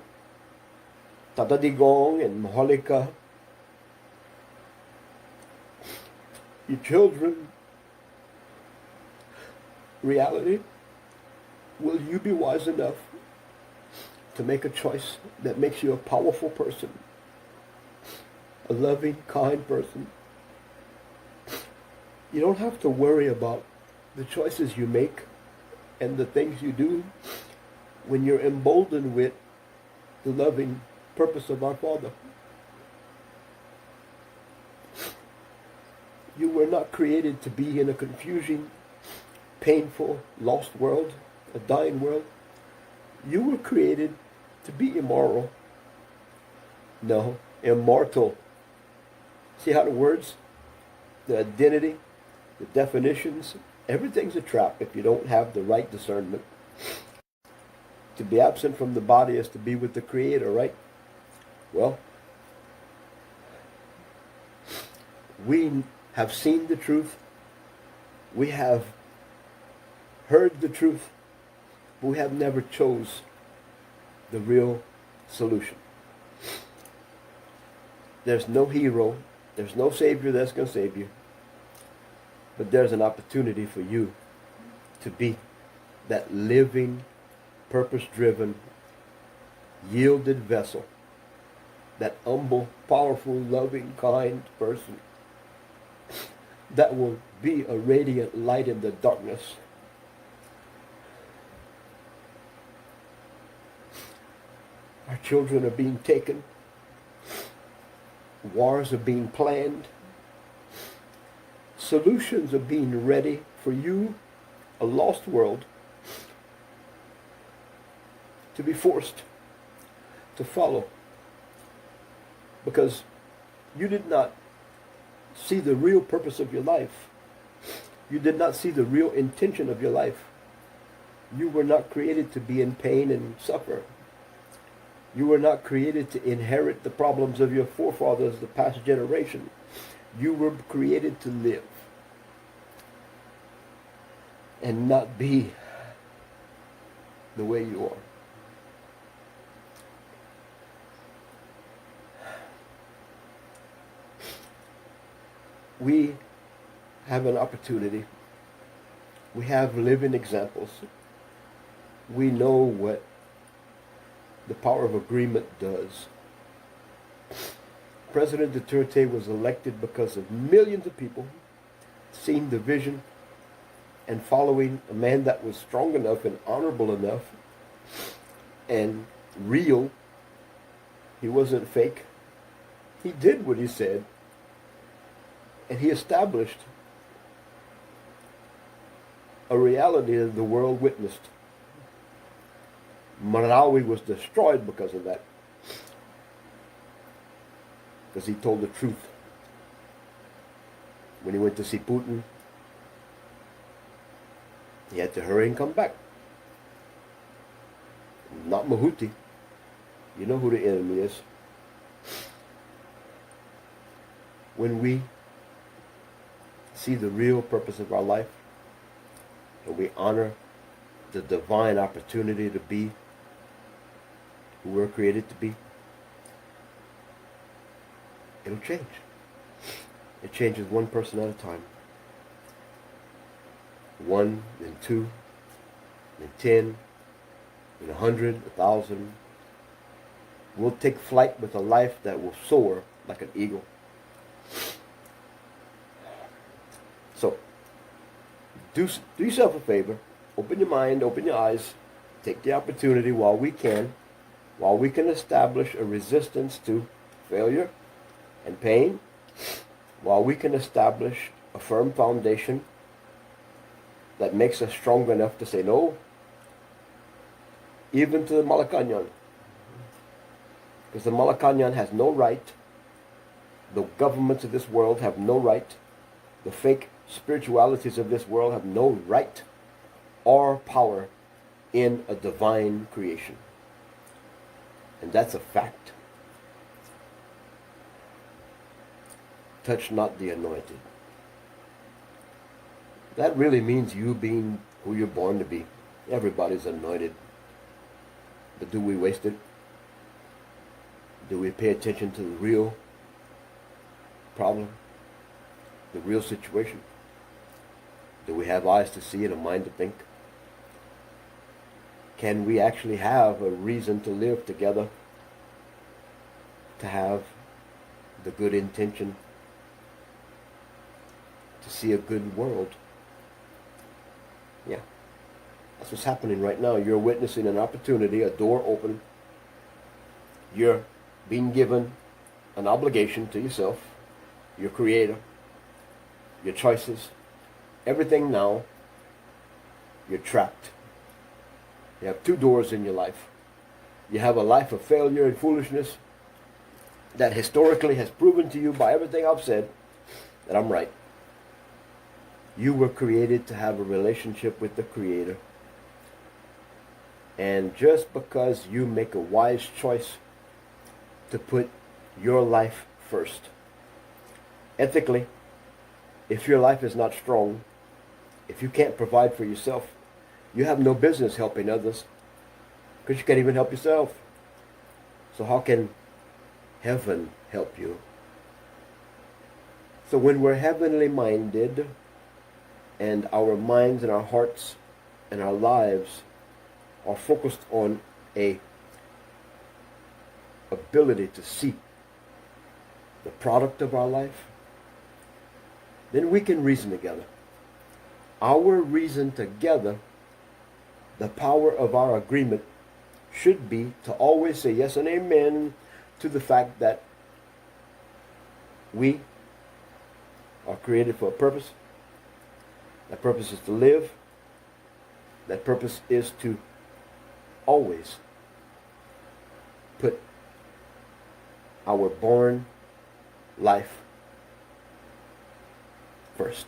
Tata Digong and Maholika, your children, reality? Will you be wise enough to make a choice that makes you a powerful person, a loving, kind person? You don't have to worry about the choices you make and the things you do when you're emboldened with the loving purpose of our Father. You were not created to be in a confusing, painful, lost world, a dying world. You were created to be immoral. No, immortal. See how the words, the identity, the definitions, everything's a trap if you don't have the right discernment. To be absent from the body is to be with the Creator, right? Well, We have seen the truth. We have heard the truth. But we have never chose the real solution. There's no hero. There's no savior that's going to save you. But there's an opportunity for you to be that living, purpose-driven, yielded vessel. That humble, powerful, loving, kind person that will be a radiant light in the darkness. Our children are being taken. Wars are being planned. Solutions are being ready for you, a lost world, to be forced to follow. Because you did not see the real purpose of your life. You did not see the real intention of your life. You were not created to be in pain and suffer. You were not created to inherit the problems of your forefathers, the past generation. You were created to live and not be the way you are. We have an opportunity. We have living examples. We know what the power of agreement does. President Duterte was elected because of millions of people seeing the vision and following a man that was strong enough and honorable enough and real. He wasn't fake. He did what he said. And he established a reality that the world witnessed. Marawi was destroyed because of that. Because he told the truth. When he went to see Putin, he had to hurry and come back. Not Mahuti. You know who the enemy is. When we see the real purpose of our life, and we honor the divine opportunity to be who we're created to be, it'll change. It changes one person at a time. 1, then 2, then 10, then 100, 1,000. We'll take flight with a life that will soar like an eagle. So, do yourself a favor. Open your mind, open your eyes. Take the opportunity while we can establish a resistance to failure and pain, while we can establish a firm foundation that makes us strong enough to say no, even to the Malacanang. Because the Malacanang has no right, the governments of this world have no right, the fake spiritualities of this world have no right or power in a divine creation. And that's a fact. Touch not the anointed. That really means you being who you're born to be. Everybody's anointed. But do we waste it? Do we pay attention to the real problem? The real situation? Do we have eyes to see and a mind to think? Can we actually have a reason to live together? To have the good intention to see a good world? Yeah. That's what's happening right now. You're witnessing an opportunity, a door open. You're being given an obligation to yourself, your creator, your choices, everything now. You're trapped. You have 2 doors in your life. You have a life of failure and foolishness that historically has proven to you by everything I've said that I'm right. You were created to have a relationship with the Creator. And just because you make a wise choice to put your life first, ethically, if your life is not strong, if you can't provide for yourself, you have no business helping others because you can't even help yourself. So how can heaven help you? So when we're heavenly minded and our minds and our hearts and our lives are focused on a ability to see the product of our life, then we can reason together. Our reason together, the power of our agreement should be to always say yes and amen to the fact that we are created for a purpose. That purpose is to live. That purpose is to always put our born life first.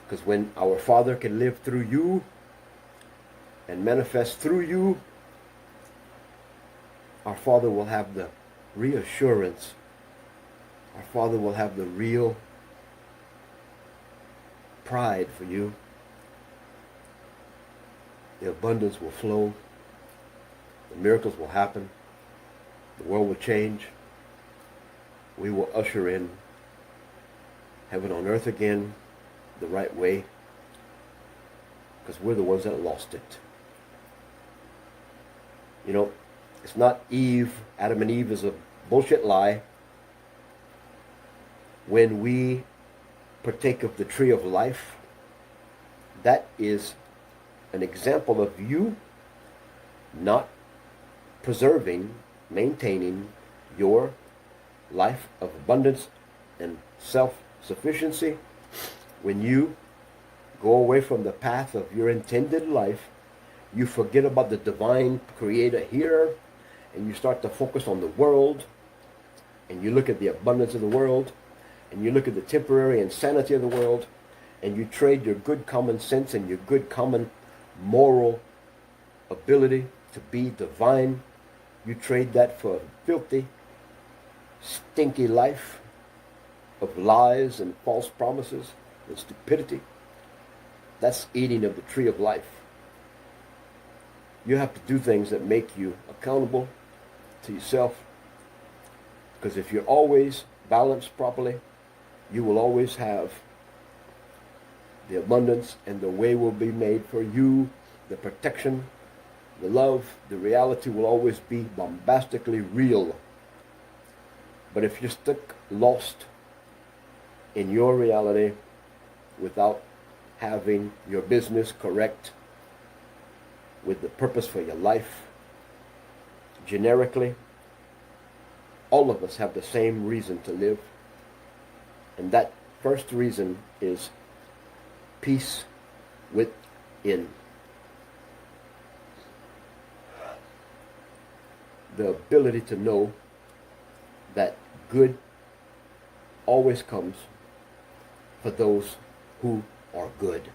Because when our Father can live through you and manifest through you, our Father will have the reassurance. Our Father will have the real pride for you. The abundance will flow. The miracles will happen. The world will change. We will usher in heaven on earth again the right way, because we're the ones that lost it. You know, it's not Adam and Eve is a bullshit lie. When we partake of the tree of life, that is an example of you not preserving, maintaining your life of abundance and self-sufficiency. When you go away from the path of your intended life, you forget about the divine creator here, and you start to focus on the world, and you look at the abundance of the world, and you look at the temporary insanity of the world, and you trade your good common sense and your good common moral ability to be divine. You trade that for a filthy, stinky life of lies and false promises and stupidity. That's eating of the tree of life. You have to do things that make you accountable to yourself, because if you're always balanced properly, you will always have the abundance, and the way will be made for you. The protection, the love, the reality will always be bombastically real. But if you're stuck, lost in your reality without having your business correct with the purpose for your life, generically, all of us have the same reason to live. And that first reason is peace within. The ability to know that good always comes for those who are good,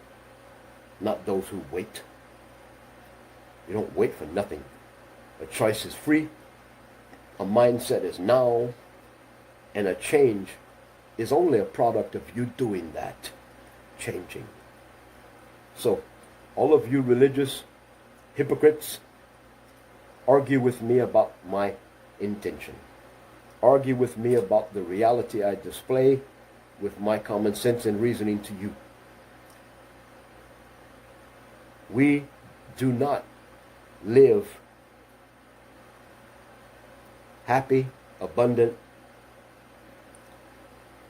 not those who wait. You don't wait for nothing. A choice is free, a mindset is now, and a change is only a product of you doing that, changing. So, all of you religious hypocrites, argue with me about my intention. Argue with me about the reality I display with my common sense and reasoning to you. We do not live happy, abundant,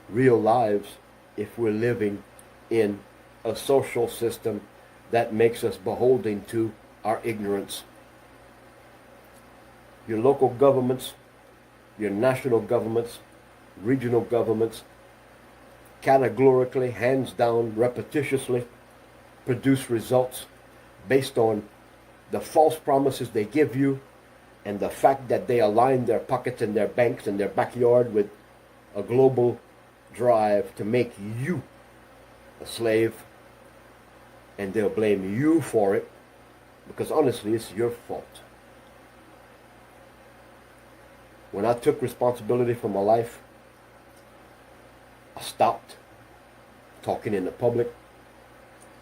real lives if we're living in a social system that makes us beholden to our ignorance. Your local governments, your national governments, regional governments, categorically, hands down, repetitiously produce results based on the false promises they give you and the fact that they align their pockets and their banks and their backyard with a global drive to make you a slave, and they'll blame you for it because honestly it's your fault. When I took responsibility for my life, I stopped talking in the public.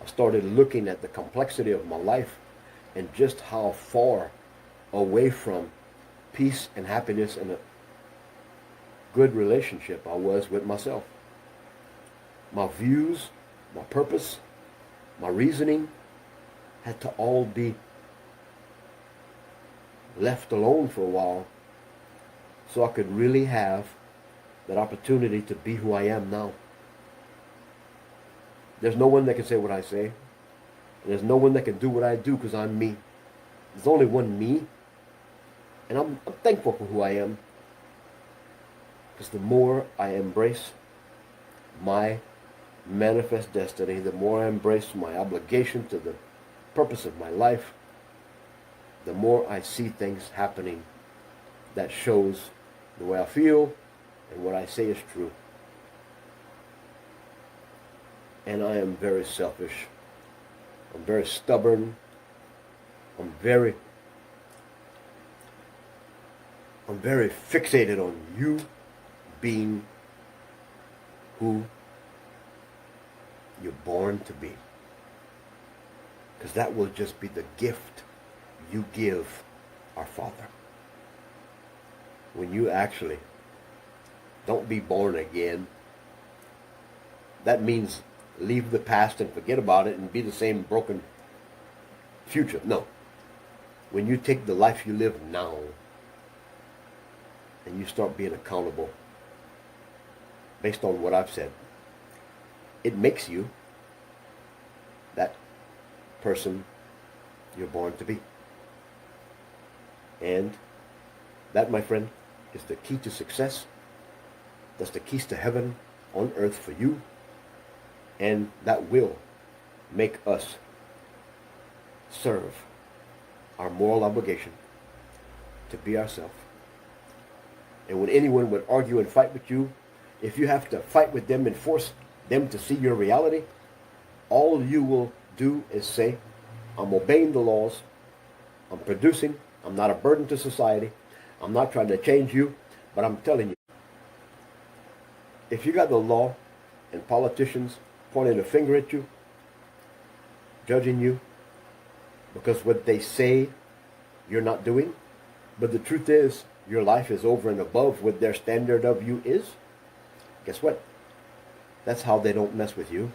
I started looking at the complexity of my life and just how far away from peace and happiness and a good relationship I was with myself. My views, my purpose, my reasoning had to all be left alone for a while so I could really have that opportunity to be who I am now. There's no one that can say what I say. There's no one that can do what I do because I'm me. There's only one me. And I'm thankful for who I am. Because the more I embrace my manifest destiny, the more I embrace my obligation to the purpose of my life, the more I see things happening that shows the way I feel and what I say is true. And I am very selfish. I'm very stubborn. I'm very fixated on you being who you're born to be. Because that will just be the gift you give our Father. When you actually don't be born again, that means leave the past and forget about it and be the same broken future. No. When you take the life you live now and you start being accountable based on what I've said, it makes you that person you're born to be. And that, my friend, is the key to success. That's the keys to heaven on earth for you. And that will make us serve our moral obligation to be ourselves. And when anyone would argue and fight with you, if you have to fight with them and force them to see your reality, all you will do is say, I'm obeying the laws, I'm producing, I'm not a burden to society, I'm not trying to change you, but I'm telling you, if you got the law and politicians pointing a finger at you, judging you, because what they say you're not doing, but the truth is, your life is over and above what their standard of you is, guess what? That's how they don't mess with you.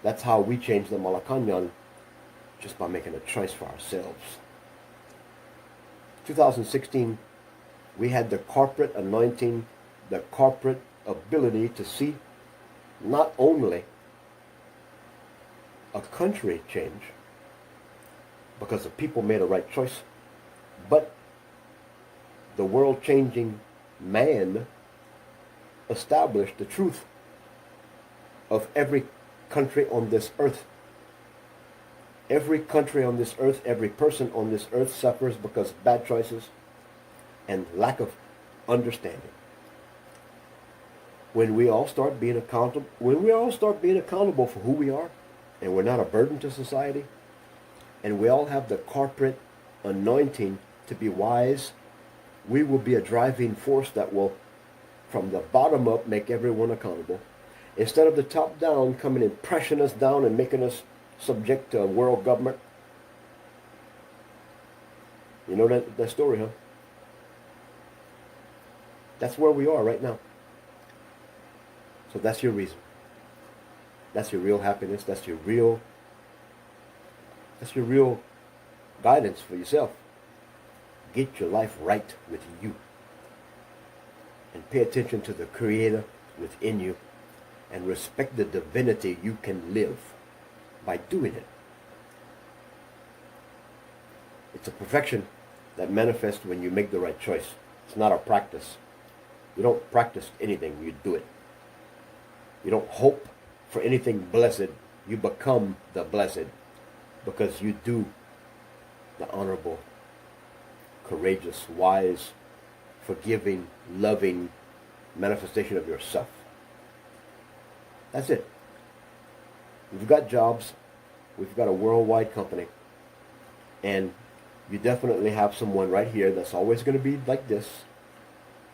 That's how we change the Malacanang, just by making a choice for ourselves. 2016, we had the corporate anointing, the corporate ability to see not only a country change because the people made a right choice, but the world-changing man established the truth of every country on this earth. Every country on this earth, every person on this earth suffers because of bad choices and lack of understanding. When we all start being accountable, for who we are, and we're not a burden to society, and we all have the corporate anointing to be wise, we will be a driving force that will, from the bottom up, make everyone accountable. Instead of the top down coming and pressing us down and making us subject to a world government. You know that story, huh? That's where we are right now. So that's your reason. That's your real happiness. That's your real guidance for yourself. Get your life right with you. And pay attention to the Creator within you. And respect the divinity you can live by doing it. It's a perfection that manifests when you make the right choice. It's not a practice. You don't practice anything, you do it. You don't hope for anything blessed. You become the blessed because you do the honorable, courageous, wise, forgiving, loving manifestation of yourself. That's it. We've got jobs. We've got a worldwide company. And you definitely have someone right here that's always going to be like this.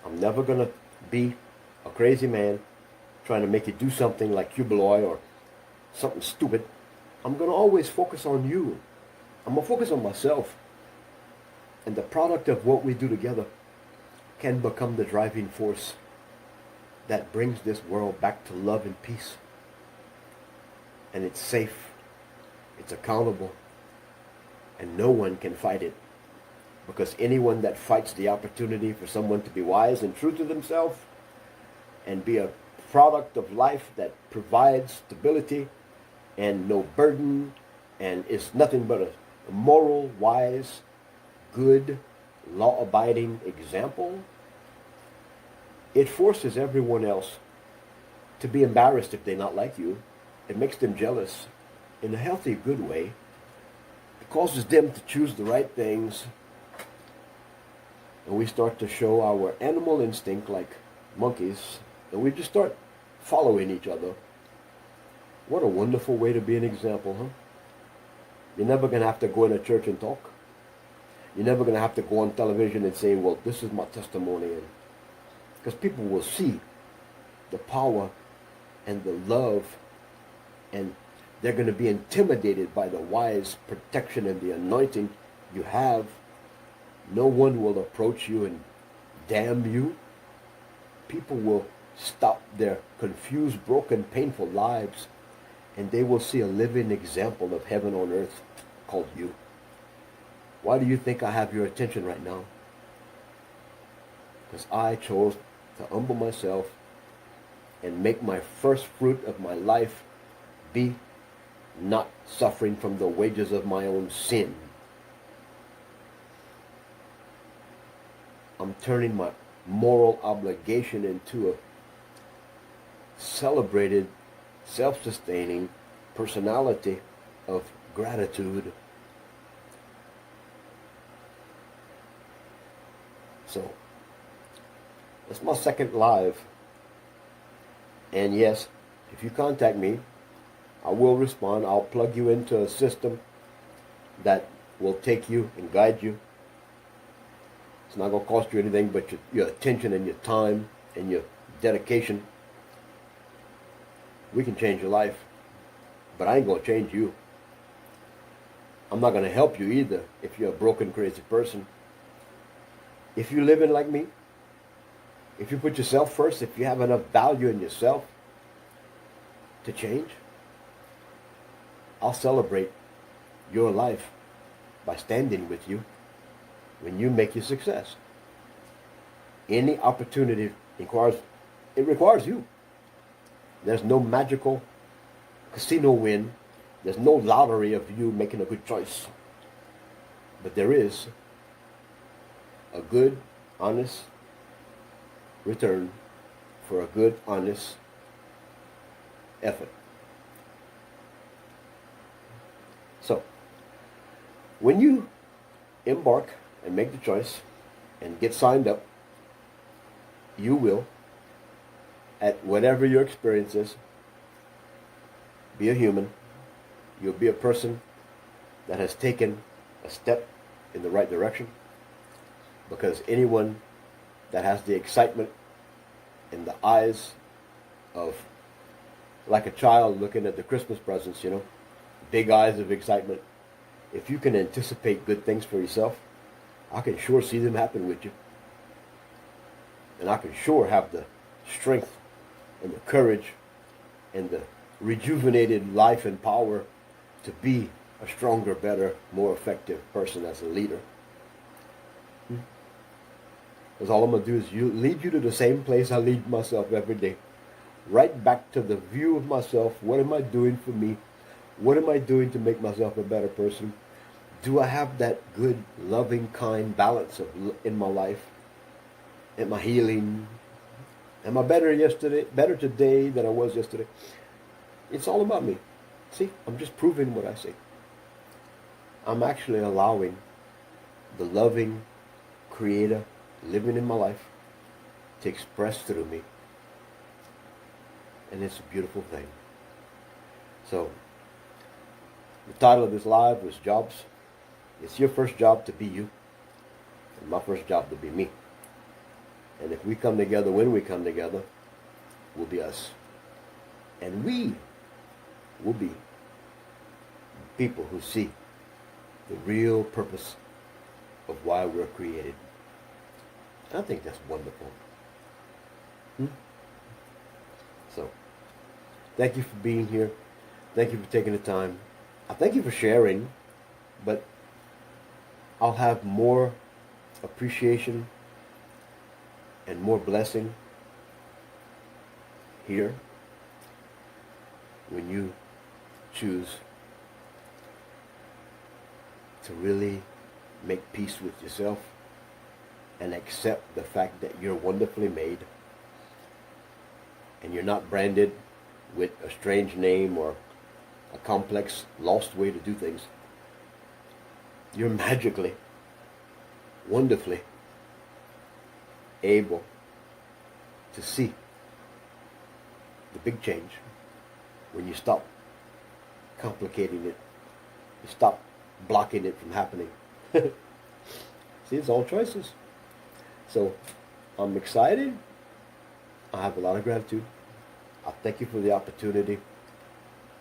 I'm never going to be a crazy man trying to make you do something like Cubaloy or something stupid, I'm going to always focus on you. I'm going to focus on myself. And the product of what we do together can become the driving force that brings this world back to love and peace. And it's safe, it's accountable, and no one can fight it. Because anyone that fights the opportunity for someone to be wise and true to themselves and be a product of life that provides stability and no burden and is nothing but a moral, wise, good, law-abiding example, it forces everyone else to be embarrassed if they're not like you. It makes them jealous in a healthy, good way. It causes them to choose the right things. And we start to show our animal instinct like monkeys. And we just start following each other. What a wonderful way to be an example, huh? You're never going to have to go in a church and talk. You're never going to have to go on television and say, well, this is my testimony. Because people will see the power and the love, and they're going to be intimidated by the wise protection and the anointing you have. No one will approach you and damn you. People will stop their confused, broken, painful lives, and they will see a living example of heaven on earth called you. Why do you think I have your attention right now? Because I chose to humble myself and make my first fruit of my life be not suffering from the wages of my own sin. I'm turning my moral obligation into a celebrated, self-sustaining personality of gratitude. So, that's my second live. And yes, if you contact me, I will respond. I'll plug you into a system that will take you and guide you. It's not going to cost you anything but your attention and your time and your dedication. We can change your life, but I ain't going to change you. I'm not going to help you either if you're a broken, crazy person. If you're living like me, if you put yourself first, if you have enough value in yourself to change, I'll celebrate your life by standing with you when you make your success. Any opportunity requires you. There's no magical casino win. There's no lottery of you making a good choice. But there is a good, honest return for a good, honest effort. So, when you embark and make the choice and get signed up, you will, at whatever your experience is, be a human. You'll be a person that has taken a step in the right direction, because anyone that has the excitement in the eyes of, like a child looking at the Christmas presents, big eyes of excitement. If you can anticipate good things for yourself, I can sure see them happen with you. And I can sure have the strength and the courage and the rejuvenated life and power to be a stronger, better, more effective person as a leader. Because all I'm going to do is lead you to the same place I lead myself every day. Right back to the view of myself. What am I doing for me? What am I doing to make myself a better person? Do I have that good, loving, kind balance in my life? Am I healing? Am I better today than I was yesterday? It's all about me. See, I'm just proving what I say. I'm actually allowing the loving Creator living in my life to express through me. And it's a beautiful thing. So, the title of this live was Jobs. It's your first job to be you, and my first job to be me. And if we come together, when we come together, we'll be us. And we will be people who see the real purpose of why we're created. I think that's wonderful. So, thank you for being here. Thank you for taking the time. I thank you for sharing, but I'll have more appreciation and more blessing here when you choose to really make peace with yourself and accept the fact that you're wonderfully made and you're not branded with a strange name or a complex, lost way to do things. You're magically, wonderfully able to see the big change when you stop complicating it, you stop blocking it from happening. See, it's all choices. So I'm excited. I have a lot of gratitude. I thank you for the opportunity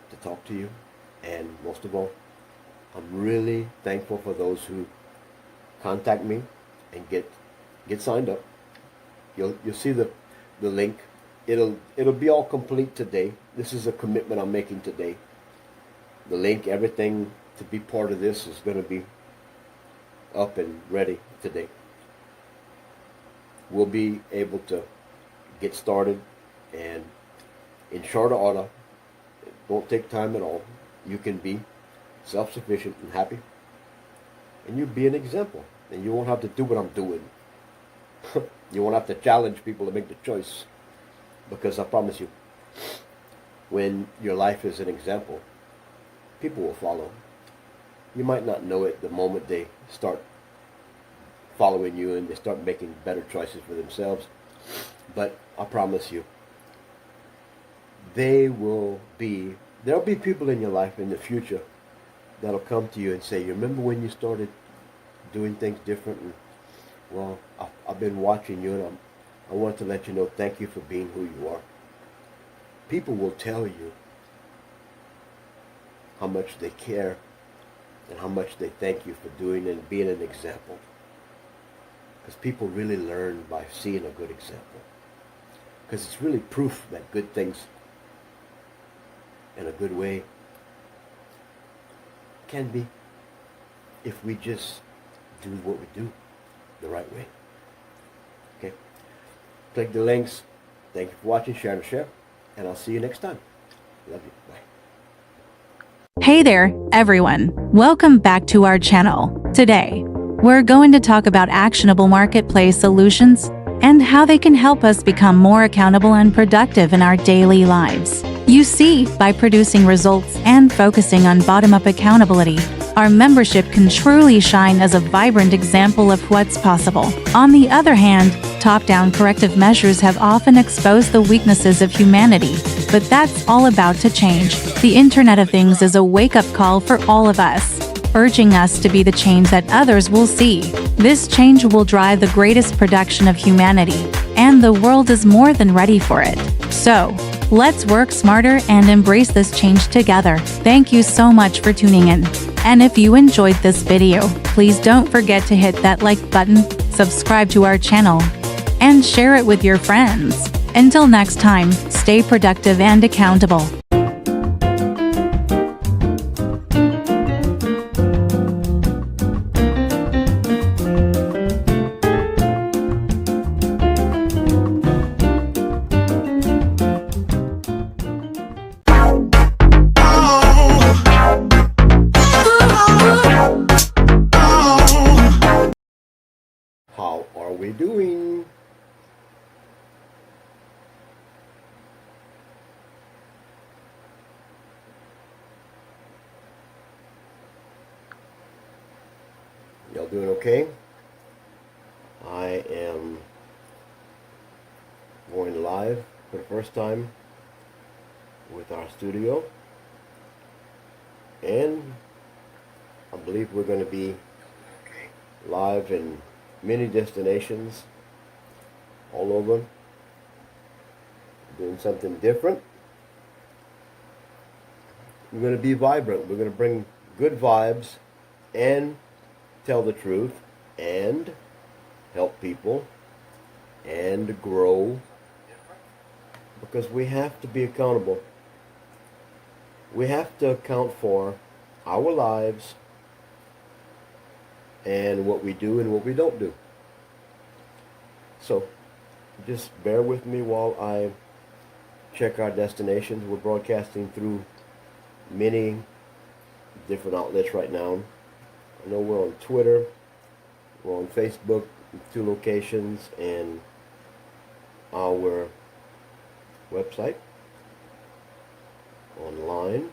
to talk to you, and most of all, I'm really thankful for those who contact me and get signed up. You'll see the link. It'll be all complete today. This is a commitment I'm making today. The link, everything to be part of this is going to be up and ready today. We'll be able to get started, and in short order, it won't take time at all. You can be self-sufficient and happy, and you'll be an example, and you won't have to do what I'm doing. You won't have to challenge people to make the choice, because I promise you, when your life is an example, people will follow. You might not know it the moment they start following you and they start making better choices for themselves, but I promise you, there'll be people in your life in the future that'll come to you and say, you remember when you started doing things different? And, well, I've been watching you, and I want to let you know, thank you for being who you are. People will tell you how much they care and how much they thank you for doing and being an example. Because people really learn by seeing a good example. Because it's really proof that good things in a good way can be if we just do what we do the right way. Okay? Click the links. Thank you for watching. Share, and I'll see you next time. Love you. Bye. Hey there, everyone. Welcome back to our channel. Today, we're going to talk about actionable marketplace solutions and how they can help us become more accountable and productive in our daily lives. You see, by producing results and focusing on bottom-up accountability, our membership can truly shine as a vibrant example of what's possible. On the other hand, top-down corrective measures have often exposed the weaknesses of humanity, but that's all about to change. The Internet of Things is a wake-up call for all of us, urging us to be the change that others will see. This change will drive the greatest production of humanity, and the world is more than ready for it. So, let's work smarter and embrace this change together. Thank you so much for tuning in. And if you enjoyed this video, please don't forget to hit that like button, subscribe to our channel, and share it with your friends. Until next time, stay productive and accountable. How are we doing? Y'all doing okay? I am going live for the first time with our studio, and I believe we're going to be live in many destinations all over, doing something different. We're going to be vibrant. We're going to bring good vibes and tell the truth and help people and grow, because we have to be accountable. We have to account for our lives and what we do and what we don't do. So just bear with me while I check our destinations. We're broadcasting through many different outlets right now. I know we're on Twitter, we're on Facebook, 2 locations, and our website online.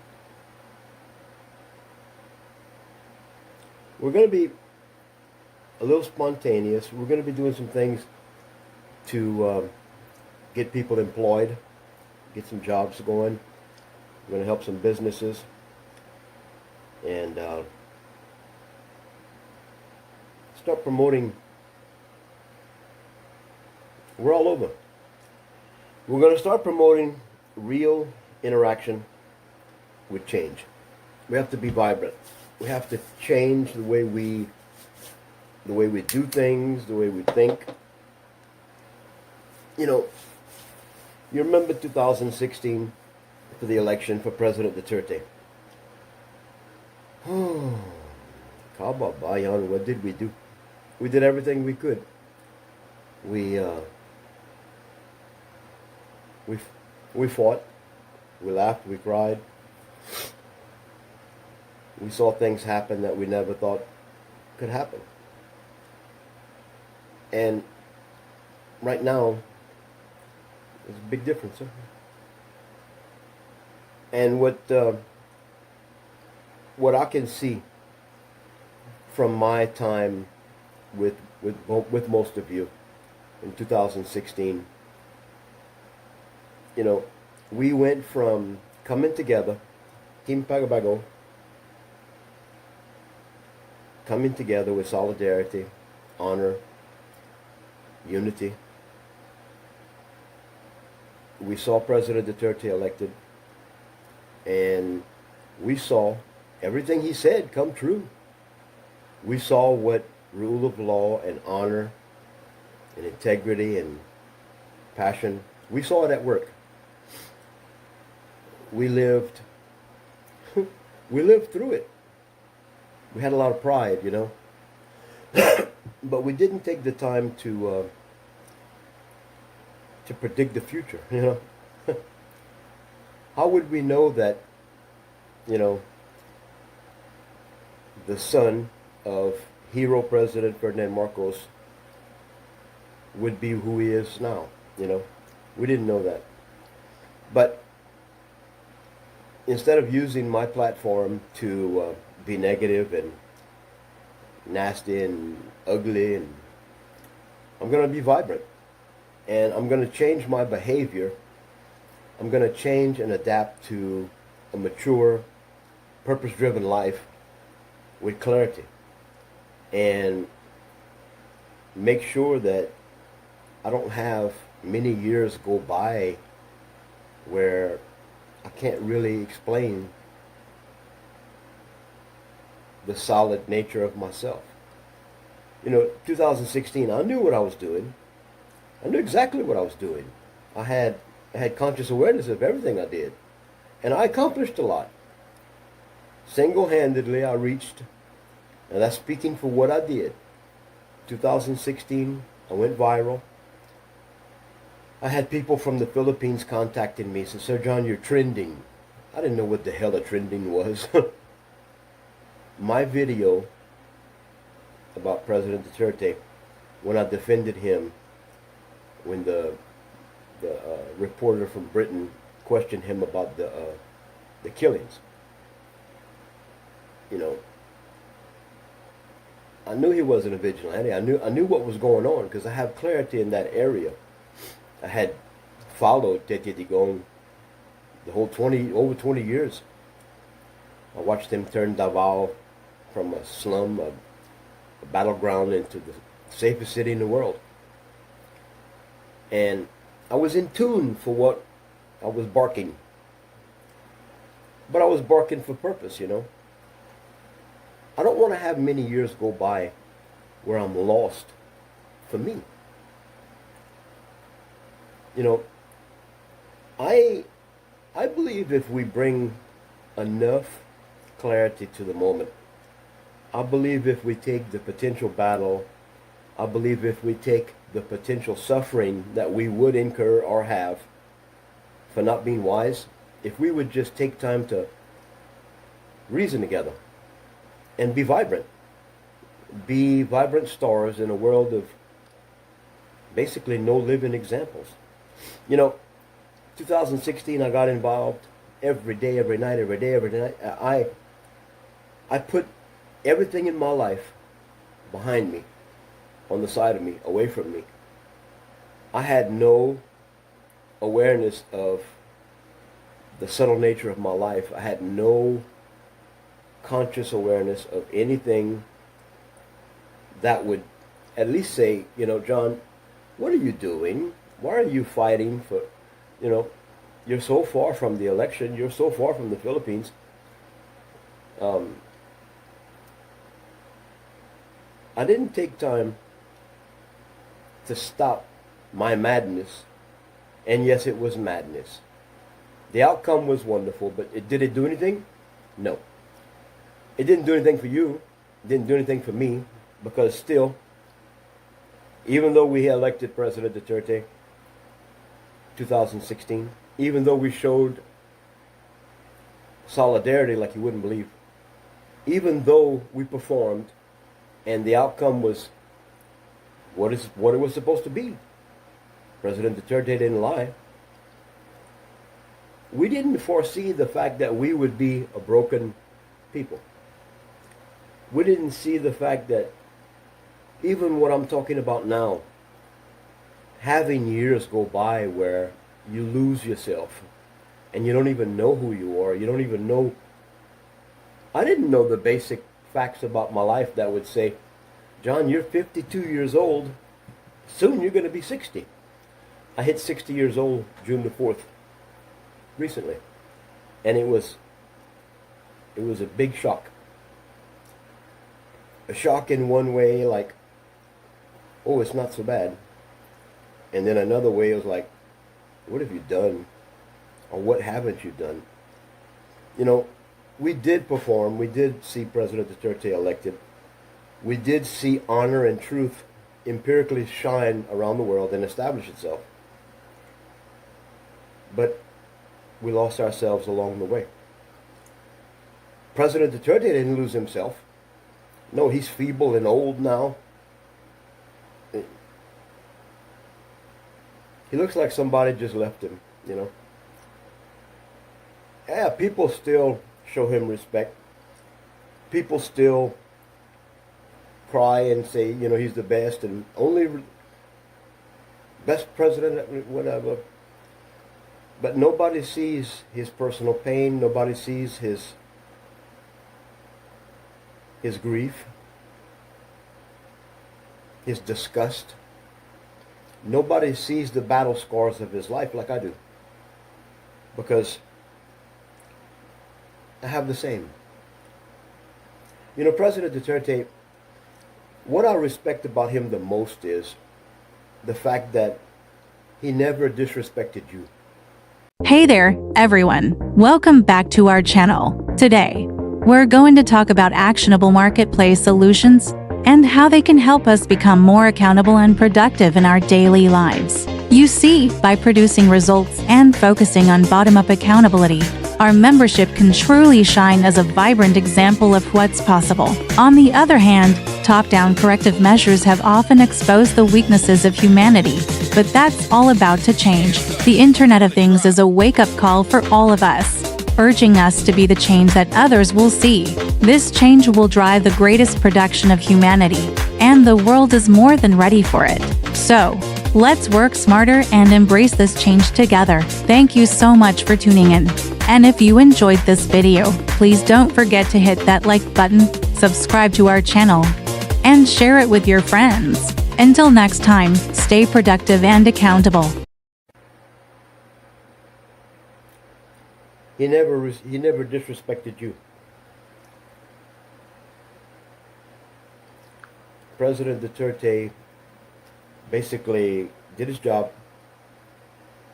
We're going to be a little spontaneous. We're going to be doing some things to get people employed, get some jobs going. We're going to help some businesses, and start promoting. We're all over. We're going to start promoting real interaction with change. We have to be vibrant. We have to change the way we do things, the way we think. You know, you remember 2016 for the election for President Duterte. Kababayan, what did we do? We did everything we could. We fought, we laughed, we cried. We saw things happen that we never thought could happen. And right now, there's a big difference. Huh? And what I can see from my time with most of you in 2016, you know, we went from coming together, Team Pagabago, coming together with solidarity, honor, unity. We saw President Duterte elected, and we saw everything he said come true. We saw what rule of law and honor and integrity and passion, we saw it at work. We lived through it. We had a lot of pride, you know. But we didn't take the time to predict the future, you know. How would we know that, you know, the son of hero President Ferdinand Marcos would be who he is now, you know? We didn't know that. But instead of using my platform to be negative and nasty and ugly, and I'm going to be vibrant, and I'm going to change my behavior. I'm going to change and adapt to a mature, purpose-driven life with clarity, and make sure that I don't have many years go by where I can't really explain the solid nature of myself. You know, 2016, I knew what I was doing. I knew exactly what I was doing. I had conscious awareness of everything I did. And I accomplished a lot. Single-handedly, I reached, and that's speaking for what I did. 2016, I went viral. I had people from the Philippines contacting me and said, "Sir John, you're trending." I didn't know what the hell a trending was. My video about President Duterte, when I defended him, when the reporter from Britain questioned him about the killings, you know, I knew he wasn't a vigilante. I knew what was going on because I have clarity in that area. I had followed Tete Digong the whole over 20 years. I watched him turn Davao from a slum, a battleground, into the safest city in the world. And I was in tune for what I was barking. But I was barking for purpose, you know. I don't want to have many years go by where I'm lost for me. You know, I believe if we bring enough clarity to the moment, I believe if we take the potential battle, I believe if we take the potential suffering that we would incur or have for not being wise, if we would just take time to reason together and be vibrant stars in a world of basically no living examples. You know, 2016 I got involved every day, every night. I put everything in my life behind me, on the side of me, away from me. I had no awareness of the subtle nature of my life. I had no conscious awareness of anything that would at least say, you know, John, what are you doing? Why are you fighting for, you know, you're so far from the election, you're so far from the Philippines. I didn't take time to stop my madness, and yes, it was madness. The outcome was wonderful, but did it do anything? No. It didn't do anything for you. It didn't do anything for me, because still, even though we elected President Duterte 2016, even though we showed solidarity like you wouldn't believe, even though we performed and the outcome was what it was supposed to be, President Duterte didn't lie. We didn't foresee the fact that we would be a broken people. We didn't see the fact that even what I'm talking about now, having years go by where you lose yourself and you don't even know who you are. You don't even know. I didn't know the basic facts about my life that would say, John, you're 52 years old. Soon you're going to be 60. I hit 60 years old June the 4th recently. And it was a big shock. A shock in one way, like, oh, it's not so bad. And then another way, it was like, what have you done? Or what haven't you done? You know, we did perform. We did see President Duterte elected. We did see honor and truth empirically shine around the world and establish itself. But we lost ourselves along the way. President Duterte didn't lose himself. No, he's feeble and old now. He looks like somebody just left him, you know. Yeah, people still show him respect. People still cry and say, you know, he's the best and only best president, whatever. But nobody sees his personal pain. Nobody sees his grief, his disgust. Nobody sees the battle scars of his life like I do, because I have the same. You know, President Duterte, what I respect about him the most is the fact that he never disrespected you. Hey there, everyone. Welcome back to our channel. Today, we're going to talk about actionable marketplace solutions and how they can help us become more accountable and productive in our daily lives. You see, by producing results and focusing on bottom-up accountability, our membership can truly shine as a vibrant example of what's possible. On the other hand, top-down corrective measures have often exposed the weaknesses of humanity, but that's all about to change. The Internet of Things is a wake-up call for all of us, urging us to be the change that others will see. This change will drive the greatest production of humanity, and the world is more than ready for it. So, let's work smarter and embrace this change together. Thank you so much for tuning in. And if you enjoyed this video, please don't forget to hit that like button, subscribe to our channel, and share it with your friends. Until next time, stay productive and accountable. He never disrespected you. President Duterte basically did his job,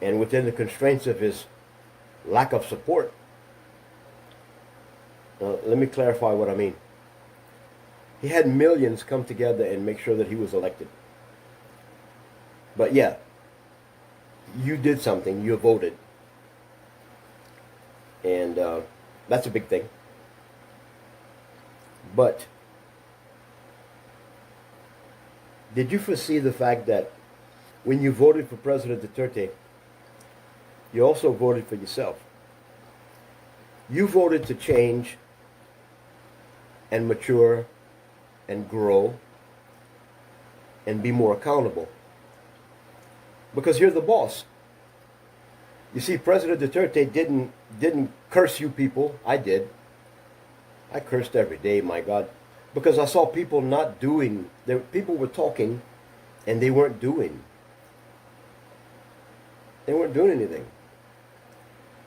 and within the constraints of his lack of support, let me clarify what I mean. He had millions come together and make sure that he was elected. But yeah, you did something, you voted. And that's a big thing. But did you foresee the fact that when you voted for President Duterte, you also voted for yourself? You voted to change and mature and grow and be more accountable. Because you're the boss. You see, President Duterte didn't curse you people. I did. I cursed every day, my God. Because I saw people not doing. People were talking and they weren't doing. They weren't doing anything.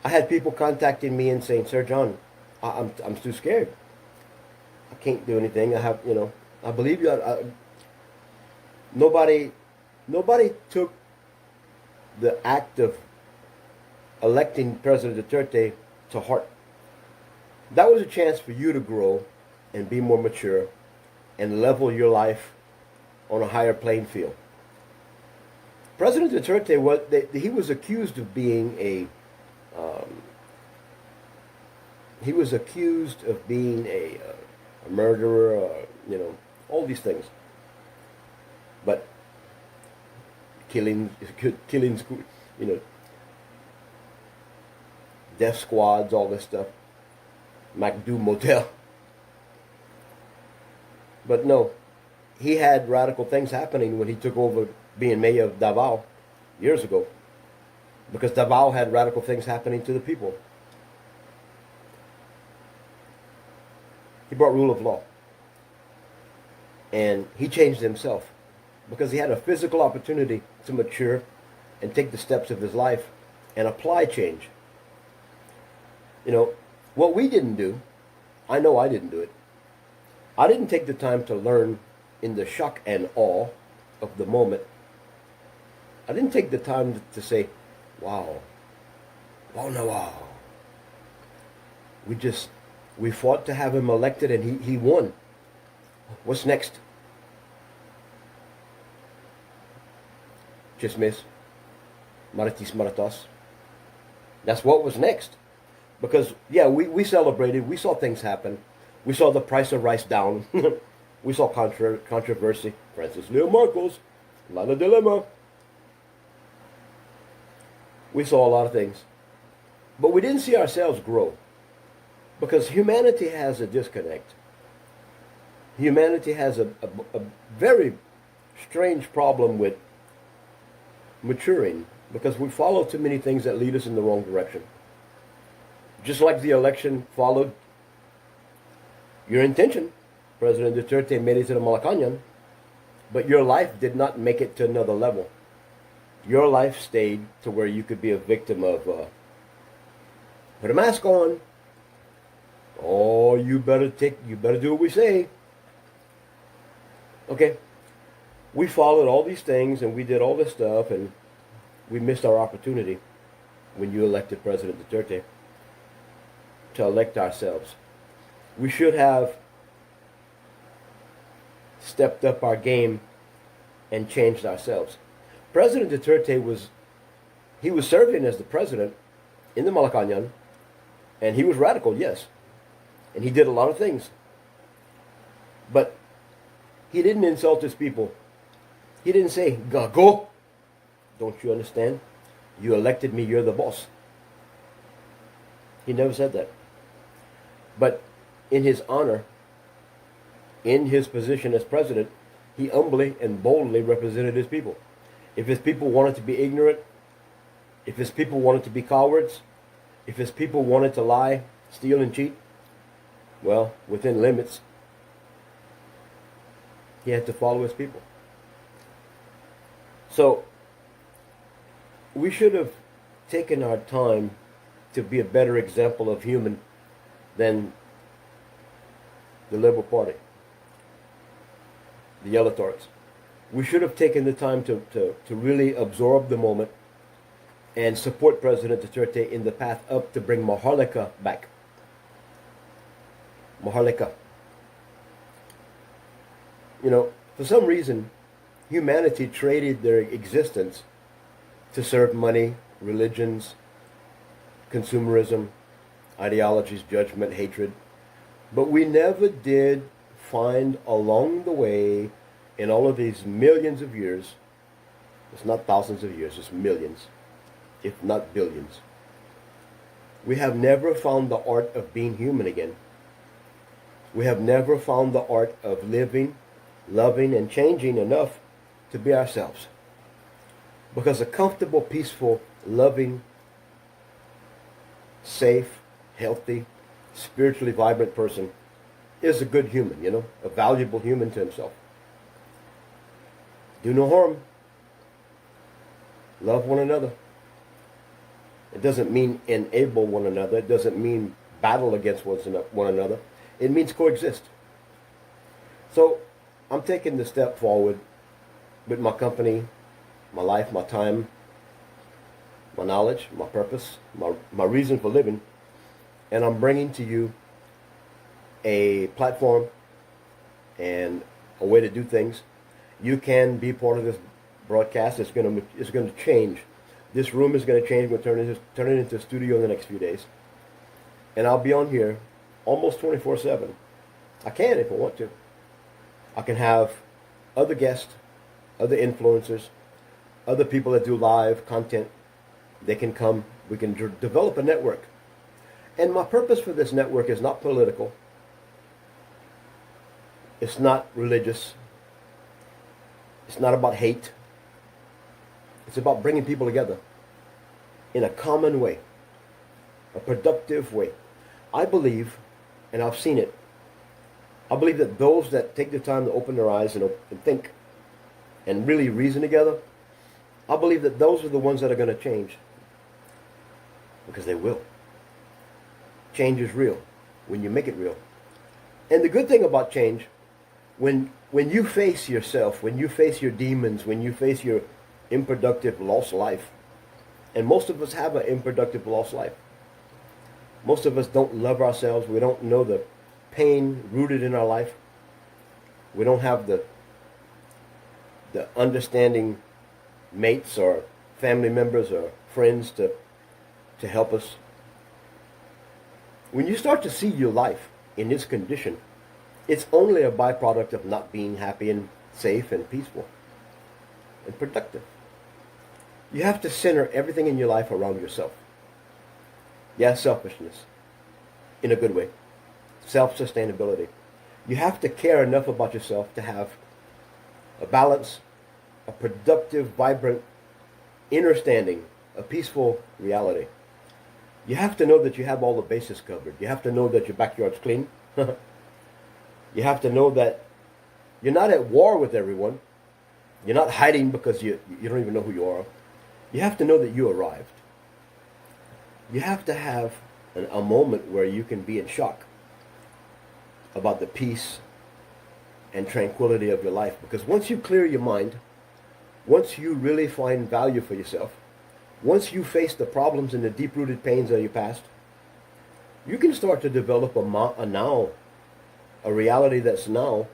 I had people contacting me and saying, Sir John, I'm too scared. I can't do anything. I believe you. Nobody took the act of electing President Duterte to heart. That was a chance for you to grow and be more mature and level your life on a higher playing field. President Duterte was accused of being a murderer, all these things. But killings, death squads, all this stuff. MacDo Motel. But no, he had radical things happening when he took over being mayor of Davao years ago. Because Davao had radical things happening to the people. He brought rule of law. And he changed himself. Because he had a physical opportunity to mature and take the steps of his life and apply change. What we didn't do, I know I didn't do it. I didn't take the time to learn in the shock and awe of the moment. I didn't take the time to say, wow. Oh no, wow. We fought to have him elected and he won. What's next? Chismes. Maritis Maratos. That's what was next. Because, yeah, we celebrated. We saw things happen. We saw the price of rice down. We saw controversy. Francis Leo Marcos. A lot of dilemma. We saw a lot of things. But we didn't see ourselves grow. Because humanity has a disconnect. Humanity has a very strange problem with maturing. Because we follow too many things that lead us in the wrong direction. Just like the election followed your intention. President Duterte made it to the Malacanang, but your life did not make it to another level. Your life stayed to where you could be a victim of, put a mask on. Oh, you better do what we say. Okay. We followed all these things and we did all this stuff and we missed our opportunity when you elected President Duterte to elect ourselves. We should have stepped up our game and changed ourselves. President Duterte was serving as the president in the Malacanang, and he was radical, yes. And he did a lot of things. But he didn't insult his people. He didn't say, go. Don't you understand? You elected me, you're the boss. He never said that. But in his honor, in his position as president, he humbly and boldly represented his people. If his people wanted to be ignorant, if his people wanted to be cowards, if his people wanted to lie, steal, and cheat, well, within limits, he had to follow his people. So, we should have taken our time to be a better example of human than the Liberal Party, the Yellow Tarts. We should have taken the time to really absorb the moment and support President Duterte in the path up to bring Maharlika back. Maharlika. You know, for some reason, humanity traded their existence to serve money, religions, consumerism, ideologies, judgment, hatred. But we never did find along the way, in all of these millions of years, it's not thousands of years, it's millions, if not billions. We have never found the art of being human again. We have never found the art of living, loving, and changing enough to be ourselves. Because a comfortable, peaceful, loving, safe, healthy, spiritually vibrant person is a good human, you know, a valuable human to himself. Do no harm. Love one another. It doesn't mean enable one another. It doesn't mean battle against one another. It means coexist. So I'm taking the step forward with my company, my life, my time, my knowledge, my purpose, my reason for living, and I'm bringing to you a platform and a way to do things. You can be part of this broadcast. It's going to change. This room is going to change. We're going to turn it into a studio in the next few days, and I'll be on here almost 24/7. I can if I want to. I can have other guests, other influencers, other people that do live content. They can come. We can develop a network. And my purpose for this network is not political. It's not religious. It's not about hate. It's about bringing people together in a common way, a productive way. I believe, and I've seen it, I believe that those that take the time to open their eyes and think and really reason together, I believe that those are the ones that are going to change. Because they will. Change is real when you make it real. And the good thing about change, when you face yourself, when you face your demons, when you face your unproductive lost life, and most of us have an unproductive lost life. Most of us don't love ourselves. We don't know the pain rooted in our life. We don't have the understanding mates or family members or friends to help us. When you start to see your life in this condition, it's only a byproduct of not being happy and safe and peaceful and productive. You have to center everything in your life around yourself. Yeah, selfishness in a good way. Self-sustainability. You have to care enough about yourself to have a balance, a productive, vibrant, understanding, a peaceful reality. You have to know that you have all the bases covered. You have to know that your backyard's clean. You have to know that you're not at war with everyone. You're not hiding because you don't even know who you are. You have to know that you arrived. You have to have a moment where you can be in shock about the peace and tranquility of your life. Because once you clear your mind, once you really find value for yourself, once you face the problems and the deep-rooted pains of your past, you can start to develop a now, a reality that's now.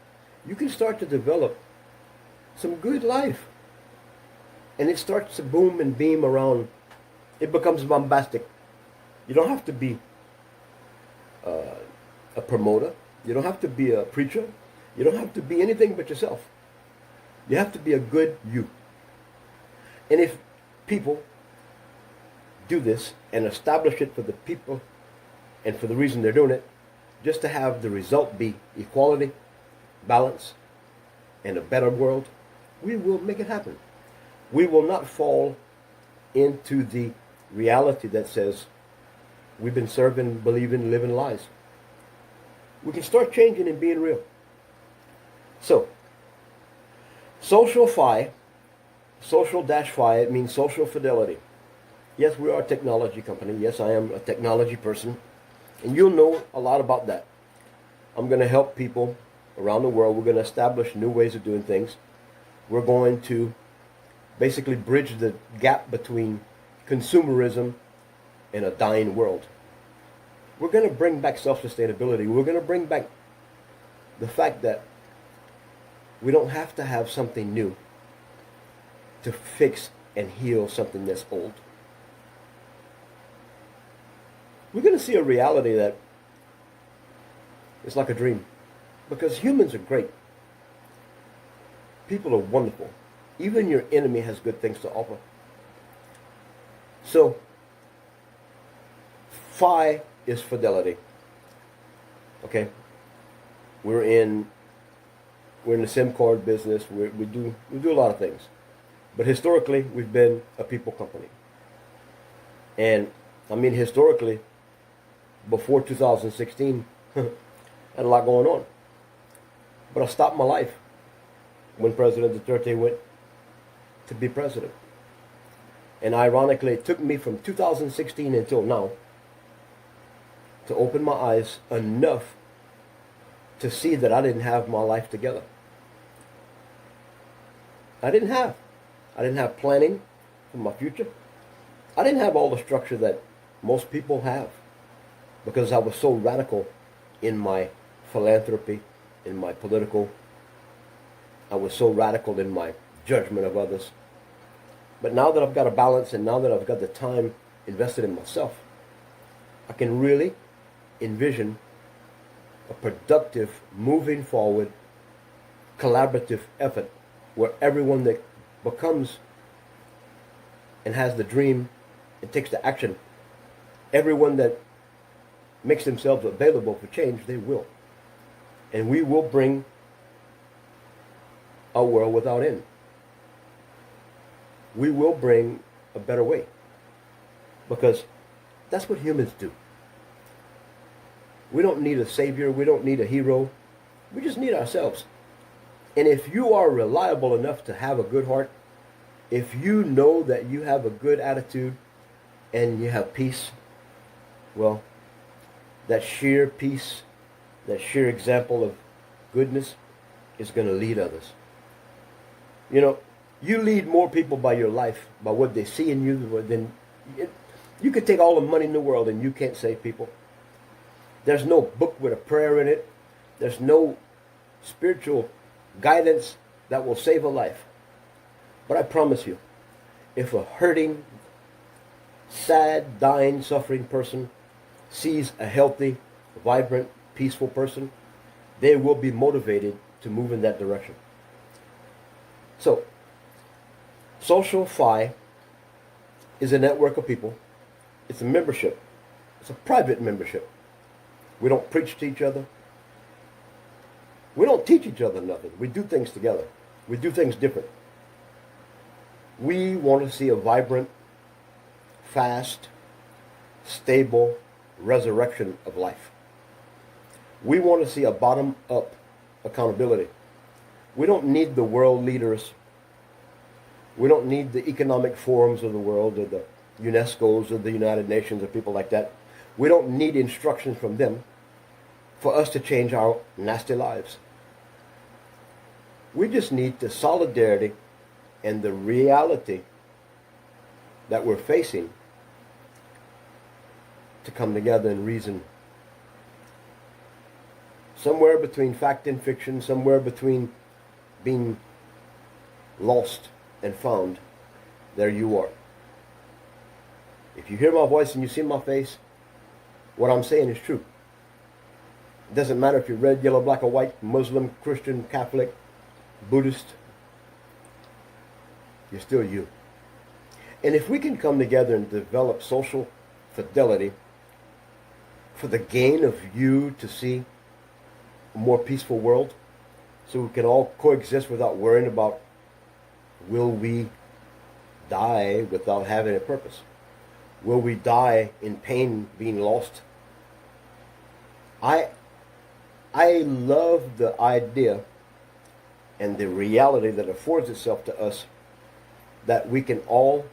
You can start to develop some good life. And it starts to boom and beam around. It becomes bombastic. You don't have to be a promoter. You don't have to be a preacher. You don't have to be anything but yourself. You have to be a good you. And if people do this and establish it for the people and for the reason they're doing it, just to have the result be equality, balance, and a better world, we will make it happen. We will not fall into the reality that says we've been serving, believing, living lies. We can start changing and being real. So, social-fi, social-fi, it means social fidelity. Yes, we are a technology company. Yes, I am a technology person. And you'll know a lot about that. I'm going to help people around the world. We're going to establish new ways of doing things. We're going to basically bridge the gap between consumerism and a dying world. We're going to bring back self-sustainability. We're going to bring back the fact that we don't have to have something new to fix and heal something that's old. We're going to see a reality that is like a dream. Because humans are great. People are wonderful. Even your enemy has good things to offer. So, Phi is fidelity. Okay? We're in the SIM card business. We do a lot of things. But historically, we've been a people company. And I mean historically, before 2016, I had a lot going on. But I stopped my life when President Duterte went to be president. And ironically, it took me from 2016 until now to open my eyes enough to see that I didn't have my life together. I didn't have planning for my future. I didn't have all the structure that most people have because I was so radical in my philanthropy, in my political. I was so radical in my judgment of others. But now that I've got a balance and now that I've got the time invested in myself, I can really envision a productive, moving forward, collaborative effort where everyone that becomes and has the dream and takes the action, everyone that makes themselves available for change, they will. And we will bring a world without end. We will bring a better way. Because that's what humans do. We don't need a savior. We don't need a hero. We just need ourselves. And if you are reliable enough to have a good heart, if you know that you have a good attitude and you have peace, well, that sheer peace, that sheer example of goodness is going to lead others. You know, you lead more people by your life, by what they see in you, than you could take all the money in the world and you can't save people. There's no book with a prayer in it. There's no spiritual guidance that will save a life. But I promise you, if a hurting, sad, dying, suffering person sees a healthy, vibrant, peaceful person, they will be motivated to move in that direction. So, Social Phi is a network of people. It's a membership. It's a private membership. We don't preach to each other. We don't teach each other nothing. We do things together. We do things different. We want to see a vibrant, fast, stable resurrection of life. We want to see a bottom-up accountability. We don't need the world leaders. We don't need the economic forums of the world or the UNESCOs or the United Nations or people like that. We don't need instructions from them for us to change our nasty lives. We just need the solidarity and the reality that we're facing to come together and reason. Somewhere between fact and fiction, somewhere between being lost and found, there you are. If you hear my voice and you see my face, what I'm saying is true. It doesn't matter if you're red, yellow, black, or white, Muslim, Christian, Catholic, Buddhist. You're still you. And if we can come together and develop social fidelity for the gain of you to see a more peaceful world, so we can all coexist without worrying about will we die without having a purpose? Will we die in pain, being lost? I love the idea and the reality that affords itself to us that we can all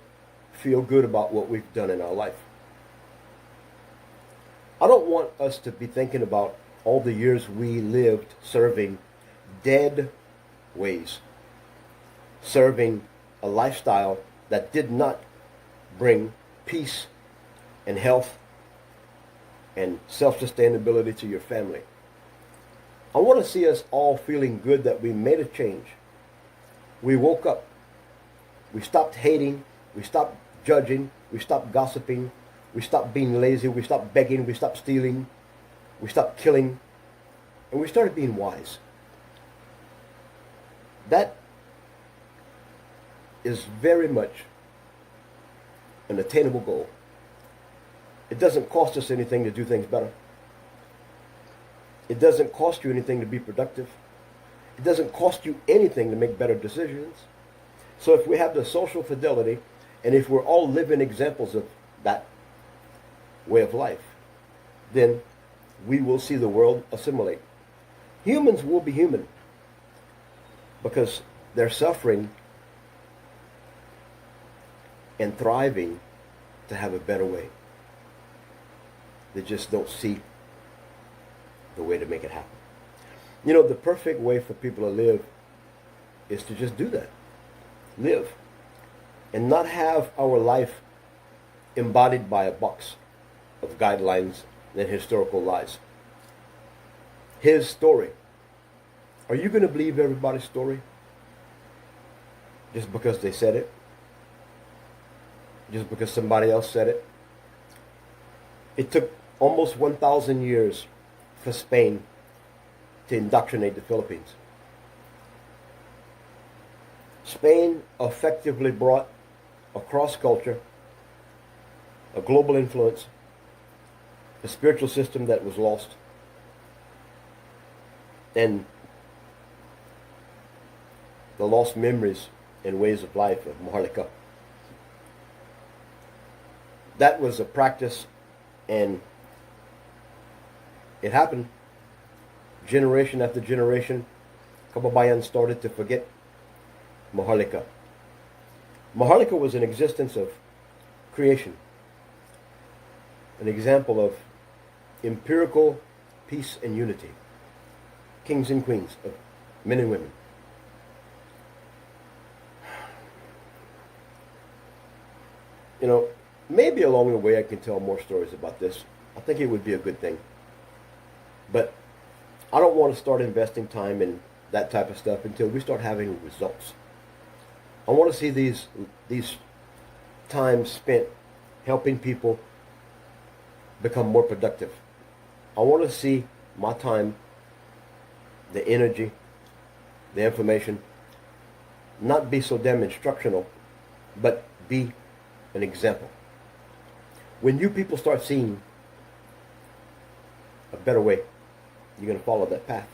feel good about what we've done in our life. I don't want us to be thinking about all the years we lived serving dead ways, serving a lifestyle that did not bring peace and health and self-sustainability to your family. I want to see us all feeling good that we made a change. We woke up. We stopped hating. We stopped judging. We stopped gossiping. We stopped being lazy. We stopped begging. We stopped stealing. We stopped killing. And we started being wise. That is very much an attainable goal. It doesn't cost us anything to do things better. It doesn't cost you anything to be productive. It doesn't cost you anything to make better decisions. So if we have the social fidelity, and if we're all living examples of that way of life, then we will see the world assimilate. Humans will be human because they're suffering and thriving to have a better way. They just don't see the way to make it happen. You know, the perfect way for people to live is to just do that. Live. And not have our life embodied by a box of guidelines and historical lies. His story. Are you going to believe everybody's story? Just because they said it? Just because somebody else said it? It took almost 1,000 years for Spain to indoctrinate the Philippines. Spain effectively brought a cross-culture, a global influence, a spiritual system that was lost, and the lost memories and ways of life of Maharlika. That was a practice, and it happened. Generation after generation, kababayan started to forget Maharlika. Maharlika was an existence of creation, an example of empirical peace and unity, kings and queens, of men and women. You know, maybe along the way I can tell more stories about this. I think it would be a good thing. But I don't want to start investing time in that type of stuff until we start having results. I want to see these times spent helping people become more productive. I want to see my time, the energy, the information, not be so damn instructional, but be an example. When you people start seeing a better way, you're going to follow that path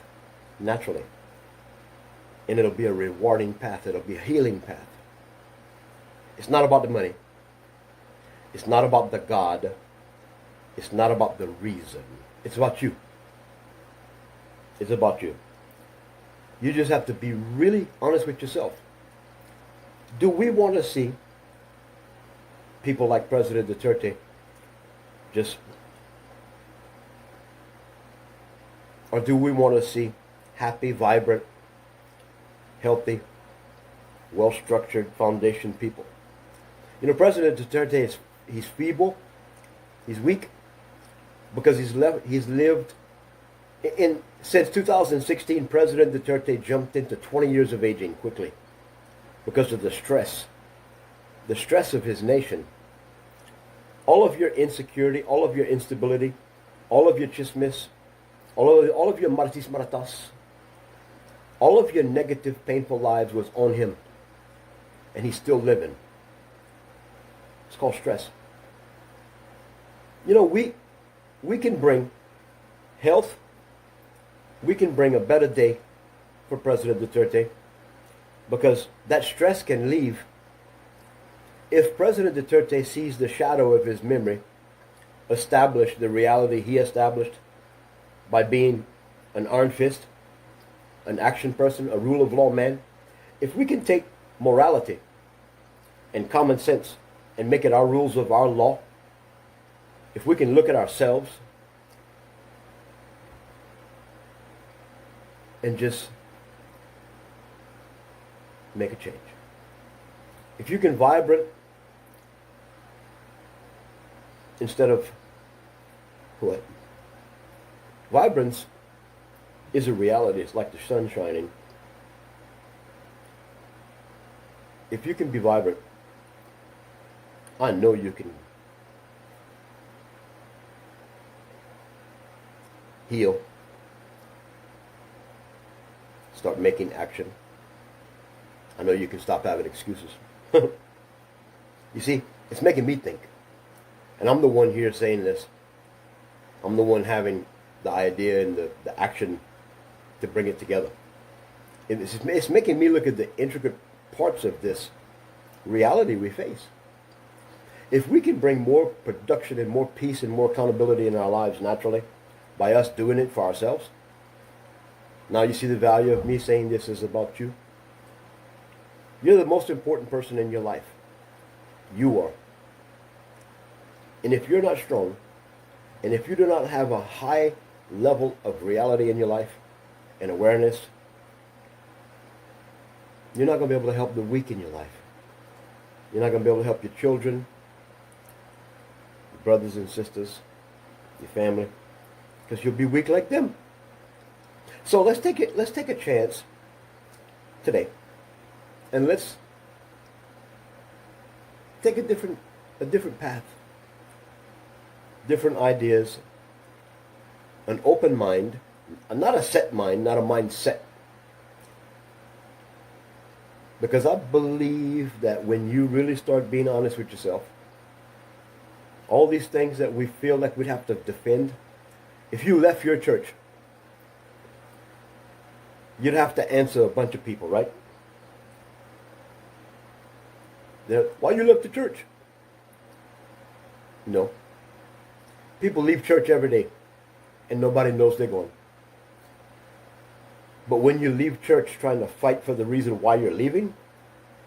naturally. And it'll be a rewarding path. It'll be a healing path. It's not about the money. It's not about the God. It's not about the reason. It's about you. It's about you. You just have to be really honest with yourself. Do we want to see people like President Duterte just, or do we want to see happy, vibrant, healthy, well-structured foundation people? You know, President Duterte he's feeble, he's weak, because he's lived since 2016. President Duterte jumped into 20 years of aging quickly because of the stress of his nation. All of your insecurity, all of your instability, all of your chismis, all of your maritis maratas, all of your negative, painful lives was on him. And he's still living. It's called stress. You know, we can bring health, we can bring a better day for President Duterte, because that stress can leave if President Duterte sees the shadow of his memory establish the reality he established by being an iron fist, an action person, a rule of law man. If we can take morality and common sense and make it our rules of our law, if we can look at ourselves and just make a change. If you can vibrate instead of what? Vibrance is a reality. It's like the sun shining. If you can be vibrant, I know you can heal, start making action. I know you can stop having excuses. You see, it's making me think. And I'm the one here saying this. I'm the one having the idea and the action to bring it together. It's making me look at the intricate parts of this reality we face. If we can bring more production and more peace and more accountability in our lives naturally by us doing it for ourselves, now you see the value of me saying this is about you. You're the most important person in your life. You are. And if you're not strong, and if you do not have a high level of reality in your life and awareness, you're not going to be able to help the weak in your life. You're not going to be able to help your children, your brothers and sisters, your family, because you'll be weak like them. So let's take a chance today, and let's take a different path, different ideas, an open mind, not a set mind, not a mindset. Because I believe that when you really start being honest with yourself, all these things that we feel like we'd have to defend, if you left your church, you'd have to answer a bunch of people, right? Why you left the church? No. People leave church every day, and nobody knows they're going. But when you leave church trying to fight for the reason why you're leaving,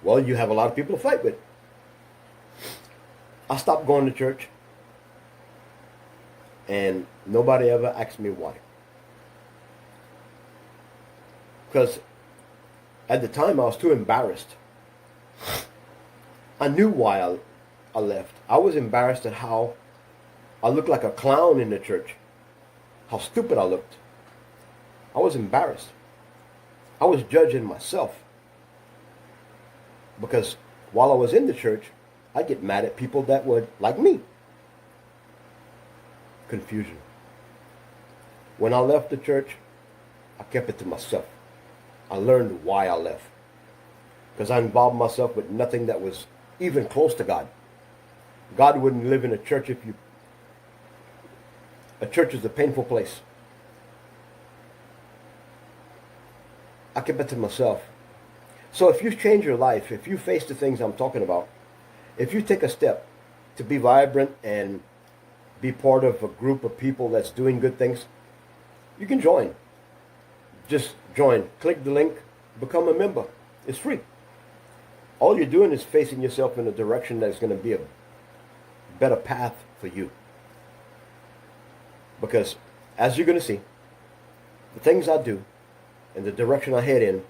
well, you have a lot of people to fight with. I stopped going to church, and nobody ever asked me why. Because at the time, I was too embarrassed. I knew why I left. I was embarrassed at how I looked like a clown in the church. How stupid I looked. I was embarrassed. I was judging myself. Because while I was in the church, I'd get mad at people that were like me. Confusion. When I left the church, I kept it to myself. I learned why I left. Because I involved myself with nothing that was even close to God. God wouldn't live in a church if you... A church is a painful place. I kept it to myself. So if you change your life, if you face the things I'm talking about, if you take a step to be vibrant and be part of a group of people that's doing good things, you can join. Just join. Click the link. Become a member. It's free. All you're doing is facing yourself in a direction that's going to be a better path for you. Because as you're going to see, the things I do and the direction I head in,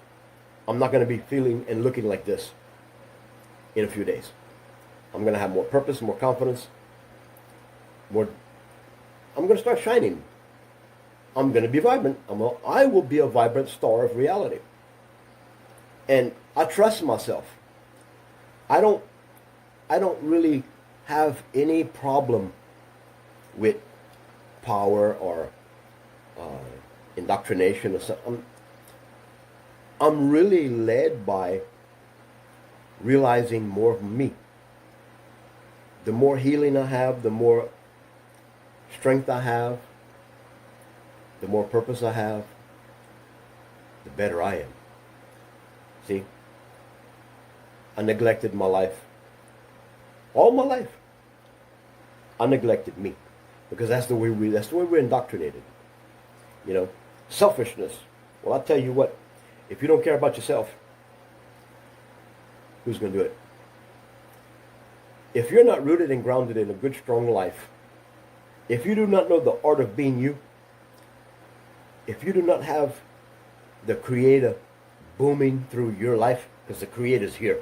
I'm not going to be feeling and looking like this in a few days. I'm going to have more purpose, more confidence, I'm going to start shining. I'm going to be vibrant. I will be a vibrant star of reality. And I trust myself. I don't really have any problem with power or indoctrination or something. I'm really led by realizing more of me. The more healing I have, the more strength I have, the more purpose I have, the better I am. See? I neglected my life. All my life. I neglected me. Because that's the way we're indoctrinated. You know? Selfishness. Well, I'll tell you what. If you don't care about yourself, who's going to do it? If you're not rooted and grounded in a good, strong life, if you do not know the art of being you, if you do not have the Creator booming through your life, because the Creator's here.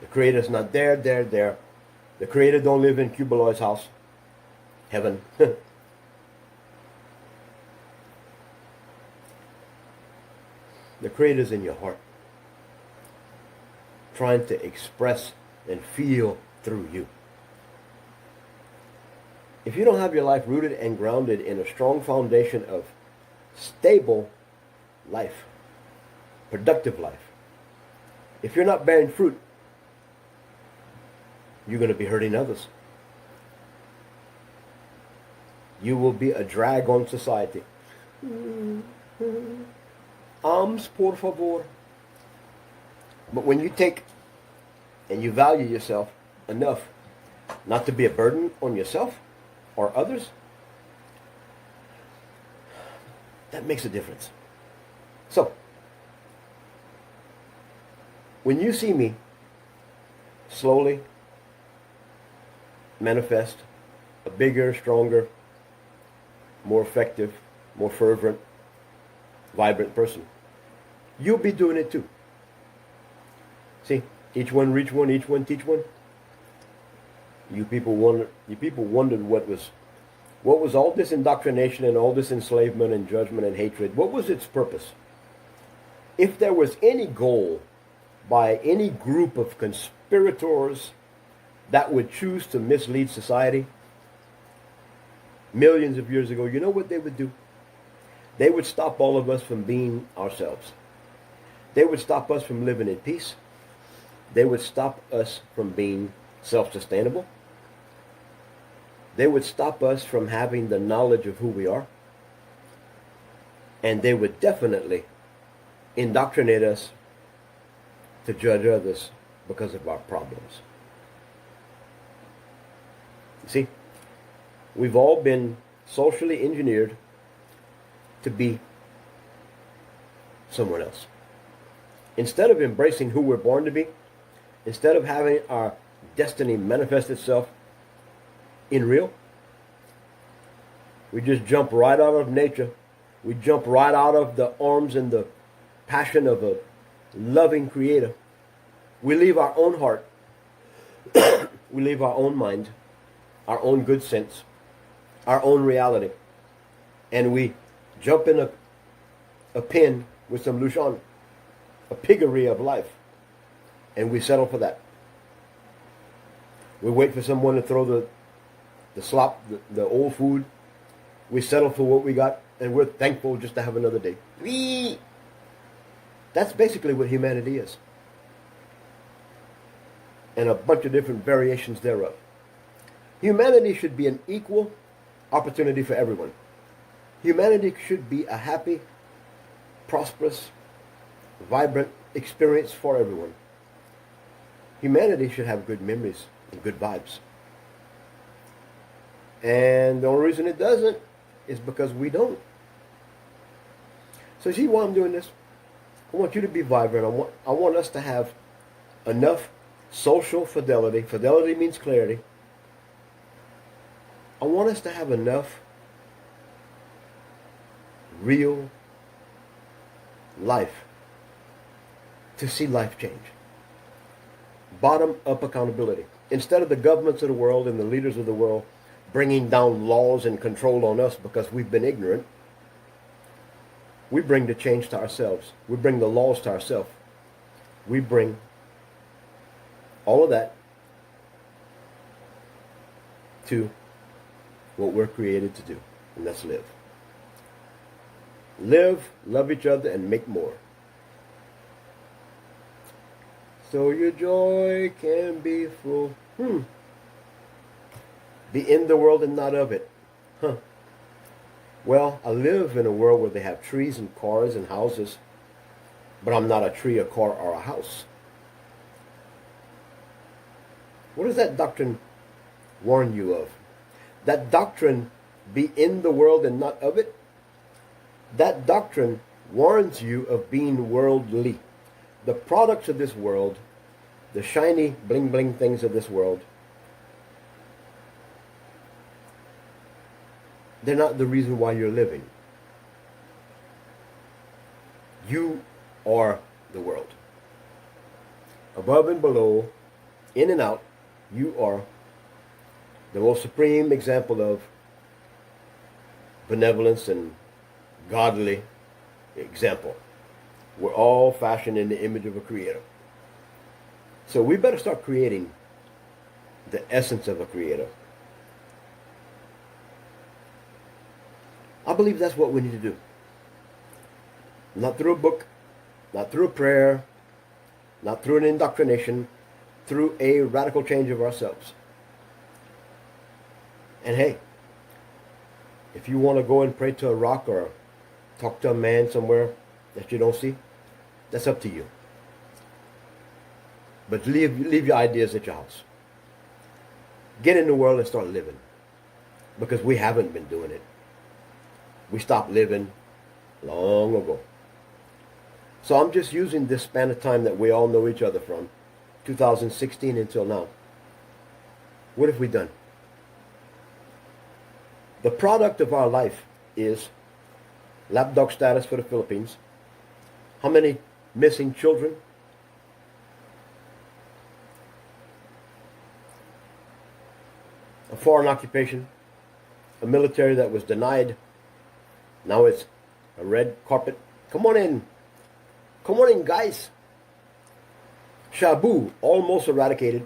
The Creator's not there. The Creator don't live in Cubaloy's house. Heaven. The Creator's in your heart, trying to express and feel through you. If you don't have your life rooted and grounded in a strong foundation of stable life, productive life, if you're not bearing fruit, you're going to be hurting others. You will be a drag on society. Alms, por favor. But when you take and you value yourself enough not to be a burden on yourself or others, that makes a difference. So, when you see me slowly manifest a bigger, stronger, more effective, more fervent, vibrant person, you'll be doing it too. See, each one reach one, each one teach one. You people wondered what was all this indoctrination and all this enslavement and judgment and hatred. What was its purpose? If there was any goal by any group of conspirators that would choose to mislead society millions of years ago, you know what they would do? They would stop all of us from being ourselves. They would stop us from living in peace. They would stop us from being self-sustainable. They would stop us from having the knowledge of who we are. And they would definitely indoctrinate us to judge others because of our problems. You see, we've all been socially engineered to be someone else. Instead of embracing who we're born to be, instead of having our destiny manifest itself in real, we just jump right out of nature. We jump right out of the arms and the passion of a loving Creator. We leave our own heart. We leave our own mind, our own good sense, our own reality. And we jump in a pen with some Lucian, a piggery of life. And we settle for that. We wait for someone to throw the slop, the old food. We settle for what we got, and we're thankful just to have another day. That's basically what humanity is. And a bunch of different variations thereof. Humanity should be an equal opportunity for everyone. Humanity should be a happy, prosperous, vibrant experience for everyone. Humanity should have good memories and good vibes. And the only reason it doesn't is because we don't. So see why I'm doing this? I want you to be vibrant. I want us to have enough social fidelity. Fidelity means clarity. I want us to have enough real life to see life change. Bottom-up accountability. Instead of the governments of the world and the leaders of the world bringing down laws and control on us because we've been ignorant, we bring the change to ourselves. We bring the laws to ourselves. We bring all of that to what we're created to do, and that's live. Live, love each other, and make more. So your joy can be full. Be in the world and not of it. Well, I live in a world where they have trees and cars and houses, but I'm not a tree, a car, or a house. What does that doctrine warn you of? That doctrine, be in the world and not of it, that doctrine warns you of being worldly. The products of this world, the shiny bling bling things of this world, they're not the reason why you're living. You are the world. Above and below, in and out, you are the most supreme example of benevolence and godly example. We're all fashioned in the image of a creator. So we better start creating the essence of a creator. I believe that's what we need to do. Not through a book, not through a prayer, not through an indoctrination, through a radical change of ourselves. And hey, if you want to go and pray to a rock or talk to a man somewhere that you don't see, that's up to you. But leave your ideas at your house. Get in the world and start living. Because we haven't been doing it. We stopped living long ago. So I'm just using this span of time that we all know each other from, 2016 until now. What have we done? The product of our life is lapdog status for the Philippines. How many missing children? A foreign occupation. A military that was denied. Now it's a red carpet. Come on in. Come on in, guys. Shabu, almost eradicated.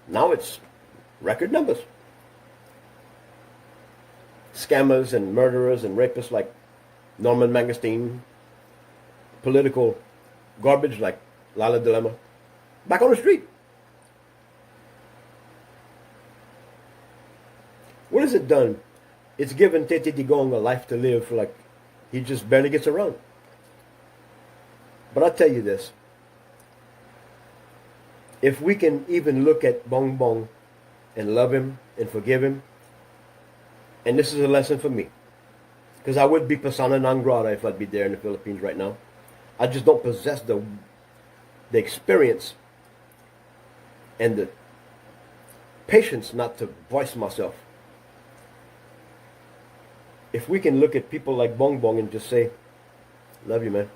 Now it's record numbers. Scammers and murderers and rapists like Norman Mangerstein. Political garbage like Lala Dilemma. Back on the street. What has it done? It's given Tete Digong a life to live for like he just barely gets around. But I'll tell you this. If we can even look at Bong Bong and love him and forgive him, and this is a lesson for me, because I would be persona non grata if I'd be there in the Philippines right now. I just don't possess the experience and the patience not to voice myself. If we can look at people like Bong Bong and just say, love you, man,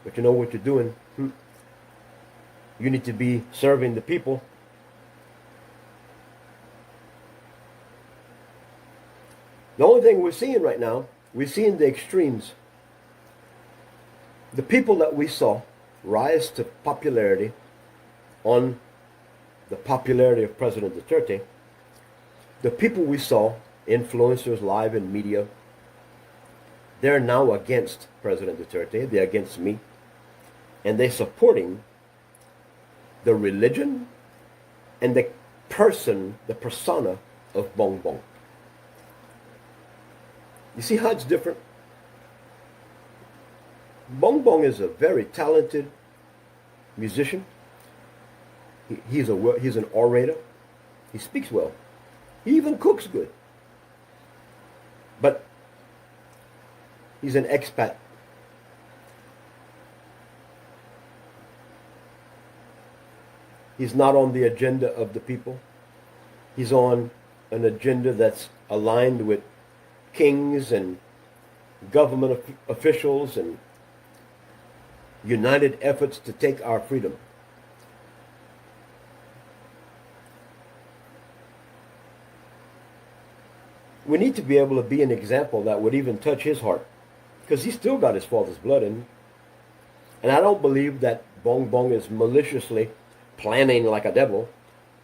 but you know what you're doing. You need to be serving the people. The only thing we're seeing right now, we're seeing the extremes. The people that we saw rise to popularity on the popularity of President Duterte, the people we saw, influencers live in media, they're now against President Duterte, they're against me, and they're supporting the religion and the person, the persona of Bong Bong. You see how it's different? Bong Bong is a very talented musician. He's an orator. He speaks well. He even cooks good. But he's an expat. He's not on the agenda of the people. He's on an agenda that's aligned with kings and government officials and united efforts to take our freedom. We need to be able to be an example that would even touch his heart, because he's still got his father's blood in him. And I don't believe that Bong Bong is maliciously planning like a devil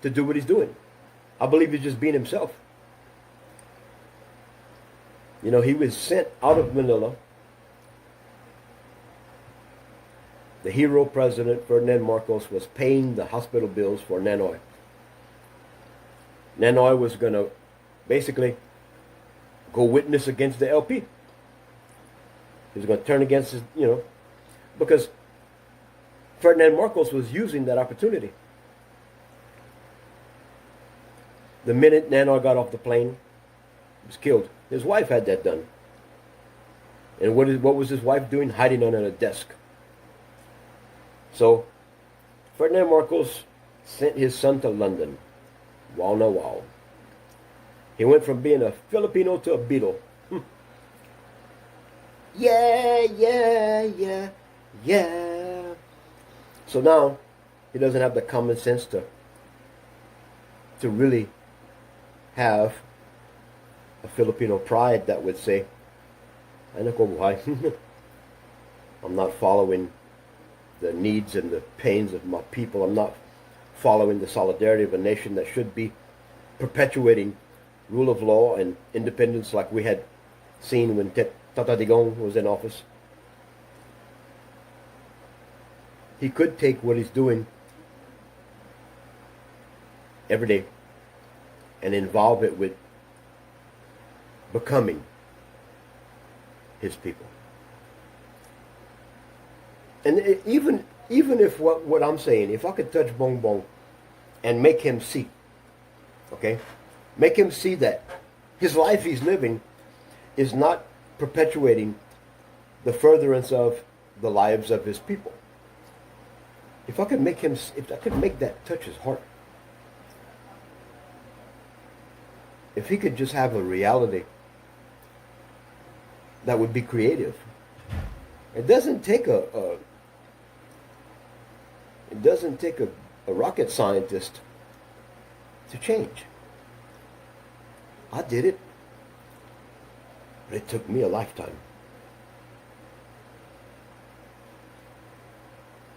to do what he's doing. I believe he's just being himself. You know, he was sent out of Manila. The hero president, Ferdinand Marcos, was paying the hospital bills for Nanoy. Nanoy was going to basically go witness against the LP. He was going to turn against his, because Ferdinand Marcos was using that opportunity. The minute Nanoy got off the plane, he was killed. His wife had that done. And what was his wife doing? Hiding under a desk. So, Ferdinand Marcos sent his son to London. Wow, no, wow. He went from being a Filipino to a Beatle. Yeah, yeah, yeah, yeah. So now he doesn't have the common sense to really have a Filipino pride that would say, "Ay nako buhay." I'm not following the needs and the pains of my people. I'm not following the solidarity of a nation that should be perpetuating rule of law and independence like we had seen when Tata Digong was in office. He could take what he's doing every day and involve it with becoming his people. And even if what I'm saying, if I could touch Bong Bong and make him see, okay, make him see that his life he's living is not perpetuating the furtherance of the lives of his people. If I could make that touch his heart, if he could just have a reality that would be creative. It doesn't take a rocket scientist to change. I did it, but it took me a lifetime.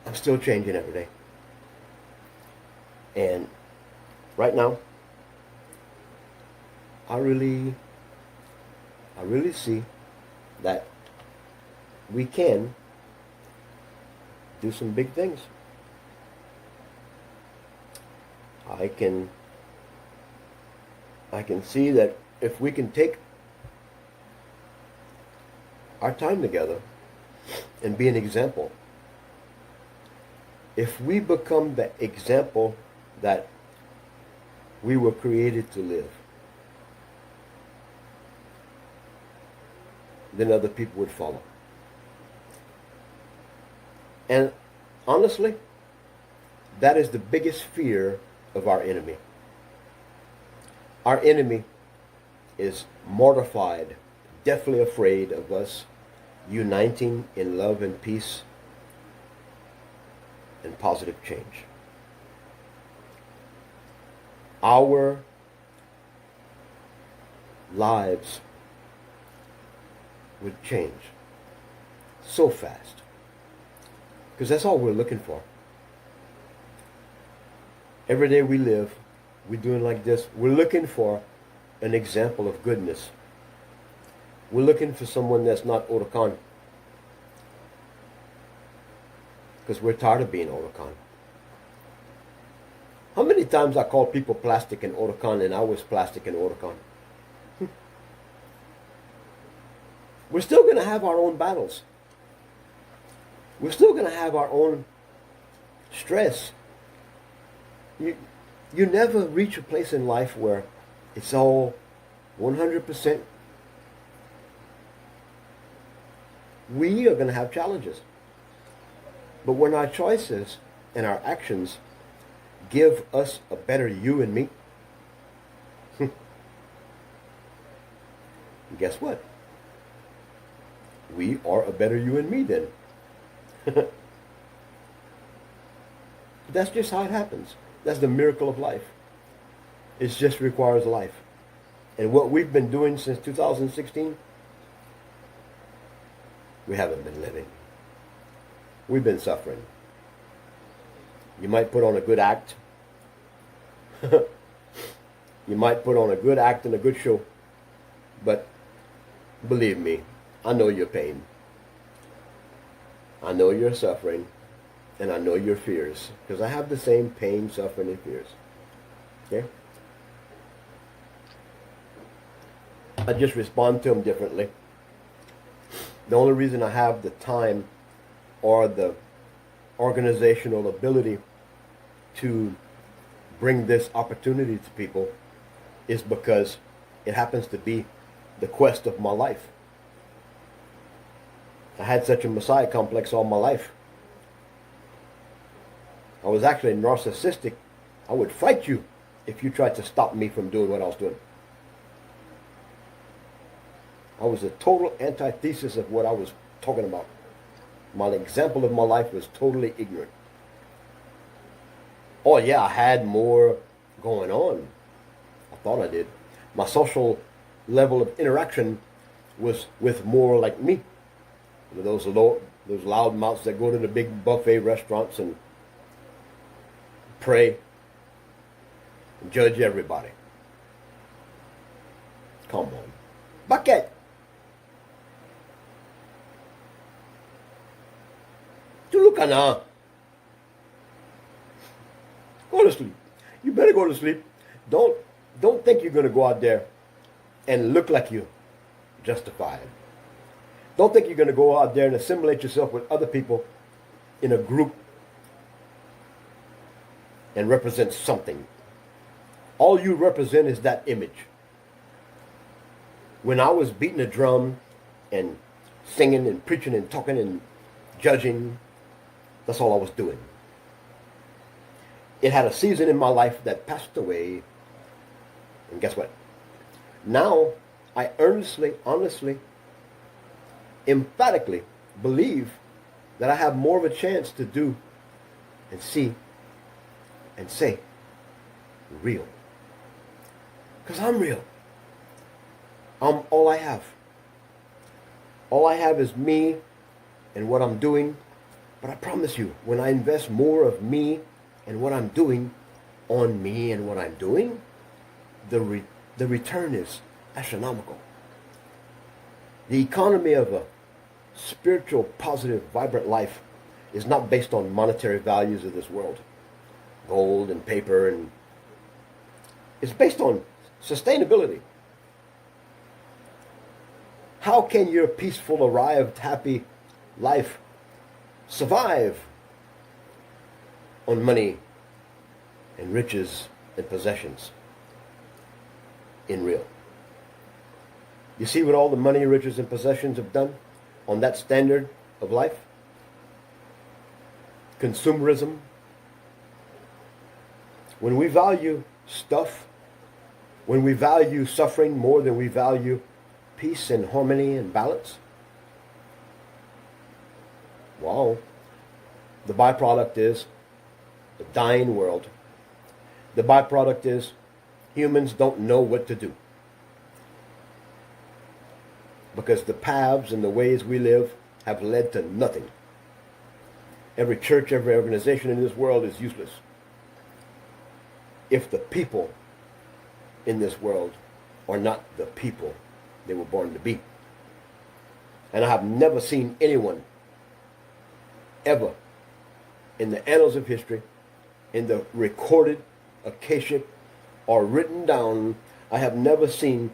I'm still changing every day. And right now, I really see that we can do some big things. I can see that if we can take our time together and be an example, if we become the example that we were created to live, then other people would follow. And honestly, that is the biggest fear of our enemy. Our enemy is mortified, deathly afraid of us uniting in love and peace and positive change. Our lives would change so fast, because that's all we're looking for. Every day we live, we're doing like this. We're looking for an example of goodness. We're looking for someone that's not Orokan, because we're tired of being Orokan. How many times I call people plastic and Orokan, and I was plastic and Orokan? We're still going to have our own battles. We're still going to have our own stress. You never reach a place in life where it's all 100%. We are going to have challenges. But when our choices and our actions give us a better you and me, guess what? We are a better you and me then. That's just how it happens. That's the miracle of life. It just requires life. And what we've been doing since 2016, we haven't been living. We've been suffering. You might put on a good act. You might put on a good act and a good show. But believe me, I know your pain. I know your suffering. And I know your fears. Because I have the same pain, suffering, and fears. Okay? I just respond to them differently. The only reason I have the time or the organizational ability to bring this opportunity to people is because it happens to be the quest of my life. I had such a Messiah complex all my life. I was actually narcissistic I would fight you if you tried to stop me from doing what I was doing. I was a total antithesis of what I was talking about. My example of my life was totally ignorant. Oh yeah, I had more going on. I thought I did. My social level of interaction was with more like me. Those loud mouths that go to the big buffet restaurants and pray and judge everybody. Come on. Bucket! Tulu ka na. Go to sleep. You better go to sleep. Don't think you're going to go out there and look like you justified. Don't think you're going to go out there and assimilate yourself with other people in a group and represent something. All you represent is that image. When I was beating a drum and singing and preaching and talking and judging, that's all I was doing. It had a season in my life that passed away. And guess what? Now, I earnestly, honestly, emphatically believe that I have more of a chance to do and see and say real. Because I'm real. I'm all I have. All I have is me and what I'm doing. But I promise you, when I invest more of me and what I'm doing on me and what I'm doing, the return is astronomical. The economy of a spiritual, positive, vibrant life is not based on monetary values of this world. Gold and paper, and it's based on sustainability. How can your peaceful, arrived, happy life survive on money and riches and possessions in real? You see what all the money, riches, and possessions have done on that standard of life? Consumerism. When we value stuff, when we value suffering more than we value peace and harmony and balance, wow, the byproduct is a dying world. The byproduct is humans don't know what to do. Because the paths and the ways we live have led to nothing. Every church, every organization in this world is useless if the people in this world are not the people they were born to be. And I have never seen anyone ever in the annals of history, in the recorded, akashic, or written down, I have never seen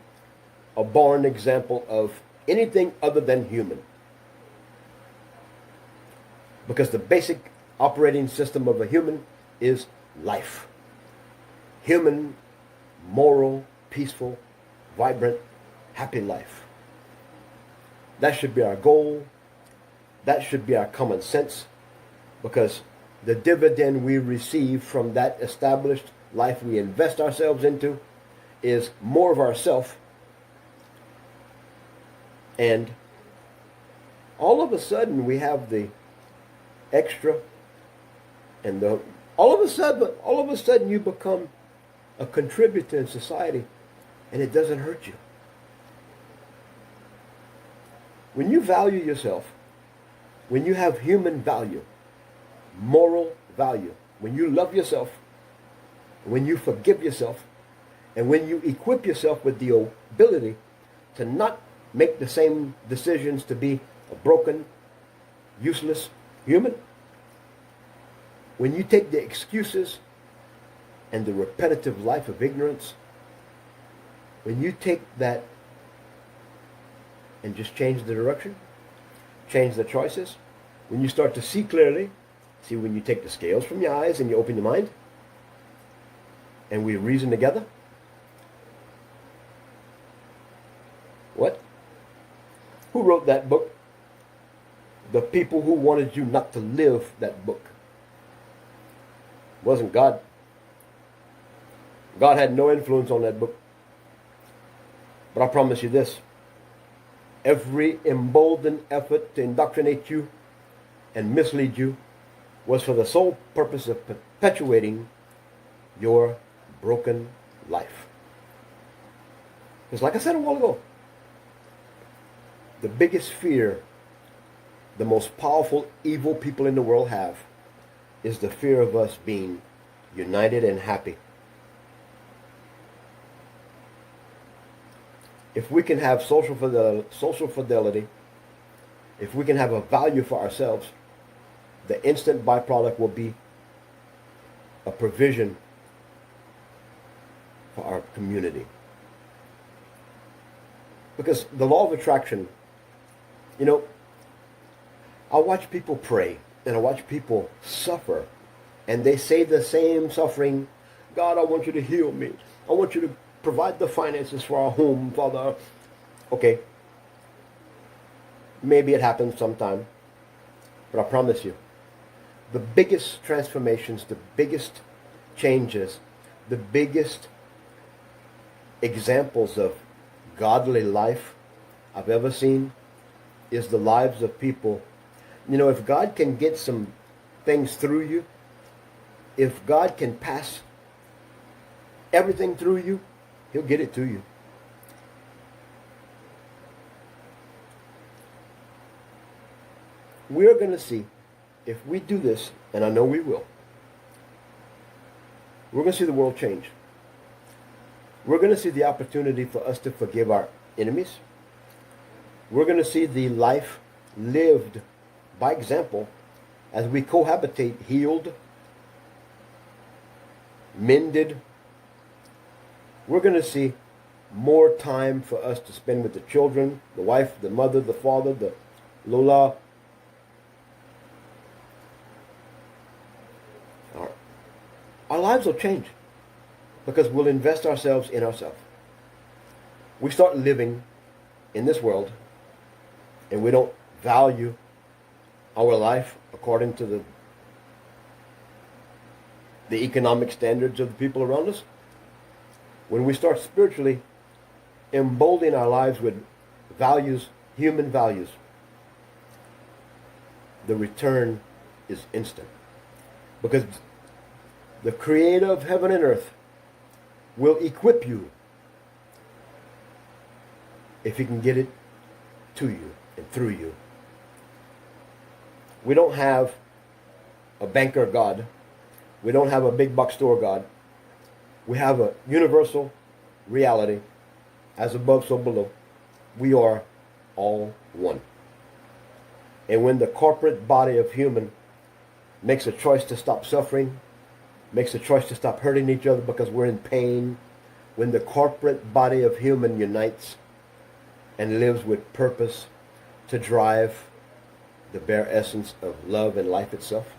a born example of anything other than human. Because the basic operating system of a human is life. Human, moral, peaceful, vibrant, happy life. That should be our goal. That should be our common sense. Because the dividend we receive from that established life we invest ourselves into is more of ourself. And all of a sudden we have the extra and all of a sudden you become a contributor in society, and it doesn't hurt you. When you value yourself, when you have human value, moral value, when you love yourself, when you forgive yourself, and when you equip yourself with the ability to not make the same decisions to be a broken, useless human, when you take the excuses and the repetitive life of ignorance, when you take that and just change the direction, change the choices, when you start to see clearly, see when you take the scales from your eyes and you open your mind, and we reason together. What? Who wrote that book? The people who wanted you not to live that book. It wasn't God. God had no influence on that book. But I promise you this. Every emboldened effort to indoctrinate you and mislead you was for the sole purpose of perpetuating your broken life. Because like I said a while ago, the biggest fear the most powerful evil people in the world have is the fear of us being united and happy. If we can have social fidelity, if we can have a value for ourselves, the instant byproduct will be a provision for our community. Because the law of attraction, you know, I watch people pray and I watch people suffer, and they say the same suffering, God, I want you to heal me. I want you to provide the finances for our home, Father. Okay. Maybe it happens sometime. But I promise you, the biggest transformations, the biggest changes, the biggest examples of godly life I've ever seen is the lives of people. You know, if God can get some things through you, if God can pass everything through you, He'll get it to you. We're going to see, if we do this, and I know we will, we're going to see the world change. We're going to see the opportunity for us to forgive our enemies. We're going to see the life lived by example as we cohabitate, healed, mended. We're going to see more time for us to spend with the children, the wife, the mother, the father, the Lola. Our lives will change because we'll invest ourselves in ourselves. We start living in this world and we don't value our life according to the economic standards of the people around us. When we start spiritually emboldening our lives with values, human values, the return is instant. Because the Creator of heaven and earth will equip you if He can get it to you and through you. We don't have a banker God. We don't have a big box store God. We have a universal reality, as above, so below. We are all one. And when the corporate body of human makes a choice to stop suffering, makes a choice to stop hurting each other because we're in pain, when the corporate body of human unites and lives with purpose to drive the bare essence of love and life itself,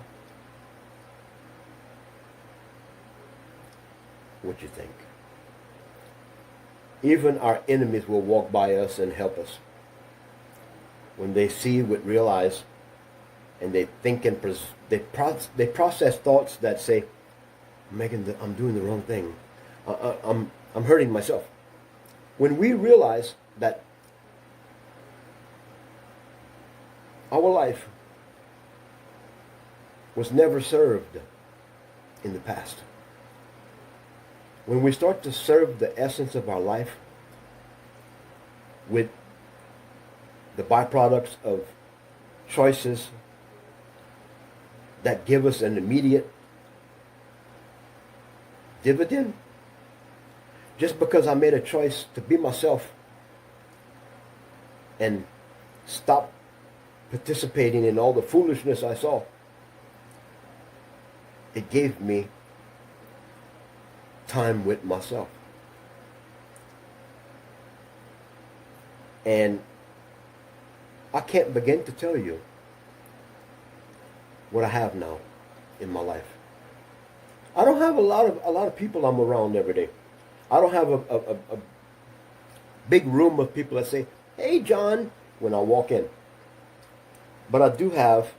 what you think? Even our enemies will walk by us and help us when they see with real eyes, and they think and they process thoughts that say, I'm doing the wrong thing. I'm hurting myself. When we realize that our life was never served in the past, when we start to serve the essence of our life with the byproducts of choices that give us an immediate dividend, just because I made a choice to be myself and stop participating in all the foolishness I saw, it gave me time with myself. And I can't begin to tell you what I have now in my life. I don't have a lot of people I'm around every day. I don't have a big room of people that say, "Hey, John," when I walk in. But I do have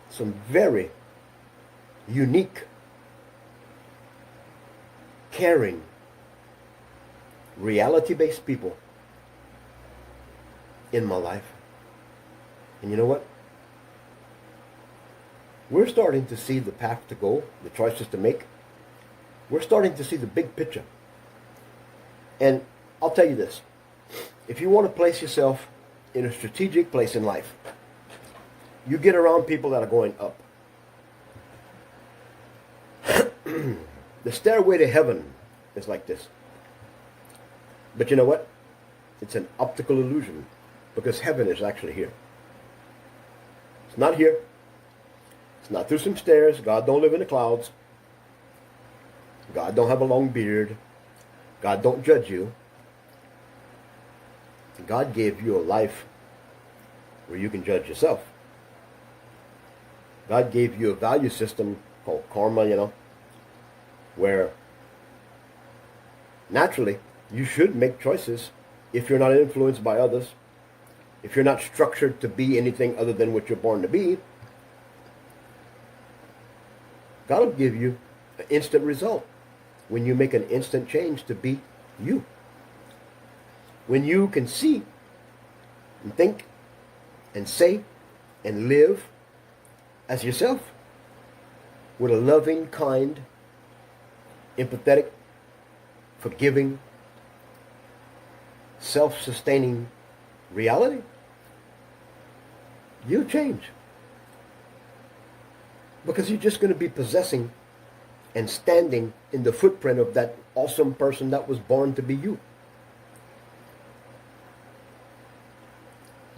some very unique caring, reality-based people in my life. And you know what? We're starting to see the path to go, the choices to make. We're starting to see the big picture. And I'll tell you this. If you want to place yourself in a strategic place in life, you get around people that are going up. The stairway to heaven is like this. But you know what? It's an optical illusion, because heaven is actually here. It's not here. It's not through some stairs. God don't live in the clouds. God don't have a long beard. God don't judge you. God gave you a life where you can judge yourself. God gave you a value system called karma, where naturally you should make choices if you're not influenced by others, if you're not structured to be anything other than what you're born to be. God will give you an instant result when you make an instant change to be you. When you can see and think and say and live as yourself with a loving, kind, empathetic, forgiving, self-sustaining reality, you'll change. Because you're just going to be possessing and standing in the footprint of that awesome person that was born to be you.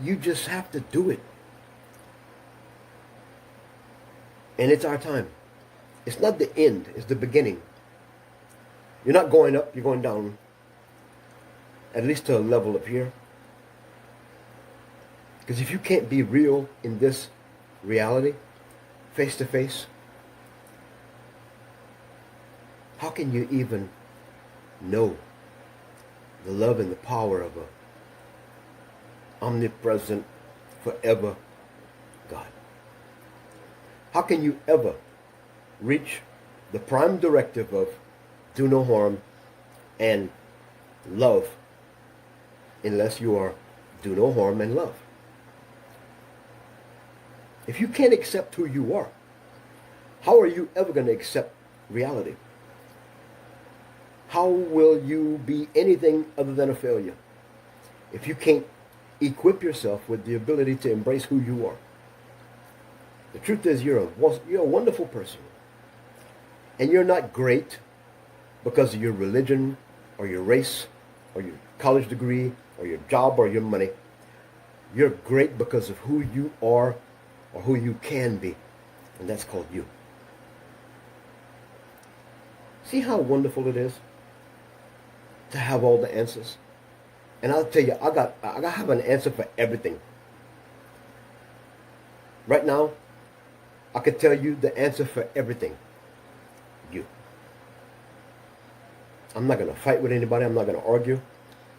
You just have to do it. And it's our time. It's not the end, it's the beginning. You're not going up, you're going down. At least to a level up here. Because if you can't be real in this reality, face to face, how can you even know the love and the power of a omnipresent, forever God? How can you ever reach the prime directive of do no harm and love unless you are do no harm and love? If you can't accept who you are, how are you ever going to accept reality? How will you be anything other than a failure if you can't equip yourself with the ability to embrace who you are? The truth is, you're a wonderful person. And you're not great because of your religion or your race or your college degree or your job or your money. You're great because of who you are or who you can be. And that's called you. See how wonderful it is to have all the answers? And I'll tell you, I have an answer for everything. Right now, I could tell you the answer for everything. You. I'm not going to fight with anybody. I'm not going to argue.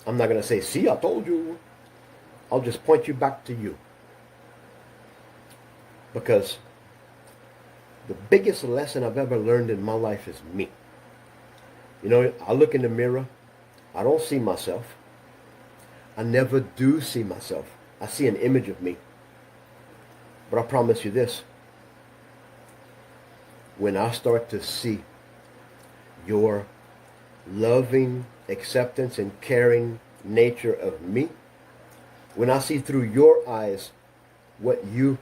I'm not going to say, see, I told you. I'll just point you back to you. Because the biggest lesson I've ever learned in my life is me. I look in the mirror. I don't see myself. I never do see myself. I see an image of me. But I promise you this. When I start to see your loving acceptance and caring nature of me, when I see through your eyes what you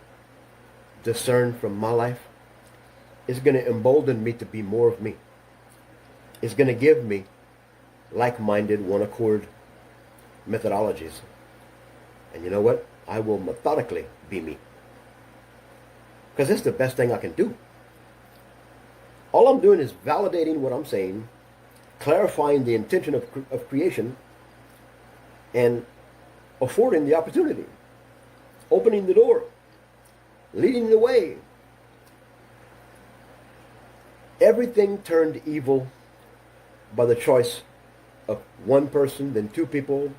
discern from my life, it's going to embolden me to be more of me. It's going to give me like-minded, one-accord methodologies. And you know what? I will methodically be me. Because it's the best thing I can do. All I'm doing is validating what I'm saying, clarifying the intention of creation, and affording the opportunity, opening the door, leading the way. Everything turned evil by the choice of one person, then two people,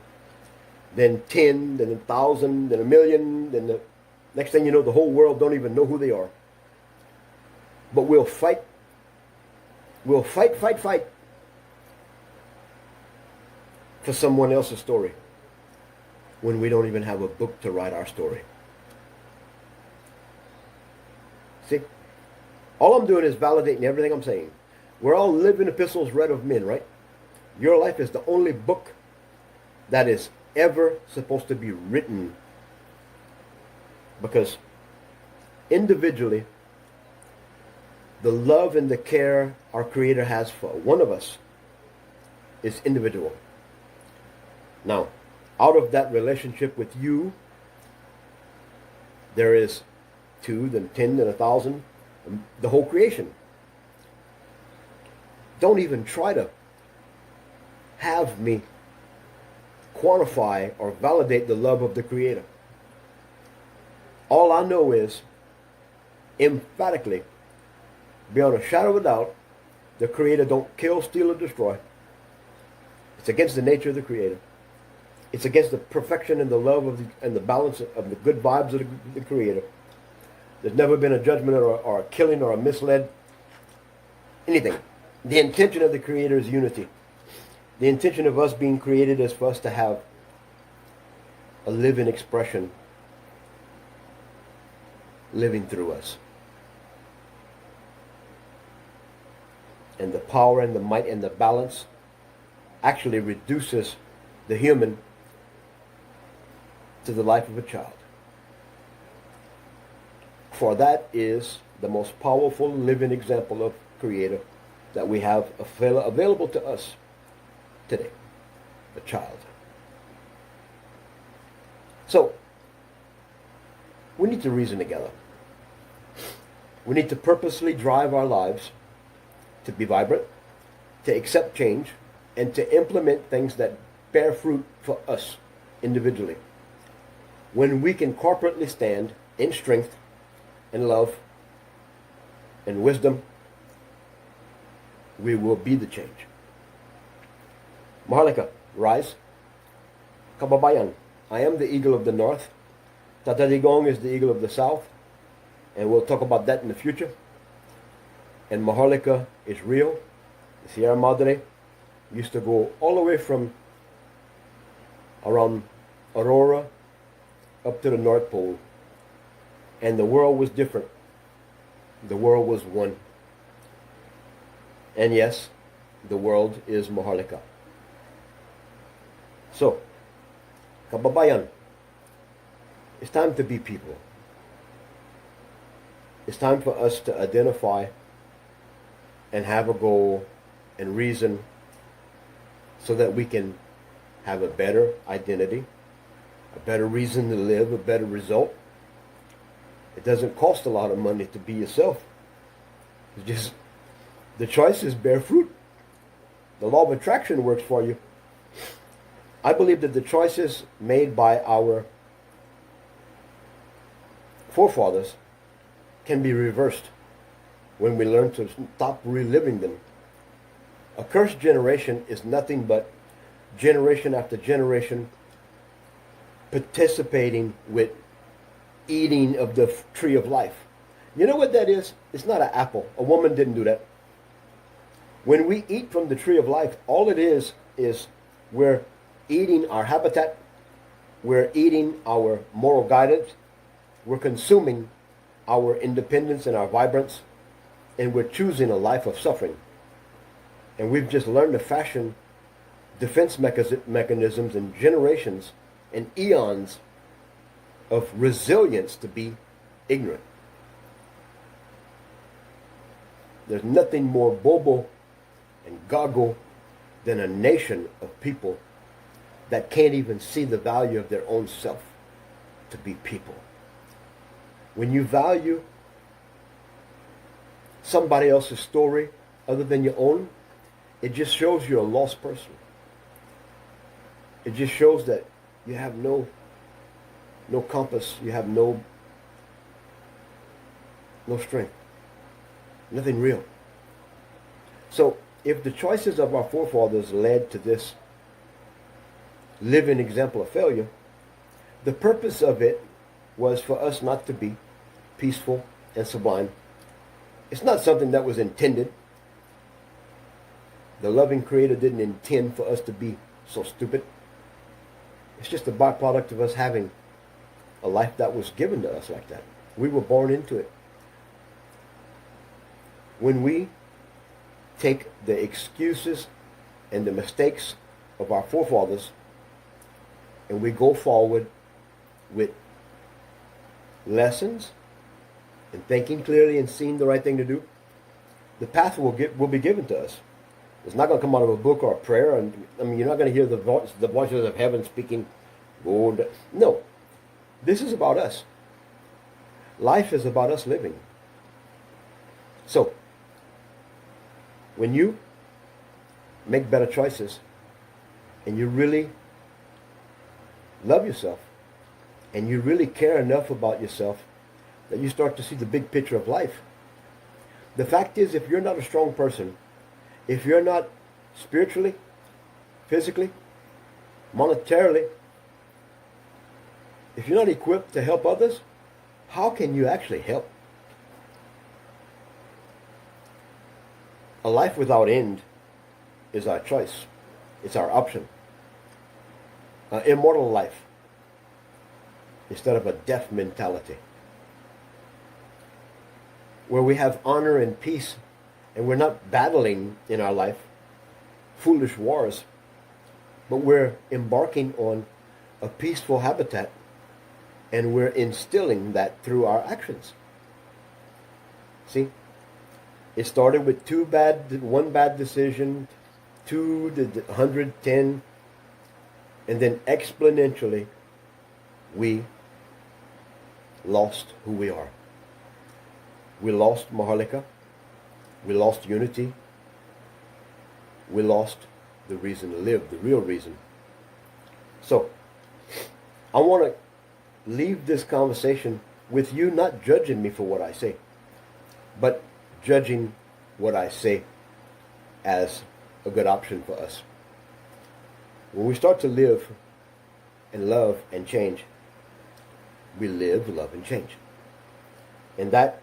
then 10, then 1,000, then 1,000,000, then the next thing you know, the whole world don't even know who they are. But we'll fight. We'll fight for someone else's story when we don't even have a book to write our story. See? All I'm doing is validating everything I'm saying. We're all living epistles read of men, right? Your life is the only book that is ever supposed to be written, because individually, the love and the care our Creator has for one of us is individual. Now, out of that relationship with you, there is 2, then 10, then 1,000, the whole creation. Don't even try to have me quantify or validate the love of the Creator. All I know is, emphatically, beyond a shadow of a doubt, the Creator don't kill, steal, or destroy. It's against the nature of the Creator. It's against the perfection and the love and the balance of the good vibes of the Creator. There's never been a judgment or a killing or a misled anything. The intention of the Creator is unity. The intention of us being created is for us to have a living expression living through us. And the power and the might and the balance actually reduces the human to the life of a child. For that is the most powerful living example of Creator that we have available to us today, a child. So, we need to reason together. We need to purposely drive our lives to be vibrant, to accept change, and to implement things that bear fruit for us individually. When we can corporately stand in strength and love and wisdom, we will be the change. Maharlika, rise. Kababayan, I am the eagle of the north. Tatadigong is the eagle of the south. And we'll talk about that in the future. And Maharlika is real. The Sierra Madre used to go all the way from around Aurora up to the North Pole. And the world was different. The world was one. And yes, the world is Maharlika. So, kababayan, it's time to be people. It's time for us to identify and have a goal and reason so that we can have a better identity, a better reason to live, a better result. It doesn't cost a lot of money to be yourself. It's just the choices bear fruit. The law of attraction works for you. I believe that the choices made by our forefathers can be reversed when we learn to stop reliving them. A cursed generation is nothing but generation after generation participating with eating of the tree of life. You know what that is? It's not an apple. A woman didn't do that. When we eat from the tree of life, all it is we're eating our habitat, we're eating our moral guidance, we're consuming our independence and our vibrance, and we're choosing a life of suffering. And we've just learned to fashion defense mechanisms and generations and eons of resilience to be ignorant. There's nothing more bobo and goggle than a nation of people that can't even see the value of their own self to be people. When you value somebody else's story other than your own, it just shows you're a lost person. It just shows that you have no compass, you have no strength, nothing real. So if the choices of our forefathers led to this living example of failure, the purpose of it was for us not to be peaceful and sublime. It's not something that was intended. The loving Creator didn't intend for us to be so stupid. It's just a byproduct of us having a life that was given to us like that. We were born into it. When we take the excuses and the mistakes of our forefathers and we go forward with lessons and thinking clearly and seeing the right thing to do, the path will be given to us. It's not going to come out of a book or a prayer. And I mean, you're not going to hear the voices of heaven speaking. No, this is about us. Life is about us living. So, when you make better choices and you really love yourself and you really care enough about yourself that you start to see the big picture of life. The fact is, if you're not a strong person, if you're not spiritually, physically, monetarily, if you're not equipped to help others, how can you actually help? A life without end is our choice. It's our option. An immortal life instead of a death mentality, where we have honor and peace and we're not battling in our life foolish wars, but we're embarking on a peaceful habitat and we're instilling that through our actions. See? It started with one bad decision, 2 to 110, and then exponentially we lost who we are. We lost Maharlika. We lost unity. We lost the reason to live, the real reason. So, I want to leave this conversation with you not judging me for what I say, but judging what I say as a good option for us. When we start to live and love and change, we live, love, and change. And that,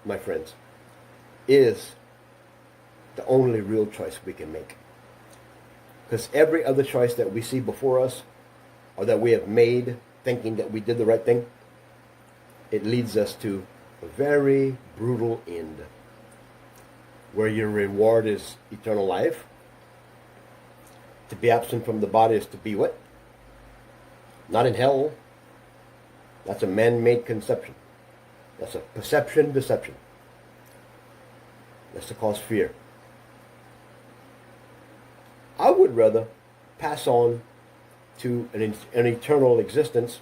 my friends, is the only real choice we can make. Because every other choice that we see before us or that we have made thinking that we did the right thing, it leads us to a very brutal end where your reward is eternal life. To be absent from the body is to be what? Not in hell. That's a man-made conception. That's a perception deception. That's to cause fear. I would rather pass on to an eternal existence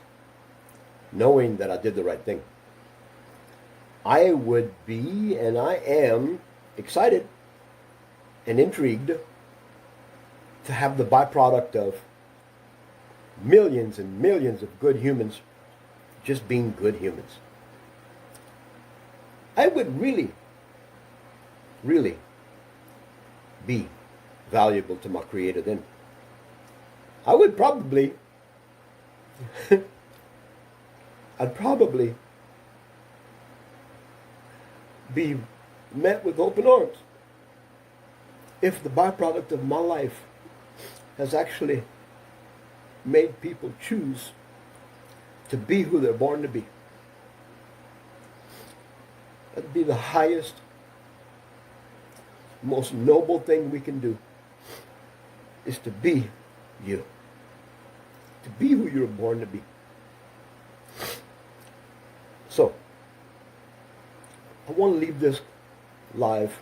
knowing that I did the right thing. I would be, and I am, excited and intrigued to have the byproduct of millions and millions of good humans just being good humans. I would really, really be valuable to my Creator then. I would probably, I'd probably be met with open arms if the byproduct of my life has actually made people choose to be who they're born to be. That'd be the highest, most noble thing we can do, is to be you. To be who you're born to be. So, I want to leave this live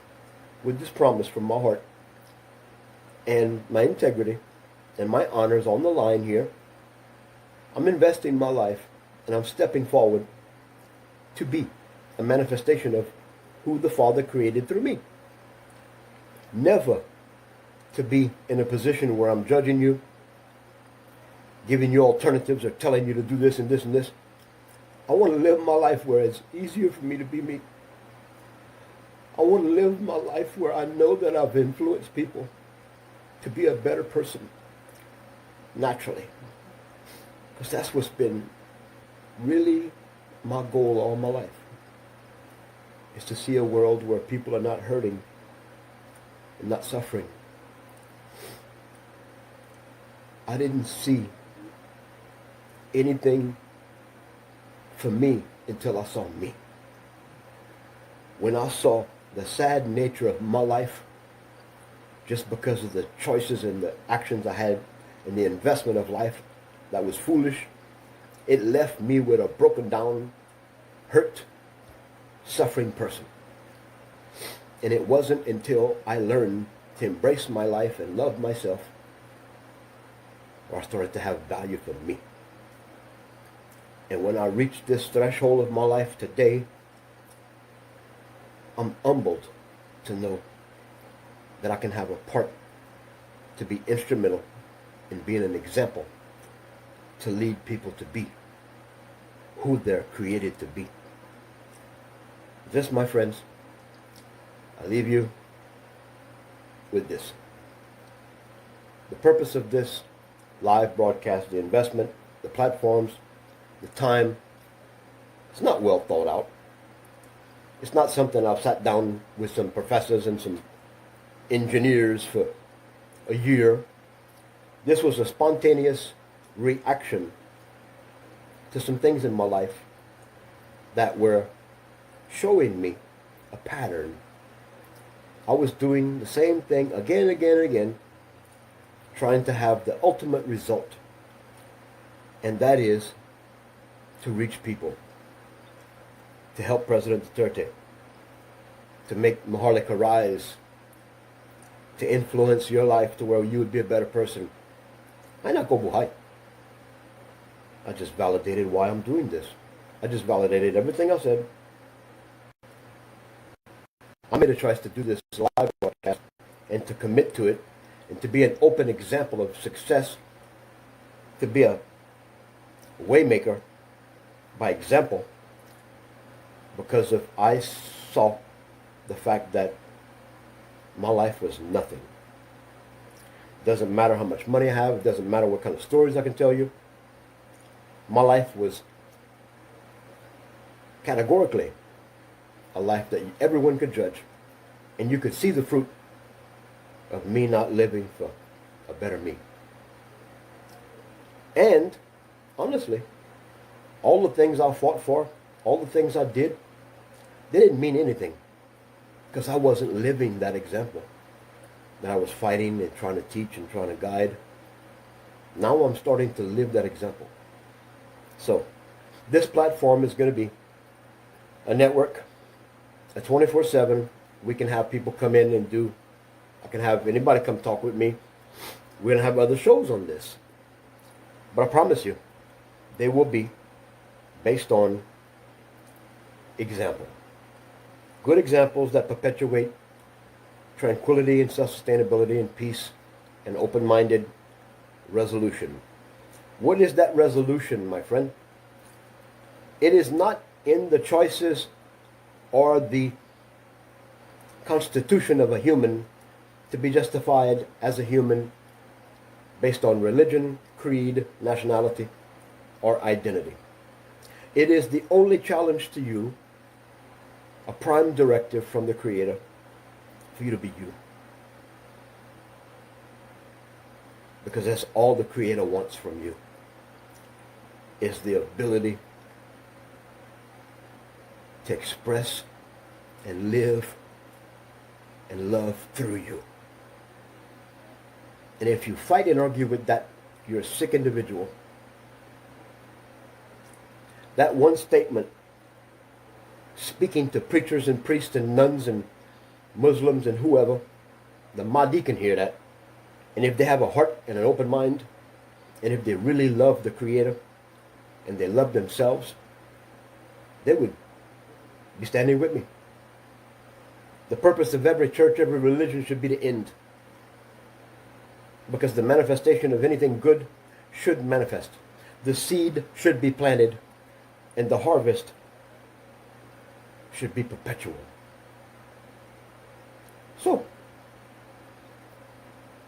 with this promise from my heart. And my integrity and my honor is on the line here. I'm investing my life and I'm stepping forward to be a manifestation of who the Father created through me. Never to be in a position where I'm judging you, giving you alternatives or telling you to do this and this and this. I want to live my life where it's easier for me to be me. I want to live my life where I know that I've influenced people to be a better person naturally. Because that's what's been really my goal all my life, is to see a world where people are not hurting and not suffering. I didn't see anything for me until I saw me. When I saw the sad nature of my life, just because of the choices and the actions I had and the investment of life that was foolish, it left me with a broken down, hurt, suffering person. And it wasn't until I learned to embrace my life and love myself or I started to have value for me. And when I reached this threshold of my life today, I'm humbled to know that I can have a part to be instrumental in being an example to lead people to be who they're created to be. This, my friends, I leave you with this. The purpose of this live broadcast, the investment, the platforms, the time, it's not well thought out. It's not something I've sat down with some professors and some engineers for a year. This was a spontaneous reaction to some things in my life that were showing me a pattern. I was doing the same thing again and again and again, trying to have the ultimate result, and that is to reach people, to help President Duterte, to make Maharlika rise, to influence your life to where you would be a better person. I not go buhay. I just validated why I'm doing this. I just validated everything I said. I made a choice to do this live broadcast and to commit to it and to be an open example of success, to be a waymaker by example, because of I saw the fact that my life was nothing. Doesn't matter how much money I have. It doesn't matter what kind of stories I can tell you. My life was categorically a life that everyone could judge. And you could see the fruit of me not living for a better me. And, honestly, all the things I fought for, all the things I did, they didn't mean anything. Because I wasn't living that example that I was fighting and trying to teach and trying to guide. Now I'm starting to live that example. So, this platform is going to be a network, a 24/7. We can have people come in and do, I can have anybody come talk with me. We're going to have other shows on this. But I promise you, they will be based on example. Good examples that perpetuate tranquility and self-sustainability and peace and open-minded resolution. What is that resolution, my friend? It is not in the choices or the constitution of a human to be justified as a human based on religion, creed, nationality, or identity. It is the only challenge to you, a prime directive from the Creator for you to be you. Because that's all the Creator wants from you, is the ability to express and live and love through you. And if you fight and argue with that, you're a sick individual. That one statement, speaking to preachers and priests and nuns and Muslims and whoever, the Mahdi can hear that. And if they have a heart and an open mind, and if they really love the Creator, and they love themselves, they would be standing with me. The purpose of every church, every religion should be to end. Because the manifestation of anything good should manifest. The seed should be planted, and the harvest should be perpetual. So,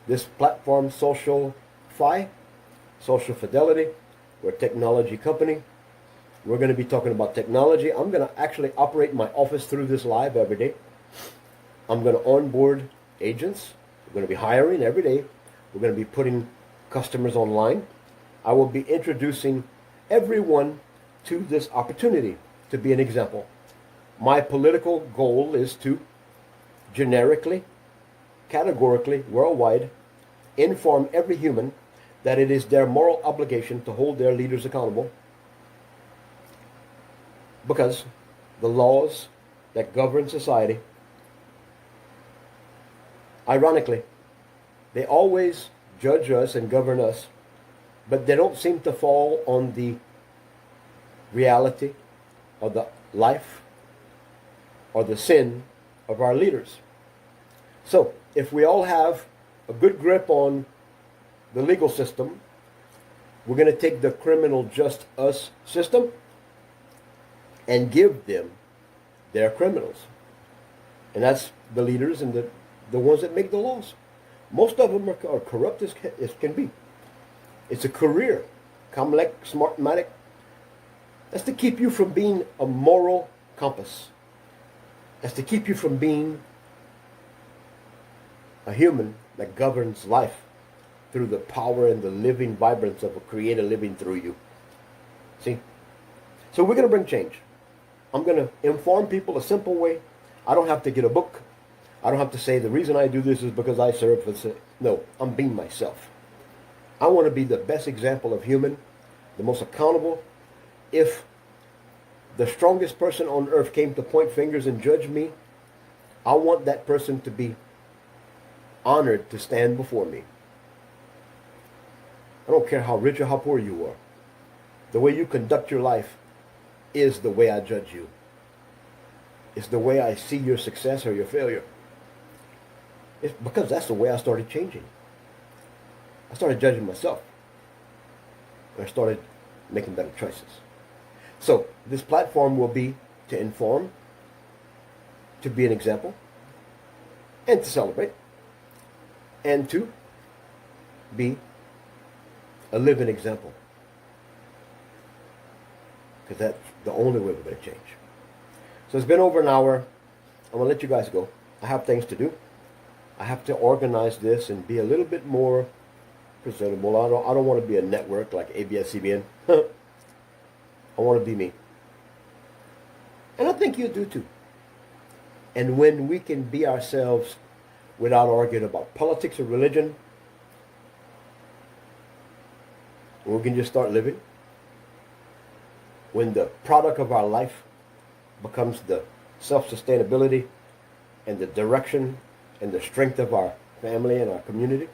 this platform, Social Fidelity, we're a technology company. We're going to be talking about technology. I'm going to actually operate my office through this live every day. I'm going to onboard agents. We're going to be hiring every day. We're going to be putting customers online. I will be introducing everyone to this opportunity to be an example. My political goal is to generically, categorically, worldwide, inform every human that it is their moral obligation to hold their leaders accountable, because the laws that govern society, ironically, they always judge us and govern us, but they don't seem to fall on the reality of the life or the sin of our leaders. So, if we all have a good grip on the legal system, we're going to take the criminal just us system and give them their criminals. And that's the leaders and the ones that make the laws. Most of them are corrupt as can be. It's a career, Kamlek, Smartmatic. That's to keep you from being a moral compass. That's to keep you from being a human that governs life through the power and the living vibrance of a creator living through you. See? So we're going to bring change. I'm going to inform people a simple way. I don't have to get a book. I don't have to say the reason I do this is because I serve for... No, I'm being myself. I want to be the best example of human, the most accountable. If the strongest person on earth came to point fingers and judge me, I want that person to be honored to stand before me. I don't care how rich or how poor you are. The way you conduct your life is the way I judge you. It's the way I see your success or your failure. It's because that's the way I started changing. I started judging myself. I started making better choices. So this platform will be to inform, to be an example, and to celebrate, and to be a living example. Because that's the only way we're going to change. So it's been over an hour. I'm going to let you guys go. I have things to do. I have to organize this and be a little bit more presentable. I don't want to be a network like ABS-CBN. I want to be me. And I think you do too. And when we can be ourselves without arguing about politics or religion, we can just start living. When the product of our life becomes the self-sustainability and the direction and the strength of our family and our community.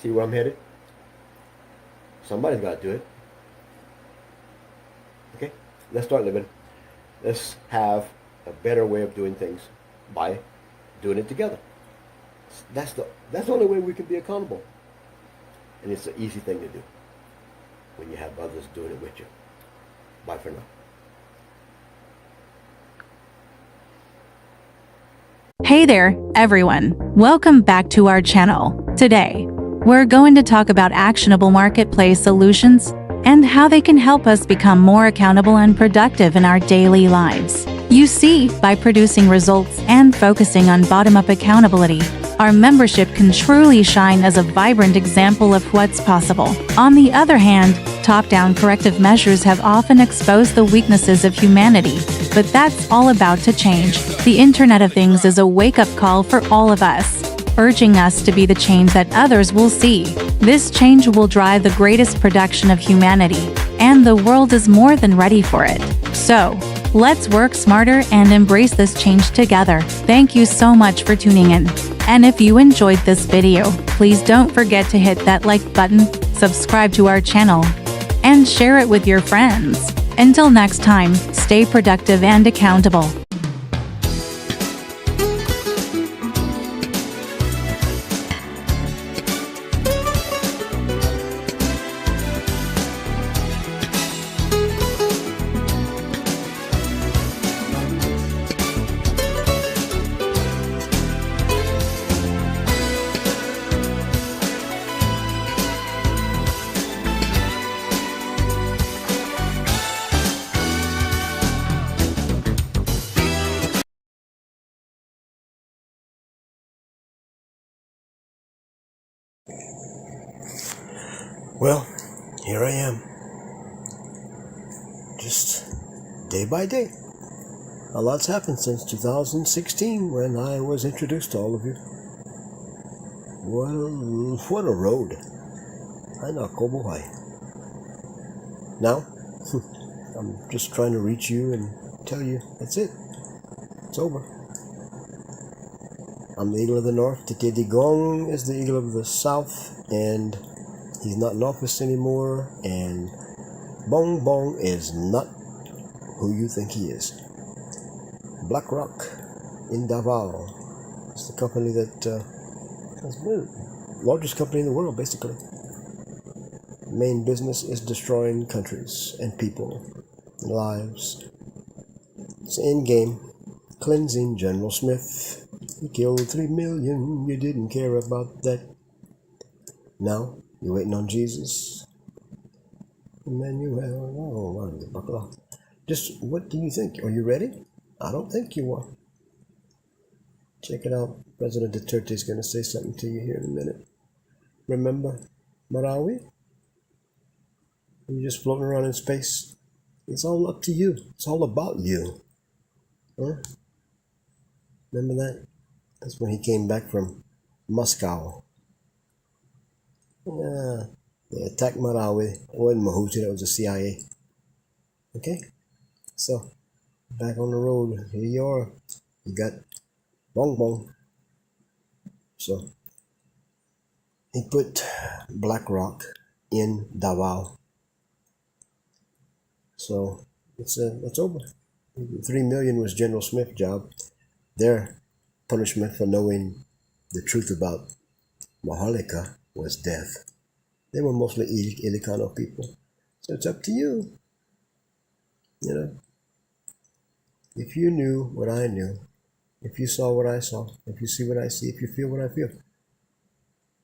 See where I'm headed? Somebody's got to do it. Okay? Let's start living. Let's have a better way of doing things by doing it together. That's the only way we can be accountable. And it's an easy thing to do when you have others doing it with you. Bye for now. Hey there, everyone. Welcome back to our channel. Today, we're going to talk about actionable marketplace solutions and how they can help us become more accountable and productive in our daily lives. You see, by producing results and focusing on bottom-up accountability, our membership can truly shine as a vibrant example of what's possible. On the other hand, top-down corrective measures have often exposed the weaknesses of humanity, but that's all about to change. The Internet of Things is a wake-up call for all of us, urging us to be the change that others will see. This change will drive the greatest production of humanity, and the world is more than ready for it. So, let's work smarter and embrace this change together. Thank you so much for tuning in. And if you enjoyed this video, please don't forget to hit that like button, subscribe to our channel, and share it with your friends. Until next time, stay productive and accountable. Well, here I am. Just day by day. A lot's happened since 2016 when I was introduced to all of you. What a road. I know, Kobuhai. Now, I'm just trying to reach you and tell you that's it. It's over. I'm the Eagle of the North. Tite Digong is the Eagle of the South, and he's not in office anymore, and Bong Bong is not who you think he is. BlackRock in Davao. It's the company that is the largest company in the world, basically. Main business is destroying countries and people and lives. It's end game. Cleansing General Smith. You killed 3 million. You didn't care about that. Now you're waiting on Jesus. Emmanuel. Oh, just what do you think? Are you ready? I don't think you are. Check it out. President Duterte is going to say something to you here in a minute. Remember Marawi? You're just floating around in space. It's all up to you. It's all about you. Huh? Remember that? That's when he came back from Moscow. Yeah, they attacked Marawi. It wasn't Mahuti, that was the CIA. Okay? So, back on the road. Here you are. You got Bong Bong. So, he put BlackRock in Davao. So, it's over. 3 million was General Smith's job. Their punishment for knowing the truth about Maharlika was death. They were mostly Ilocano people. So it's up to you. You know, if you knew what I knew, if you saw what I saw, if you see what I see, if you feel what I feel,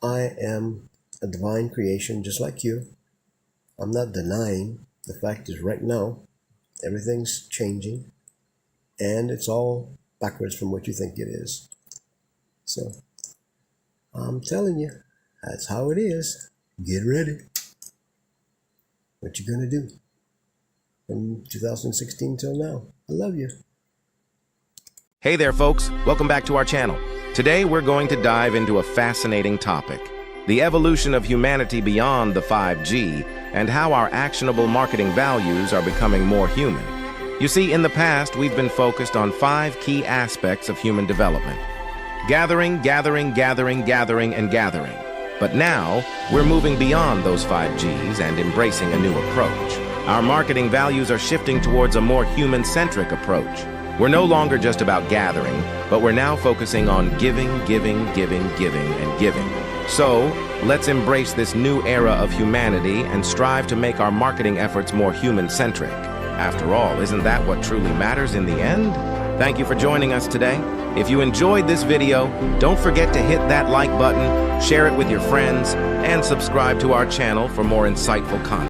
I am a divine creation just like you. I'm not denying. The fact is right now, everything's changing, and it's all backwards from what you think it is. So, I'm telling you, that's how it is. Get ready. What you gonna do? From 2016 till now. I love you. Hey there, folks. Welcome back to our channel. Today, we're going to dive into a fascinating topic: the evolution of humanity beyond the 5G and how our actionable marketing values are becoming more human. You see, in the past, we've been focused on 5 key aspects of human development: gathering, gathering, gathering, gathering, and gathering. But now, we're moving beyond those 5 Gs and embracing a new approach. Our marketing values are shifting towards a more human-centric approach. We're no longer just about gathering, but we're now focusing on giving, giving, giving, giving, and giving. So, let's embrace this new era of humanity and strive to make our marketing efforts more human-centric. After all, isn't that what truly matters in the end? Thank you for joining us today. If you enjoyed this video, don't forget to hit that like button, share it with your friends, and subscribe to our channel for more insightful content.